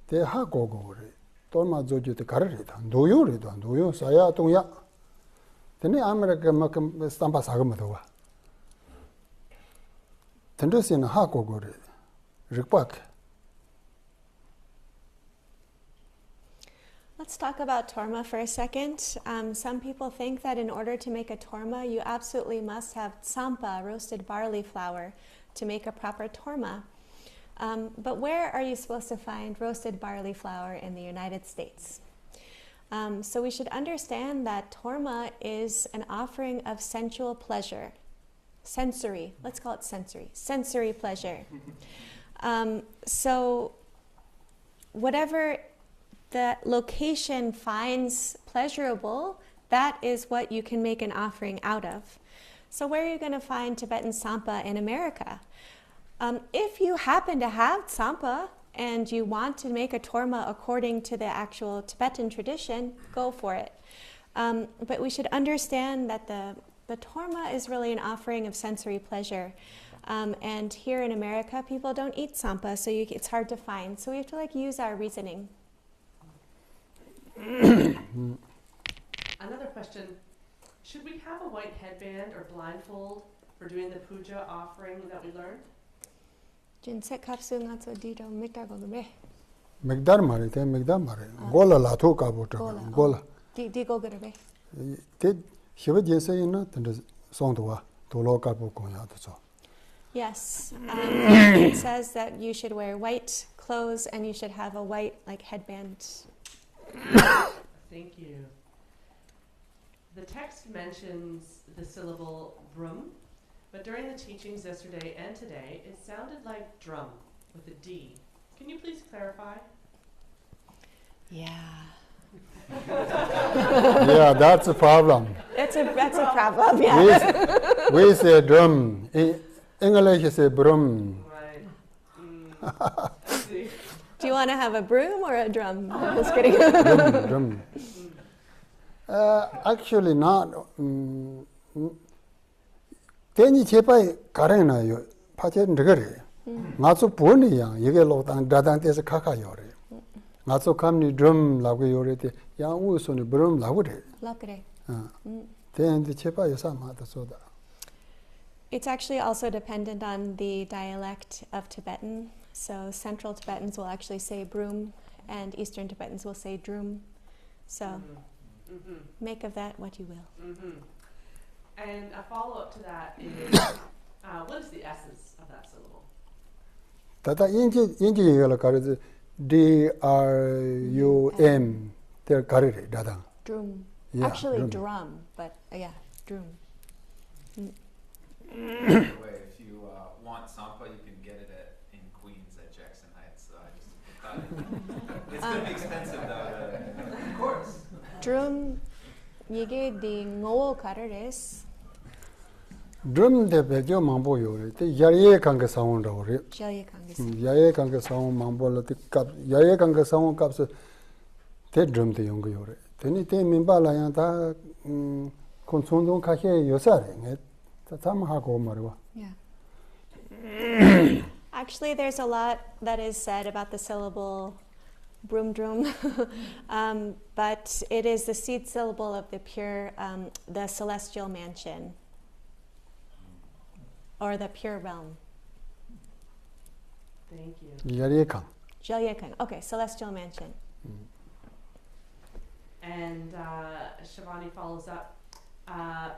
te ha go go re. To ma zo ju te kare re da do yo sa ya tong ya. Teni amre ga ma kam stampa sa ga ma do wa. Tende se na ha go go re. Rikpak Let's talk about torma for a second. Some people think that in order to make a torma, you absolutely must have tsampa, roasted barley flour, to make a proper torma. But where are you supposed to find roasted barley flour in the United States? So we should understand that torma is an offering of sensual pleasure. Sensory, let's call it sensory pleasure. So whatever the location finds pleasurable, that is what you can make an offering out of. So where are you going to find Tibetan tsampa in America? If you happen to have tsampa and you want to make a torma according to the actual Tibetan tradition, go for it. But we should understand that the torma is really an offering of sensory pleasure. And here in America, people don't eat tsampa, so it's hard to find. So we have to use our reasoning. Another question. Should we have a white headband or blindfold for doing the puja offering that we learned? Megdar mare, te megdar mare. Gola la to ka bota. Gola. Di go garabe. Te shiva jense ina tende songdwa to lo ka bo kong ya to. Yes. It says that you should wear white clothes and you should have a white headband. Thank you. The text mentions the syllable brum, but during the teachings yesterday and today, it sounded like drum with a D. Can you please clarify? Yeah. Yeah, that's a problem. That's a problem, yeah. We say drum. In English, say broom. Right. I see. Do you want to have a broom or a drum? I'm just kidding. Drum. Actually, not. Teni chepai karena yo. Pache ndegare. Ngatsu poni yang. Yege loktan dadang tese kaka yore. Ngatsu kamni drum lagu yore te. Yang usoni broom lagu re. Lakre. Teni chepai yo sama ta soda. It's actually also dependent on the dialect of Tibetan. So Central Tibetans will actually say broom, and Eastern Tibetans will say drum. So make of that what you will. And a follow-up to that is, what is the essence of that syllable? Tata inji yela kareze D-R-U-M. They're karere dadang. Drum. Yeah, Actually drum, but yeah, drum. By the way, if you want sampa, you can get it in Queens at Jackson Heights. So I just thought it's going to be expensive though. Of course. Drum, 이게 the ngô kareres. Drum de bejo mambo yore. Te yaye kange sound ore. Yaye kange sound. Yaye kange sound mambo la te kap. Yaye kange sound kap se te drum te yong yore. Teni te mimba la yang ta konsondong kashe yosare nge. Yeah. Actually, there's a lot that is said about the syllable broom drum, but it is the seed syllable of the pure, the celestial mansion, or the pure realm. Thank you. Jalyekang. Okay, celestial mansion. And Shivani follows up.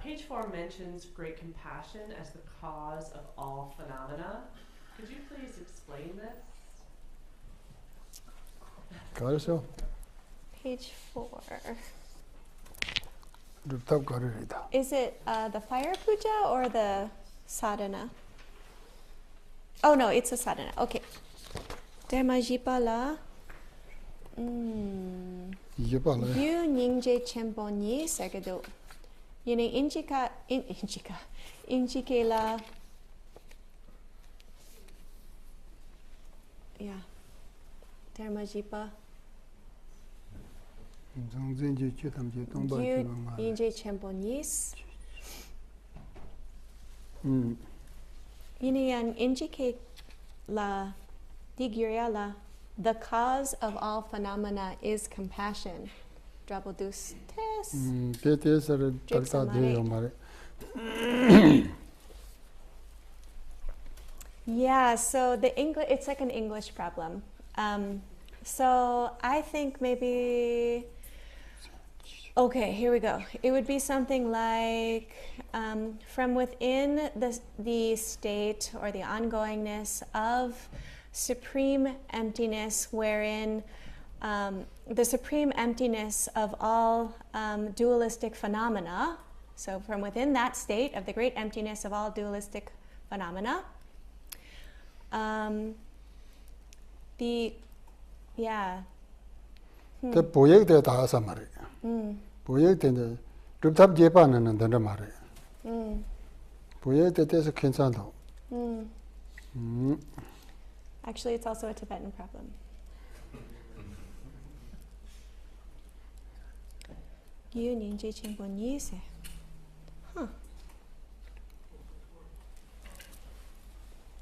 Page 4 mentions great compassion as the cause of all phenomena. Could you please explain this? Page 4. Is it the fire puja or the sadhana? Oh no, it's a sadhana. Okay. Dharmajipa la. Yu Ningje Chemponi Sagado. Yine injike la. Yeah. Dharmajipa. Yu Inje Chemponis. Yine yan injike la digirya la. The cause of all phenomena is compassion. Drabodus Yeah, so the English, it's like an English problem. So I think maybe Okay, here we go. It would be something like from within the state or the ongoingness of supreme emptiness, wherein the supreme emptiness of all dualistic phenomena. So from within that state of the great emptiness of all dualistic phenomena, The poyek de ta sa mare. Poyek de ruptab jepa nan dan mare. Poyek de te sa kinsan do. Actually, it's also a Tibetan problem. Huh.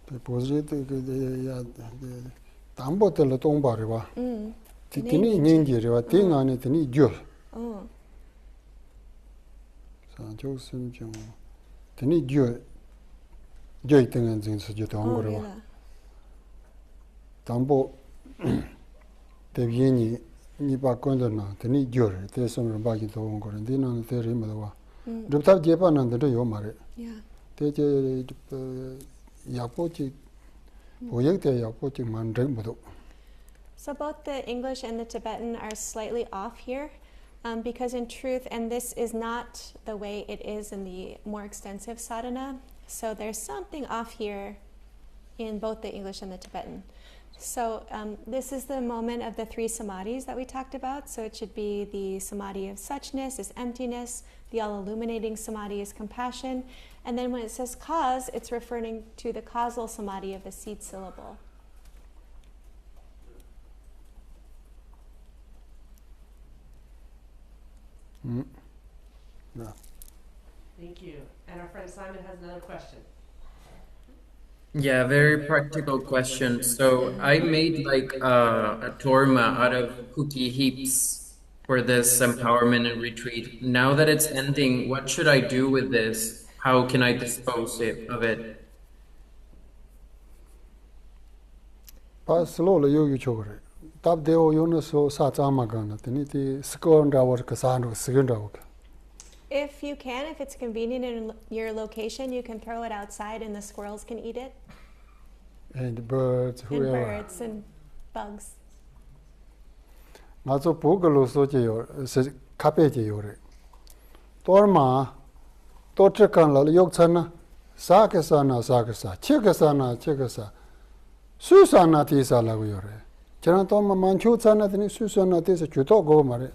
The poyek de ya tambo te la tong ba re ba. Tini ninji re ba ting ane tini jyo. San jo sim jo. Tini jyo. Jyo tengan jing su jo tong re ba. Tambo te vieni ni pa kondo na teni gyore te som ba ki to ngo re dina na te ri ma wa rupta je pa na de yo mare te je ya po chi o yek te ya po chi man re mo do. So both the English and the Tibetan are slightly off here, because in truth, and this is not the way it is in the more extensive sadhana, so there's something off here in both the English and the Tibetan. So this is the moment of the three samadhis that we talked about. So it should be the samadhi of suchness is emptiness, the all-illuminating samadhi is compassion, and then when it says cause, it's referring to the causal samadhi of the seed syllable. Yeah. Thank you. And our friend Simon has another question. Yeah, very practical question. So I made like a torma out of cookie heaps for this empowerment and retreat. Now that it's ending, what should I do with this? How can I dispose of it? Pa slow le yo yu chogre. Tab de o yo no so sa cha ma ga na teni ti skon da war ka sa no sigen da. If you can, if it's convenient in your location, you can throw it outside and the squirrels can eat it. And birds, whoever. And birds and bugs. Nga zo po ga lo so je yo se kape je yo re. Tor ma to che kan la yok chan na sa ke sa na sa ke sa che ke sa na che ke sa su sa na ti sa la go yo re. Chana to ma man chu chan na ti su sa na ti sa chu to go ma re.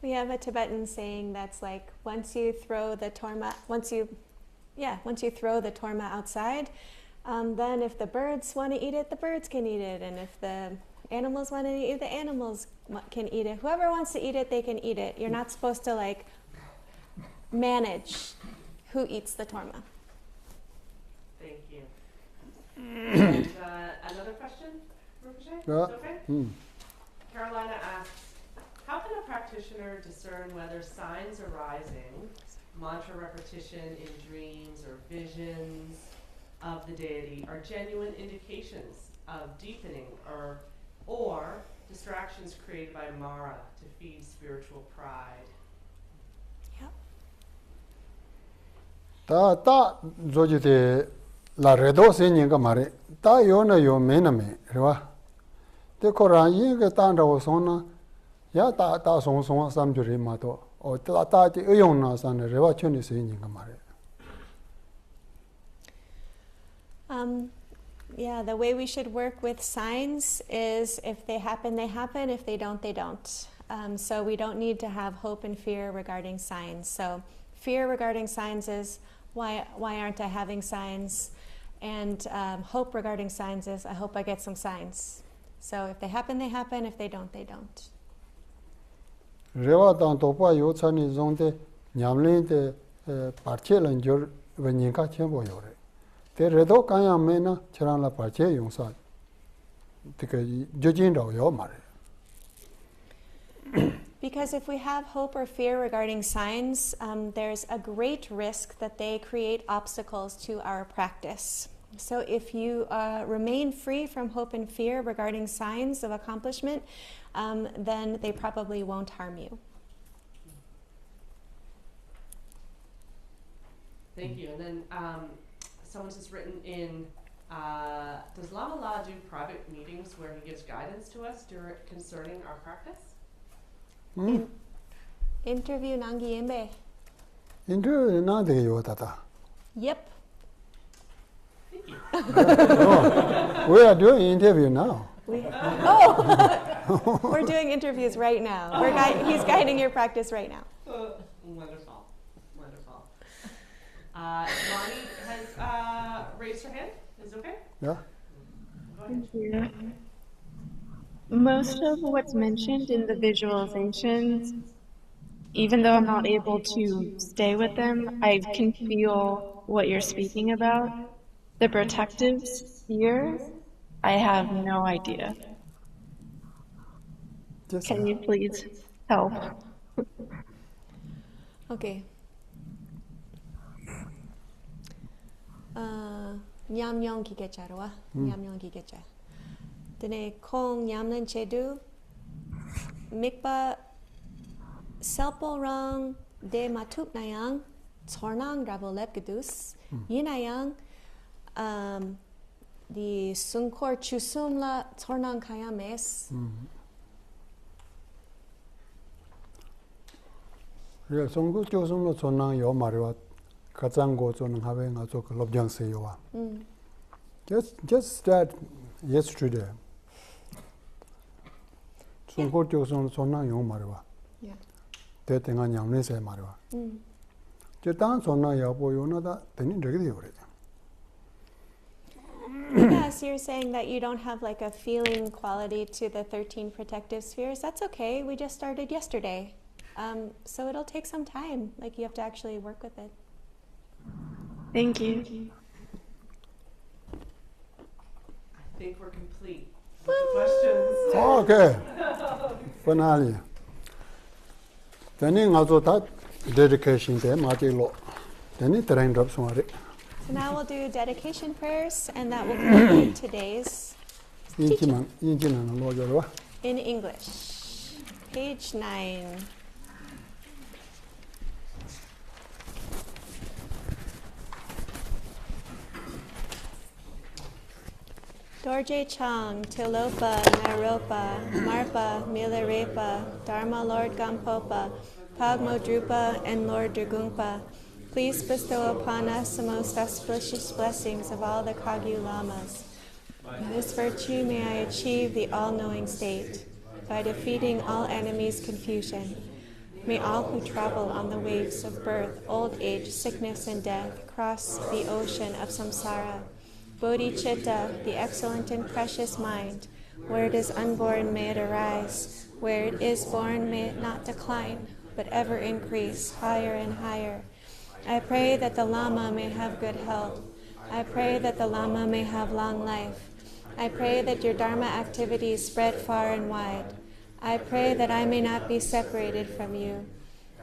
We have a Tibetan saying that's like once you throw the torma outside, then if the birds want to eat it, the birds can eat it, and if the animals want to eat it, the animals can eat it. Whoever wants to eat it, they can eat it. You're not supposed to like manage who eats the torma. Thank you. And, another question, Rinpoche? Yeah. Okay. Carolina asks, how can a practitioner discern whether signs arising, mantra repetition in dreams or visions of the deity are genuine indications of deepening or distractions created by Mara to feed spiritual pride? Ta zoji te la redo se nyinga mare ta yo na yo me na me rewa te ko ran yin ge ta ro so na ya ta song song sam ju re ma to o ta ti yong na san rewa chen ni se nyinga mare. Yeah, the way we should work with signs is if they happen, they happen. If they don't, they don't. So we don't need to have hope and fear regarding signs. So fear regarding signs is why aren't I having signs? And hope regarding signs is I hope I get some signs. So if they happen, they happen. If they don't, they don't. Rewa dang to pa yo chani zong de nyam len de parche lan jor wen yin ka chen bo yo re. Te redo ka ya me na chran la parche yong sa. Te ke jo jin ro yo ma re. Because if we have hope or fear regarding signs, there's a great risk that they create obstacles to our practice. So if you remain free from hope and fear regarding signs of accomplishment, then they probably won't harm you. Thank you. And then someone has written in, does Lama La do private meetings where he gives guidance to us concerning our practice? Interview Nangi Imbe. Interview Nangi Yotata. Yep. We are doing interview now. We're doing interviews right now. He's guiding your practice right now. Wonderful. Wonderful. Lonnie has raised her hand. Is it okay? Yeah. Thank you. Most of what's mentioned in the visualizations, even though I'm not able to stay with them, I can feel what you're speaking about. The protective sphere, I have no idea. Can you please help? Okay. Nyamnyong kigecharoa. Nyamnyong kigecha. Dene kong nyamlen chedu. Mikba selporang de matup nayang. Tornang rabolep gedus. Yinayang. The sunkor chusumla tornang kayames. Yeah, songu chosumlo tornang yo mariwa kachango chonang have nga chok lobjang se yo wa. Just that yesterday. Songu chosumlo tornang yo mariwa. Yeah. Te tenga nyamne se mariwa. Je tan tornang yo po yo na da teni regdi yo re. Yes, you're saying that you don't have like a feeling quality to the 13 protective spheres. That's okay. We just started yesterday. So it'll take some time. Like you have to actually work with it. Thank you. I think we're complete with the questions. Okay. Finally. Then nga zo ta dedication te ma ti lo. Then train drop sumare. So now we'll do dedication prayers, and that will conclude today's teaching. In English. Page 9. Dorje Chang, Tilopa, Naropa, Marpa, Milarepa, Dharma Lord Gampopa, Pagmo Drupa, and Lord Dragungpa, please bestow upon us the most auspicious blessings of all the Kagyu Lamas. By this virtue may I achieve the all-knowing state, by defeating all enemies' confusion. May all who travel on the waves of birth, old age, sickness, and death cross the ocean of samsara. Bodhicitta, the excellent and precious mind, where it is unborn may it arise, where it is born may it not decline, but ever increase higher and higher. I pray that the Lama may have good health. I pray that the Lama may have long life. I pray that your Dharma activities spread far and wide. I pray that I may not be separated from you.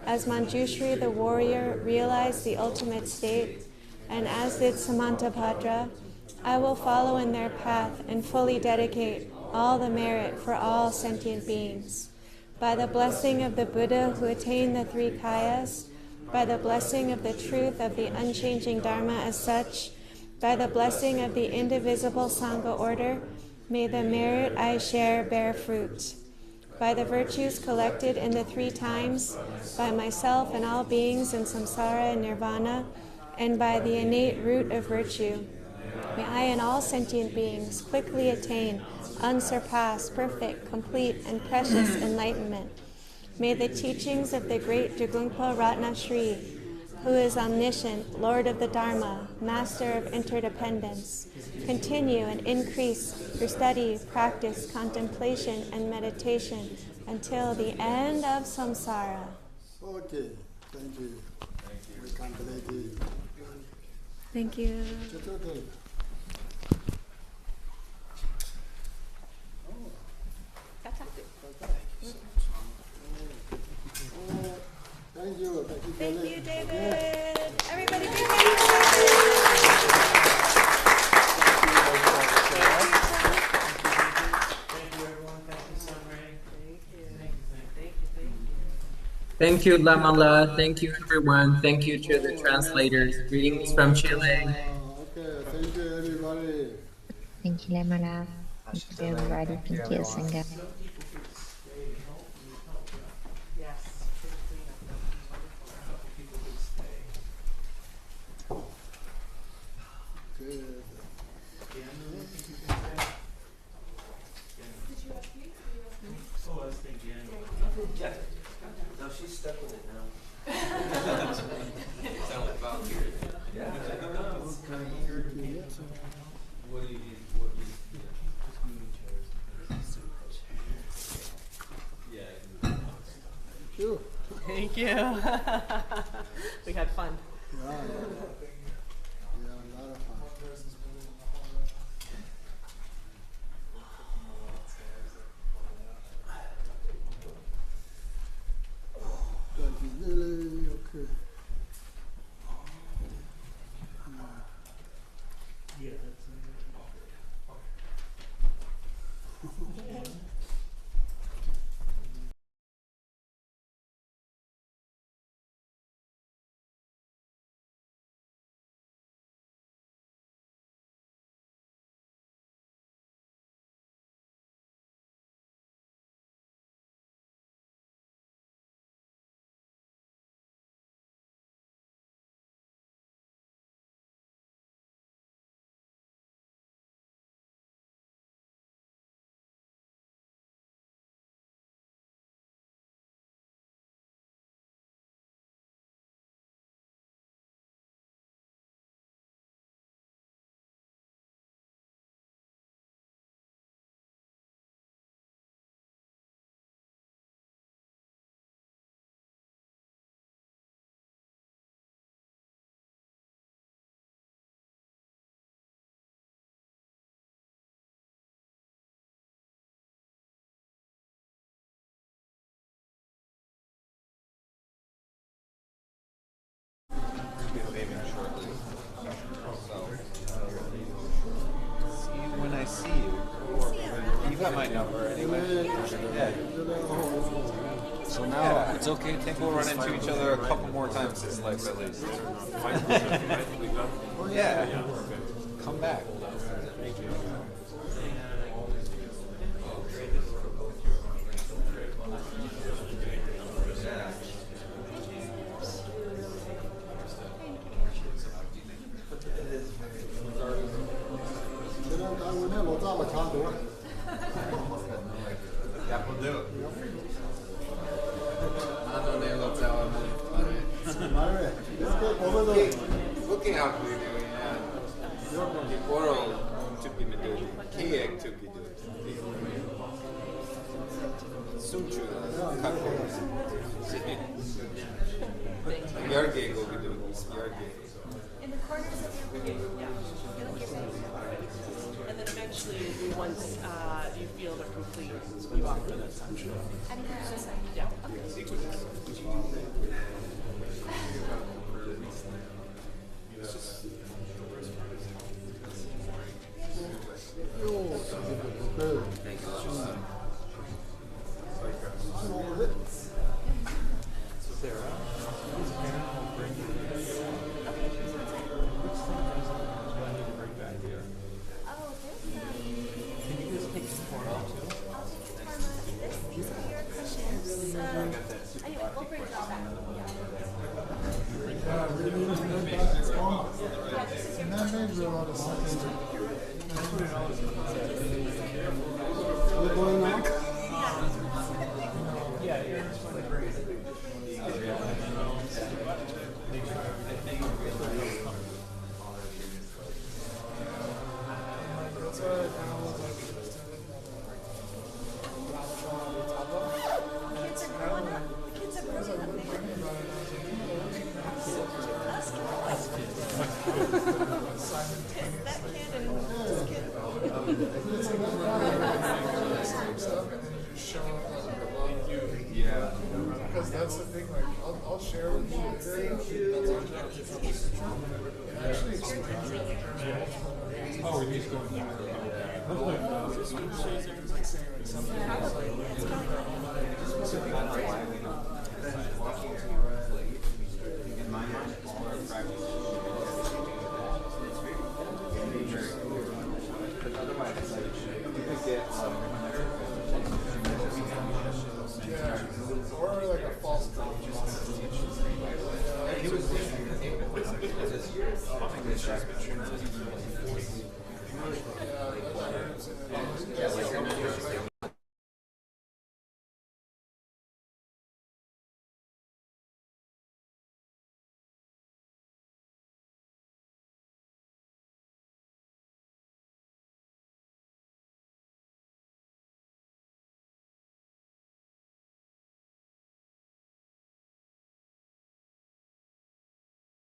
As Manjushri the warrior realized the ultimate state, and as did Samantabhadra, I will follow in their path and fully dedicate all the merit for all sentient beings. By the blessing of the Buddha who attained the 3 kayas, by the blessing of the truth of the unchanging Dharma as such, by the blessing of the indivisible Sangha order, may the merit I share bear fruit. By the virtues collected in the 3 times, by myself and all beings in samsara and nirvana, and by the innate root of virtue, may I and all sentient beings quickly attain unsurpassed, perfect, complete, and precious enlightenment. May the teachings of the great Dragungpa Ratna Shri, who is omniscient, Lord of the Dharma, Master of interdependence, continue and increase through study, practice, contemplation, and meditation until the end of samsara. Okay, thank you. Thank you. Thank you. Thank you, David. Everybody, big hand. Thank you, Lamala. Thank you, everyone. Thank you to the translators. Greetings from Chile. Okay, thank you, everybody. Thank you, Lamala. Thank you, everybody. Thank you, Sangha. Some people could stay and help, need help, yeah. Yes, for the cleanup, that would be wonderful. A couple people could stay. Good. Yeah, I think you can stay. Did you ask me? Oh, I was thinking. Yeah. No, she's stuck with it now. Sound like volunteer. Yeah. It's kind of eager to be. What do you need? What do you need? Yeah. Thank you. Thank you. We had fun. Yeah, a lot of fun. Thank you, Lily. Okay. Yeah, that's When I see you, you got my number anyway. Yeah. So now it's okay. I think we'll run into each other a couple more times this life at least. Yeah. Come back. Looking out we're doing Oro took me to do Kiek took me to Sunchu Yarge go be doing Yarge. In the corners of your brain, yeah. And then eventually, once you feel they're complete, you offer them essentially. Yeah. Because that's the thing, like, I'll share with you. Actually, Oh, are these going down? like saying like something else, like Yeah,